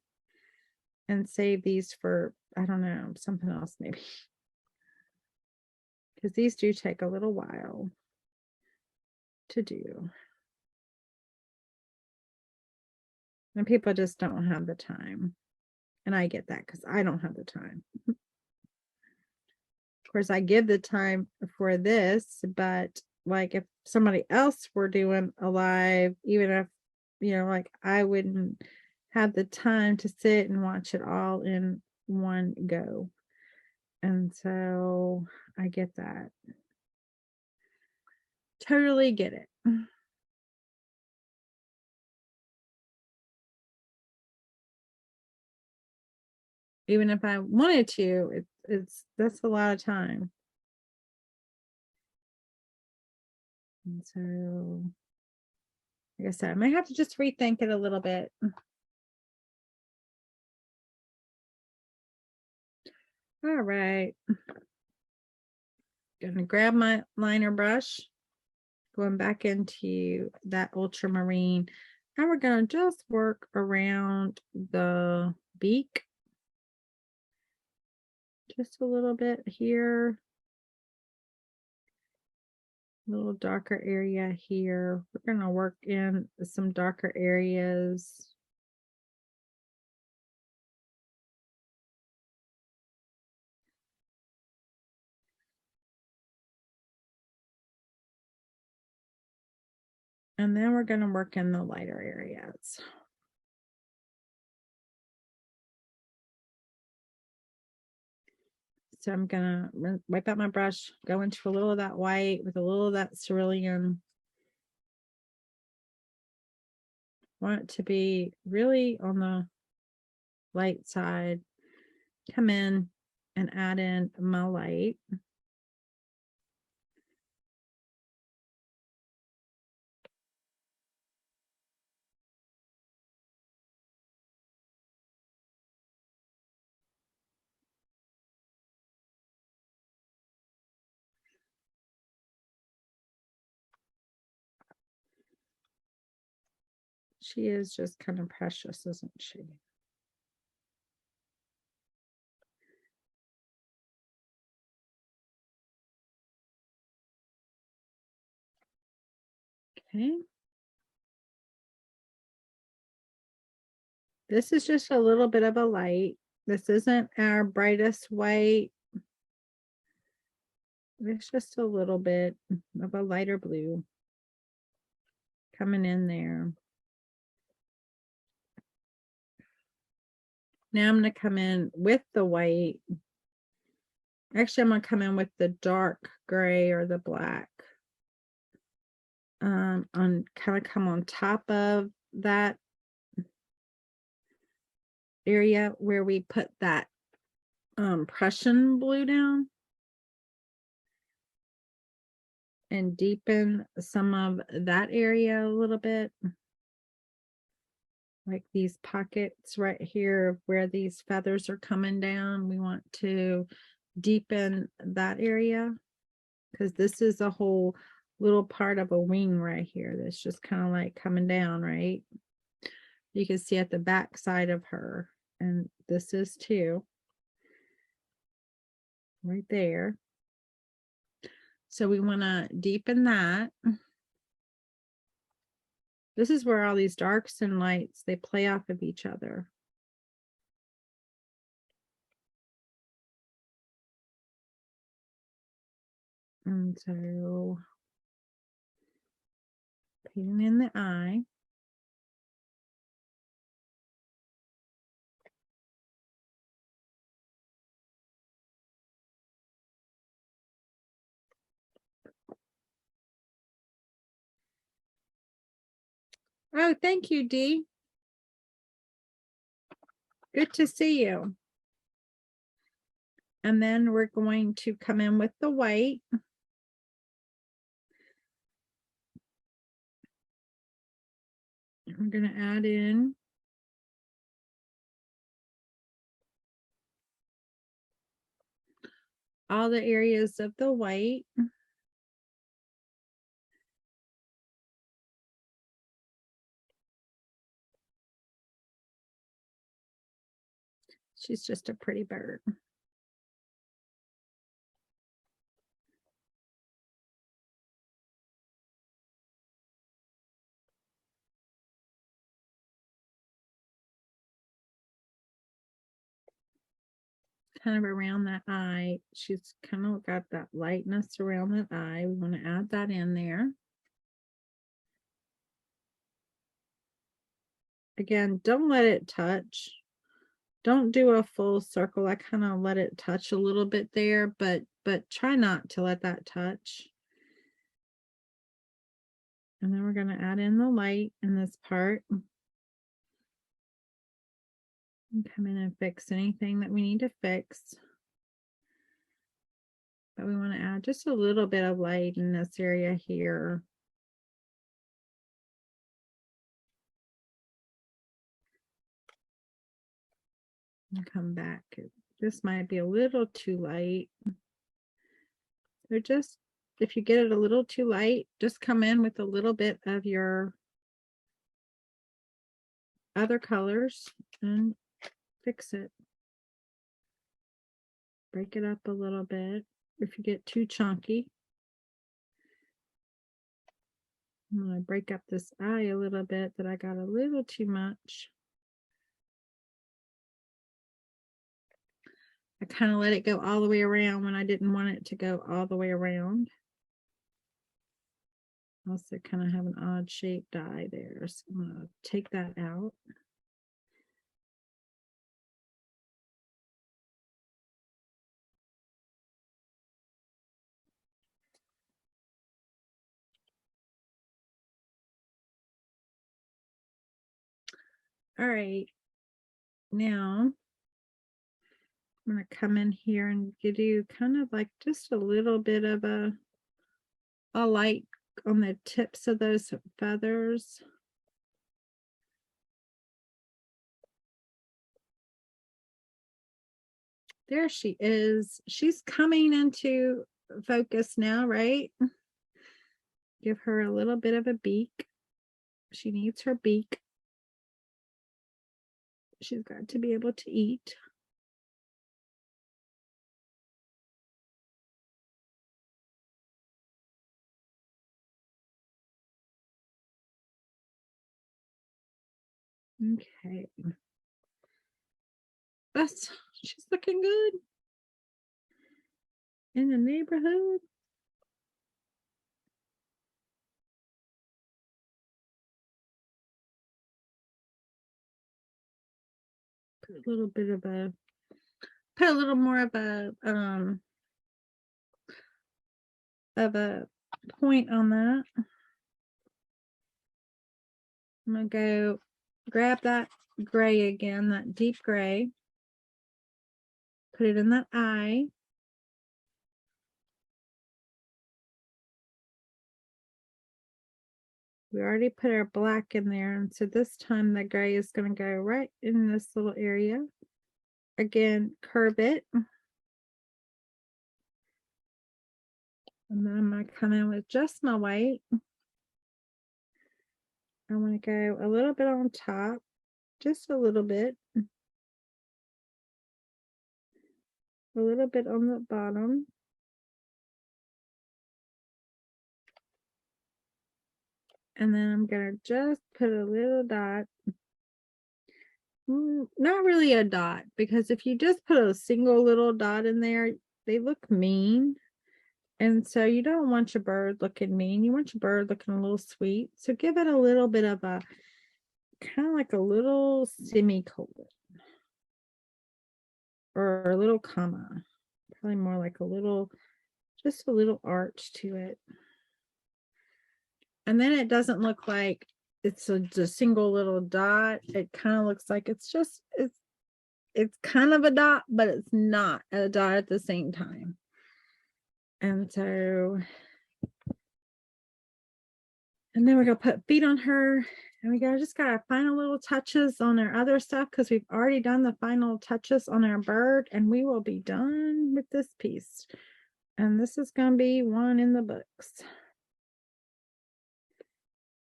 and save these for, I don't know, something else maybe. Because these do take a little while to do. And people just don't have the time. And I get that because I don't have the time. Of course, I give the time for this, but like if somebody else were doing a live, even if, like I wouldn't have the time to sit and watch it all in one go. And so I get that. Totally get it. Even if I wanted to, that's a lot of time. And so, like I said, I might have to just rethink it a little bit. All right. Gonna grab my liner brush, going back into that ultramarine. Now we're gonna just work around the beak. Just a little bit here. A little darker area here. We're gonna work in some darker areas. And then we're going to work in the lighter areas. So I'm going to wipe out my brush, go into a little of that white with a little of that cerulean. Want it to be really on the light side. Come in and add in my light. She is just kind of precious, isn't she? Okay. This is just a little bit of a light. This isn't our brightest white. It's just a little bit of a lighter blue coming in there. Now I'm going to come in with the white. Actually, I'm going to come in with the dark gray or the black. On kind of come on top of that area where we put that Prussian blue down. and deepen some of that area a little bit. Like these pockets right here where these feathers are coming down. We want to deepen that area because this is a whole little part of a wing right here that's just kind of like coming down, right? You can see at the back side of her, and this is too, right there. So we want to deepen that. This is where all these darks and lights, they play off of each other. And so painting in the eye. Oh, thank you, Dee. Good to see you. And then we're going to come in with the white. We're going to add in all the areas of the white. She's just a pretty bird. Kind of around that eye. She's kind of got that lightness around that eye. We want to add that in there. Again, don't let it touch. Don't do a full circle. I kind of let it touch a little bit there, but try not to let that touch. And then we're going to add in the light in this part. And come in and fix anything that we need to fix. But we want to add just a little bit of light in this area here. And come back. This might be a little too light. Or just, if you get it a little too light, just come in with a little bit of your other colors and fix it. Break it up a little bit if you get too chunky. I'm going to break up this eye a little bit that I got a little too much. I kind of let it go all the way around when I didn't want it to go all the way around. Also kind of have an odd shaped eye there, so I'm going to take that out. All right, now I'm going to come in here and give you kind of like just a little bit of a light on the tips of those feathers. There she is. She's coming into focus now, right? Give her a little bit of a beak. She needs her beak. She's got to be able to eat. Okay. She's looking good in the neighborhood. Put a little bit of a, put a little more of a point on that. I'm gonna go grab that gray again, that deep gray. Put it in that eye. We already put our black in there, and so this time the gray is going to go right in this little area. Again, curve it. And then I'm going to come in with just my white. I want to go a little bit on top, just a little bit. A little bit on the bottom. And then I'm going to just put a little dot. Not really a dot, because if you just put a single little dot in there, they look mean. And so you don't want your bird looking mean. You want your bird looking a little sweet. So give it a little bit of a, kind of like a little semicolon. Or a little comma. Probably more like a little, just a little arch to it. And then it doesn't look like it's a single little dot. It kind of looks like it's just, it's kind of a dot, but it's not a dot at the same time. And so, and then we're going to put feet on her. And we just got our final little touches on our other stuff, because we've already done the final touches on our bird, and we will be done with this piece. And this is going to be one in the books.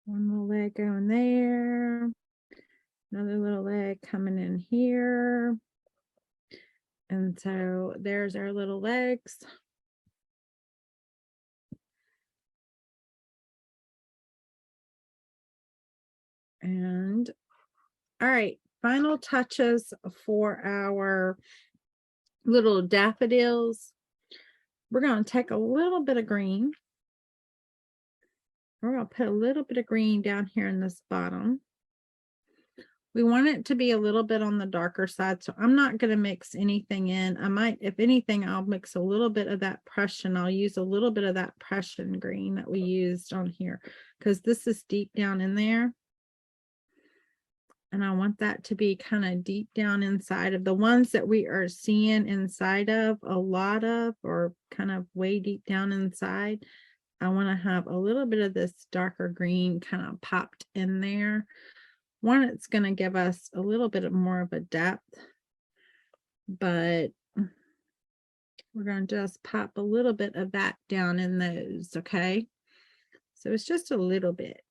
One little leg going there. Another little leg coming in here. And so there's our little legs. And all right, final touches for our little daffodils. We're going to take a little bit of green. We're going to put a little bit of green down here in this bottom. We want it to be a little bit on the darker side, so I'm not going to mix anything in. I might, if anything, I'll mix a little bit of that Prussian. I'll use a little bit of that Prussian green that we used on here, because this is deep down in there. And I want that to be kind of deep down inside of the ones that we are seeing inside of a lot of, or kind of way deep down inside. I want to have a little bit of this darker green kind of popped in there. One, it's going to give us a little bit more of a depth, but we're going to just pop a little bit of that down in those, okay? So it's just a little bit.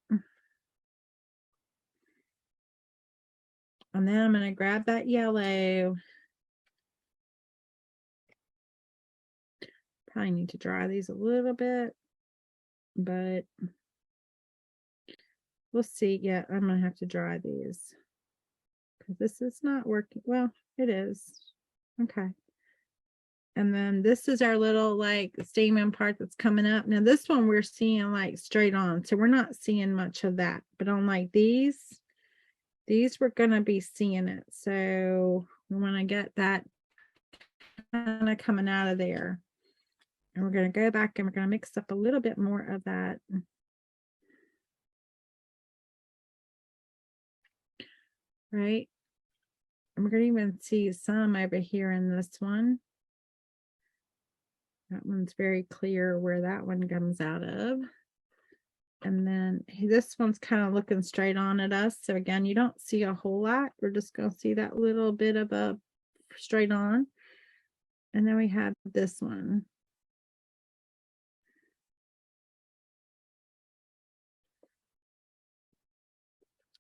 And then I'm going to grab that yellow. Probably need to dry these a little bit, but we'll see. Yeah, I'm going to have to dry these, because this is not working. Well, it is. Okay. And then this is our little like stamen part that's coming up. Now this one we're seeing like straight on, so we're not seeing much of that. But on like these we're going to be seeing it. So we want to get that kind of coming out of there. And we're going to go back and we're going to mix up a little bit more of that. Right. And we're going to even see some over here in this one. That one's very clear where that one comes out of. And then this one's kind of looking straight on at us. So again, you don't see a whole lot. We're just going to see that little bit of a straight on. And then we have this one.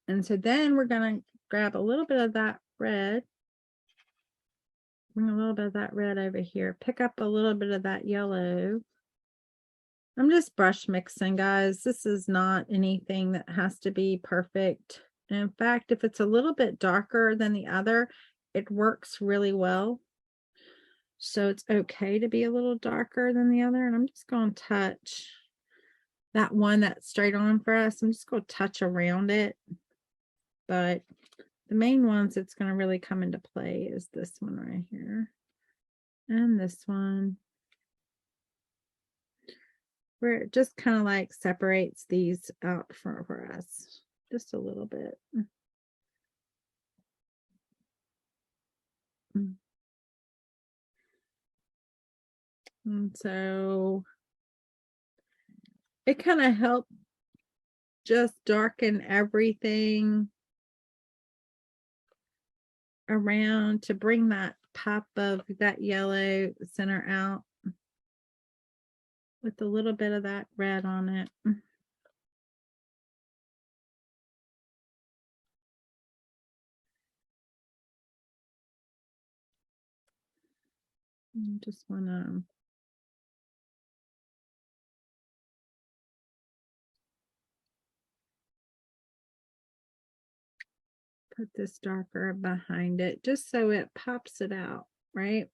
And so then we're going to grab a little bit of that red. Bring a little bit of that red over here. Pick up a little bit of that yellow. I'm just brush mixing, guys. This is not anything that has to be perfect. In fact, if it's a little bit darker than the other, it works really well. So it's okay to be a little darker than the other. And I'm just going to touch that one that's straight on for us. I'm just going to touch around it. But the main ones that's going to really come into play is this one right here. And this one, where it just kind of like separates these out for us just a little bit. And so it kind of helped just darken everything around to bring that pop of that yellow center out with a little bit of that red on it. Just want to put this darker behind it just so it pops it out, right?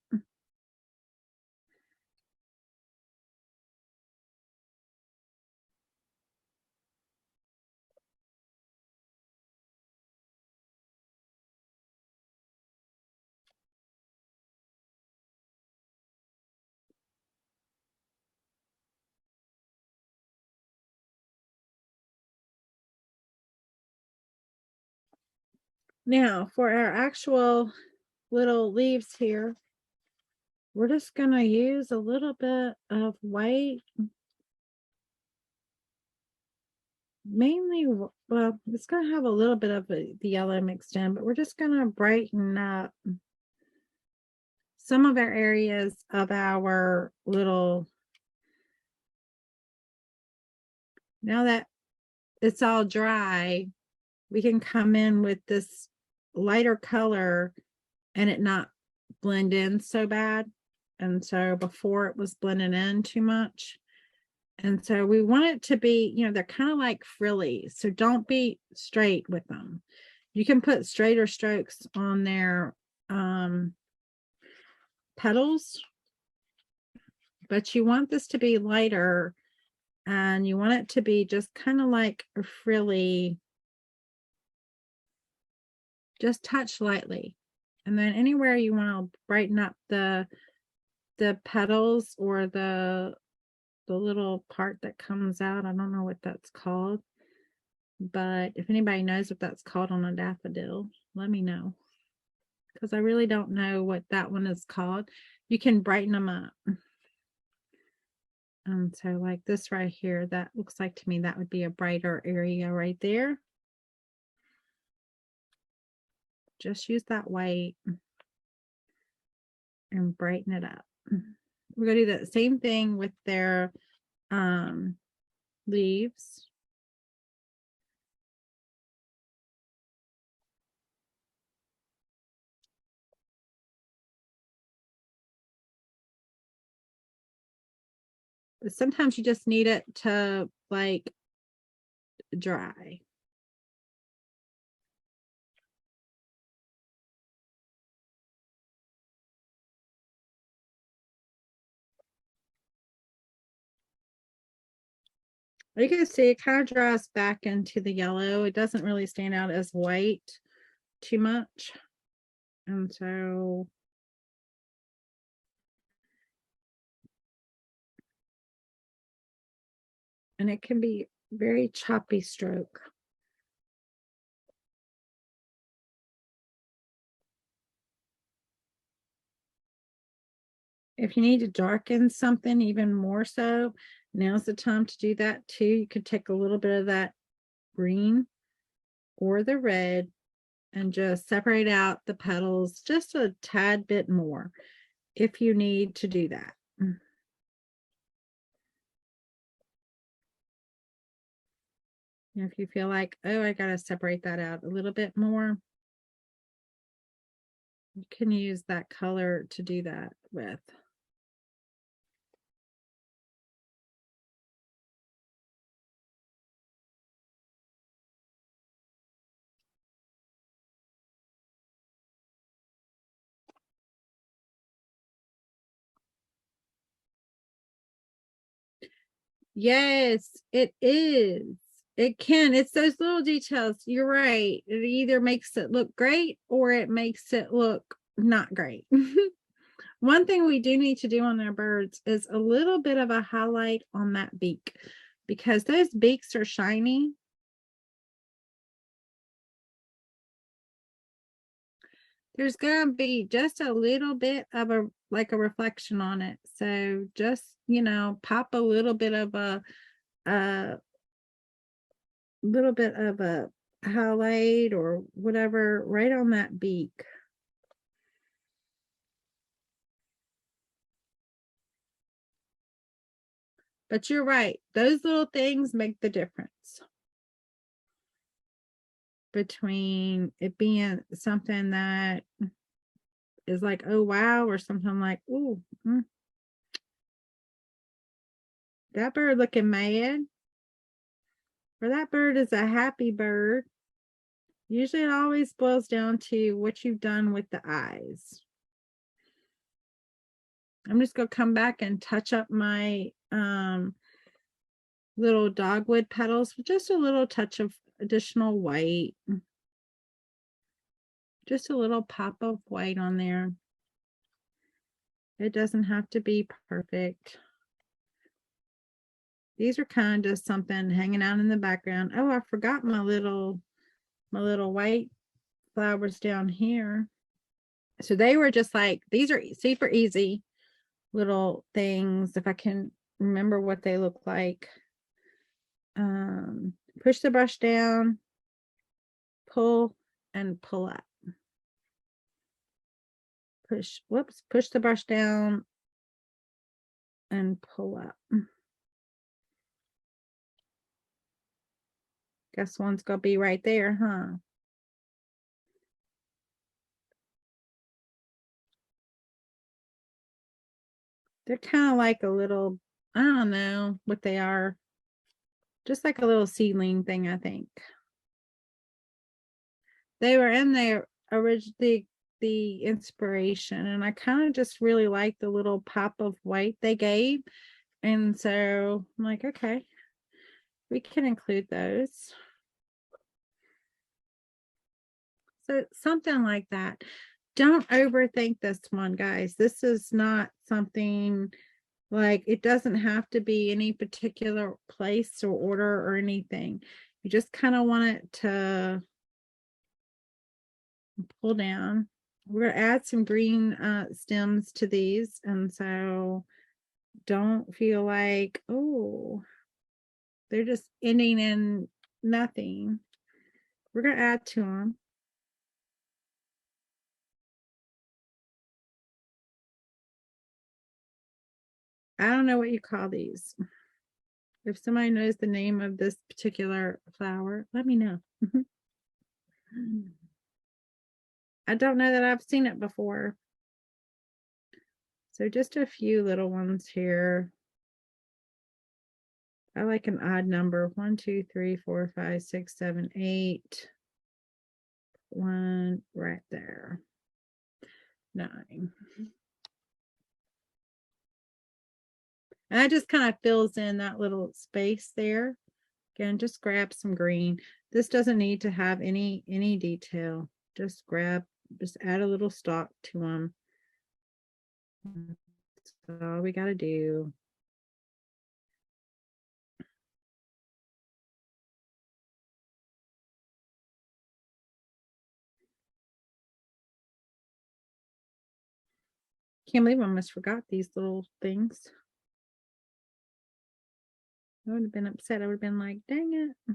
Now for our actual little leaves here, we're just going to use a little bit of white. Mainly, well, it's going to have a little bit of the yellow mixed in, but we're just going to brighten up some of our areas of our little, now that it's all dry, we can come in with this lighter color and it not blend in so bad. And so before it was blending in too much. And so we want it to be, you know, they're kind of like frilly. So don't be straight with them. You can put straighter strokes on their petals, but you want this to be lighter and you want it to be just kind of like a frilly, just touch lightly. And then anywhere you want to brighten up the petals or the little part that comes out, I don't know what that's called, but if anybody knows what that's called on a daffodil, let me know, because I really don't know what that one is called. You can brighten them up. And so like this right here, that looks like to me that would be a brighter area right there. Just use that white and brighten it up. We're going to do the same thing with their leaves. But sometimes you just need it to like dry. You can see it kind of dries back into the yellow. It doesn't really stand out as white too much. And so and it can be very choppy stroke. If you need to darken something even more so, now's the time to do that too. You could take a little bit of that green or the red and just separate out the petals just a tad bit more if you need to do that. If you feel like, oh, I got to separate that out a little bit more, you can use that color to do that with. Yes, it is. It can. It's those little details. You're right. It either makes it look great or it makes it look not great. One thing we do need to do on our birds is a little bit of a highlight on that beak, because those beaks are shiny. There's going to be just a little bit of a like a reflection on it. So just, you know, pop a little bit of a little bit of a highlight or whatever right on that beak. But you're right. Those little things make the difference between it being something that is like, oh, wow, or something like, ooh, that bird looking mad. Or that bird is a happy bird. Usually it always boils down to what you've done with the eyes. I'm just going to come back and touch up my little dogwood petals with just a little touch of additional white. Just a little pop of white on there. It doesn't have to be perfect. These are kind of just something hanging out in the background. Oh, I forgot my little white flowers down here. So they were just like, these are super easy little things. If I can remember what they look like. Push the brush down, pull and pull up. Push the brush down and pull up. Guess one's gonna be right there, huh? They're kind of like a little, I don't know what they are. Just like a little seedling thing, I think. They were in there originally, the inspiration, and I kind of just really like the little pop of white they gave. And so I'm like, okay, we can include those. So something like that. Don't overthink this one, guys. This is not something like, it doesn't have to be any particular place or order or anything. You just kind of want it to pull down. We're gonna add some green stems to these, and so don't feel like, oh, they're just ending in nothing. We're gonna add to them. I don't know what you call these. If somebody knows the name of this particular flower, let me know. I don't know that I've seen it before. So just a few little ones here. I like an odd number. 1, 2, 3, 4, 5, 6, 7, 8. One right there. 9. And that just kind of fills in that little space there. Again, just grab some green. This doesn't need to have any detail. Just add a little stalk to them. That's all we got to do. Can't believe I almost forgot these little things. I would have been upset. I would have been like, dang it.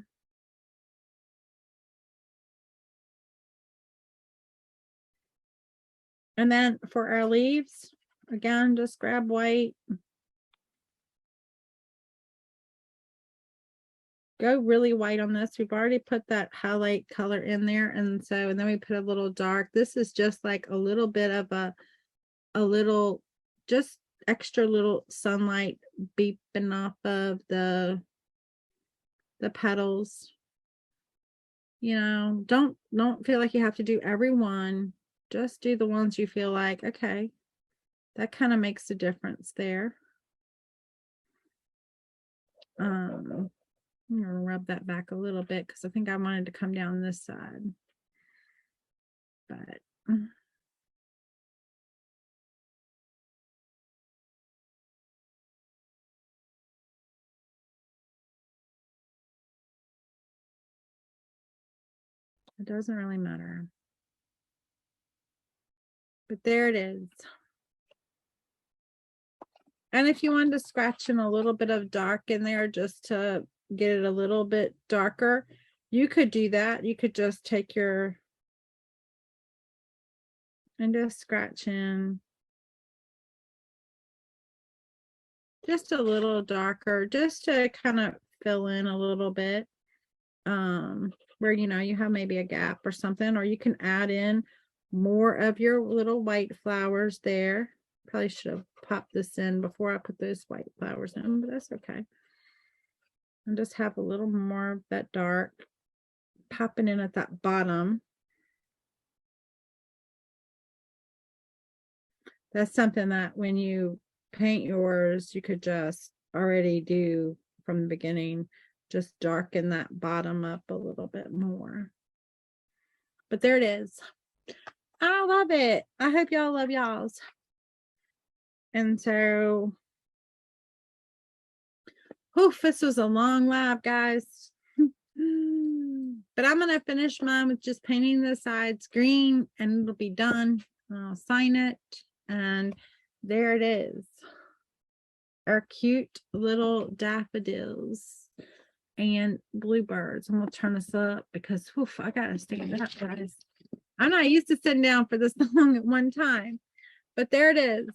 And then for our leaves, again, just grab white. Go really white on this. We've already put that highlight color in there. And then we put a little dark. This is just like a little bit of a little, just extra little sunlight beeping off of the petals. You know, don't feel like you have to do every one. Just do the ones you feel like, okay, that kind of makes a difference there. I'm gonna rub that back a little bit because I think I wanted to come down this side. But it doesn't really matter. But there it is. And if you wanted to scratch in a little bit of dark in there just to get it a little bit darker, You could do that. You could just take your and just scratch in just a little darker, just to kind of fill in a little bit. Where you have maybe a gap or something, or you can add in more of your little white flowers there. Probably should have popped this in before I put those white flowers in, but that's okay. And just have a little more of that dark popping in at that bottom. That's something that when you paint yours, you could just already do from the beginning, just darken that bottom up a little bit more. But there it is. I love it. I hope y'all love y'all's. And so, oof, this was a long lab, guys. But I'm going to finish mine with just painting the sides green and it'll be done. I'll sign it. And there it is. Our cute little daffodils and bluebirds. I'm going to turn this up because oof, I got to stand up, guys. I'm not used to sitting down for this long at one time. But there it is.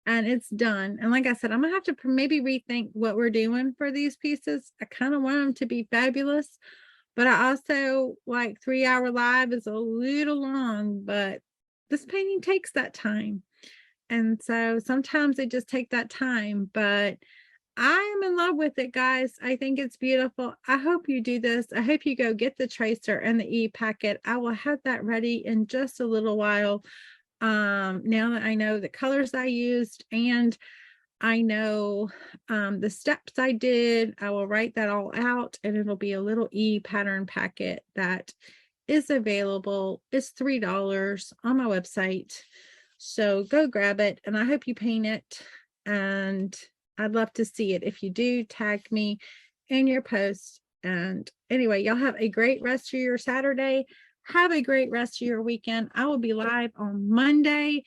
And it's done. And like I said, I'm gonna have to maybe rethink what we're doing for these pieces. I kind of want them to be fabulous, but I also like 3-hour live is a little long, but this painting takes that time. And so sometimes they just take that time, but I am in love with it, guys. I think it's beautiful. I hope you do this. I hope you go get the tracer and the e-packet. I will have that ready in just a little while. Now that I know the colors I used and I know the steps I did, I will write that all out and it'll be a little pattern packet that is available. It's $3 on my website. So go grab it and I hope you paint it. And I'd love to see it. If you do, tag me in your post. And anyway, y'all have a great rest of your Saturday. Have a great rest of your weekend. I will be live on Monday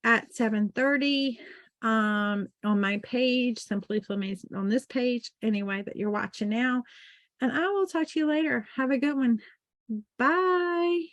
at 7:30 on my page, Simply Flamazing, on this page anyway that you're watching now. And I will talk to you later. Have a good one. Bye.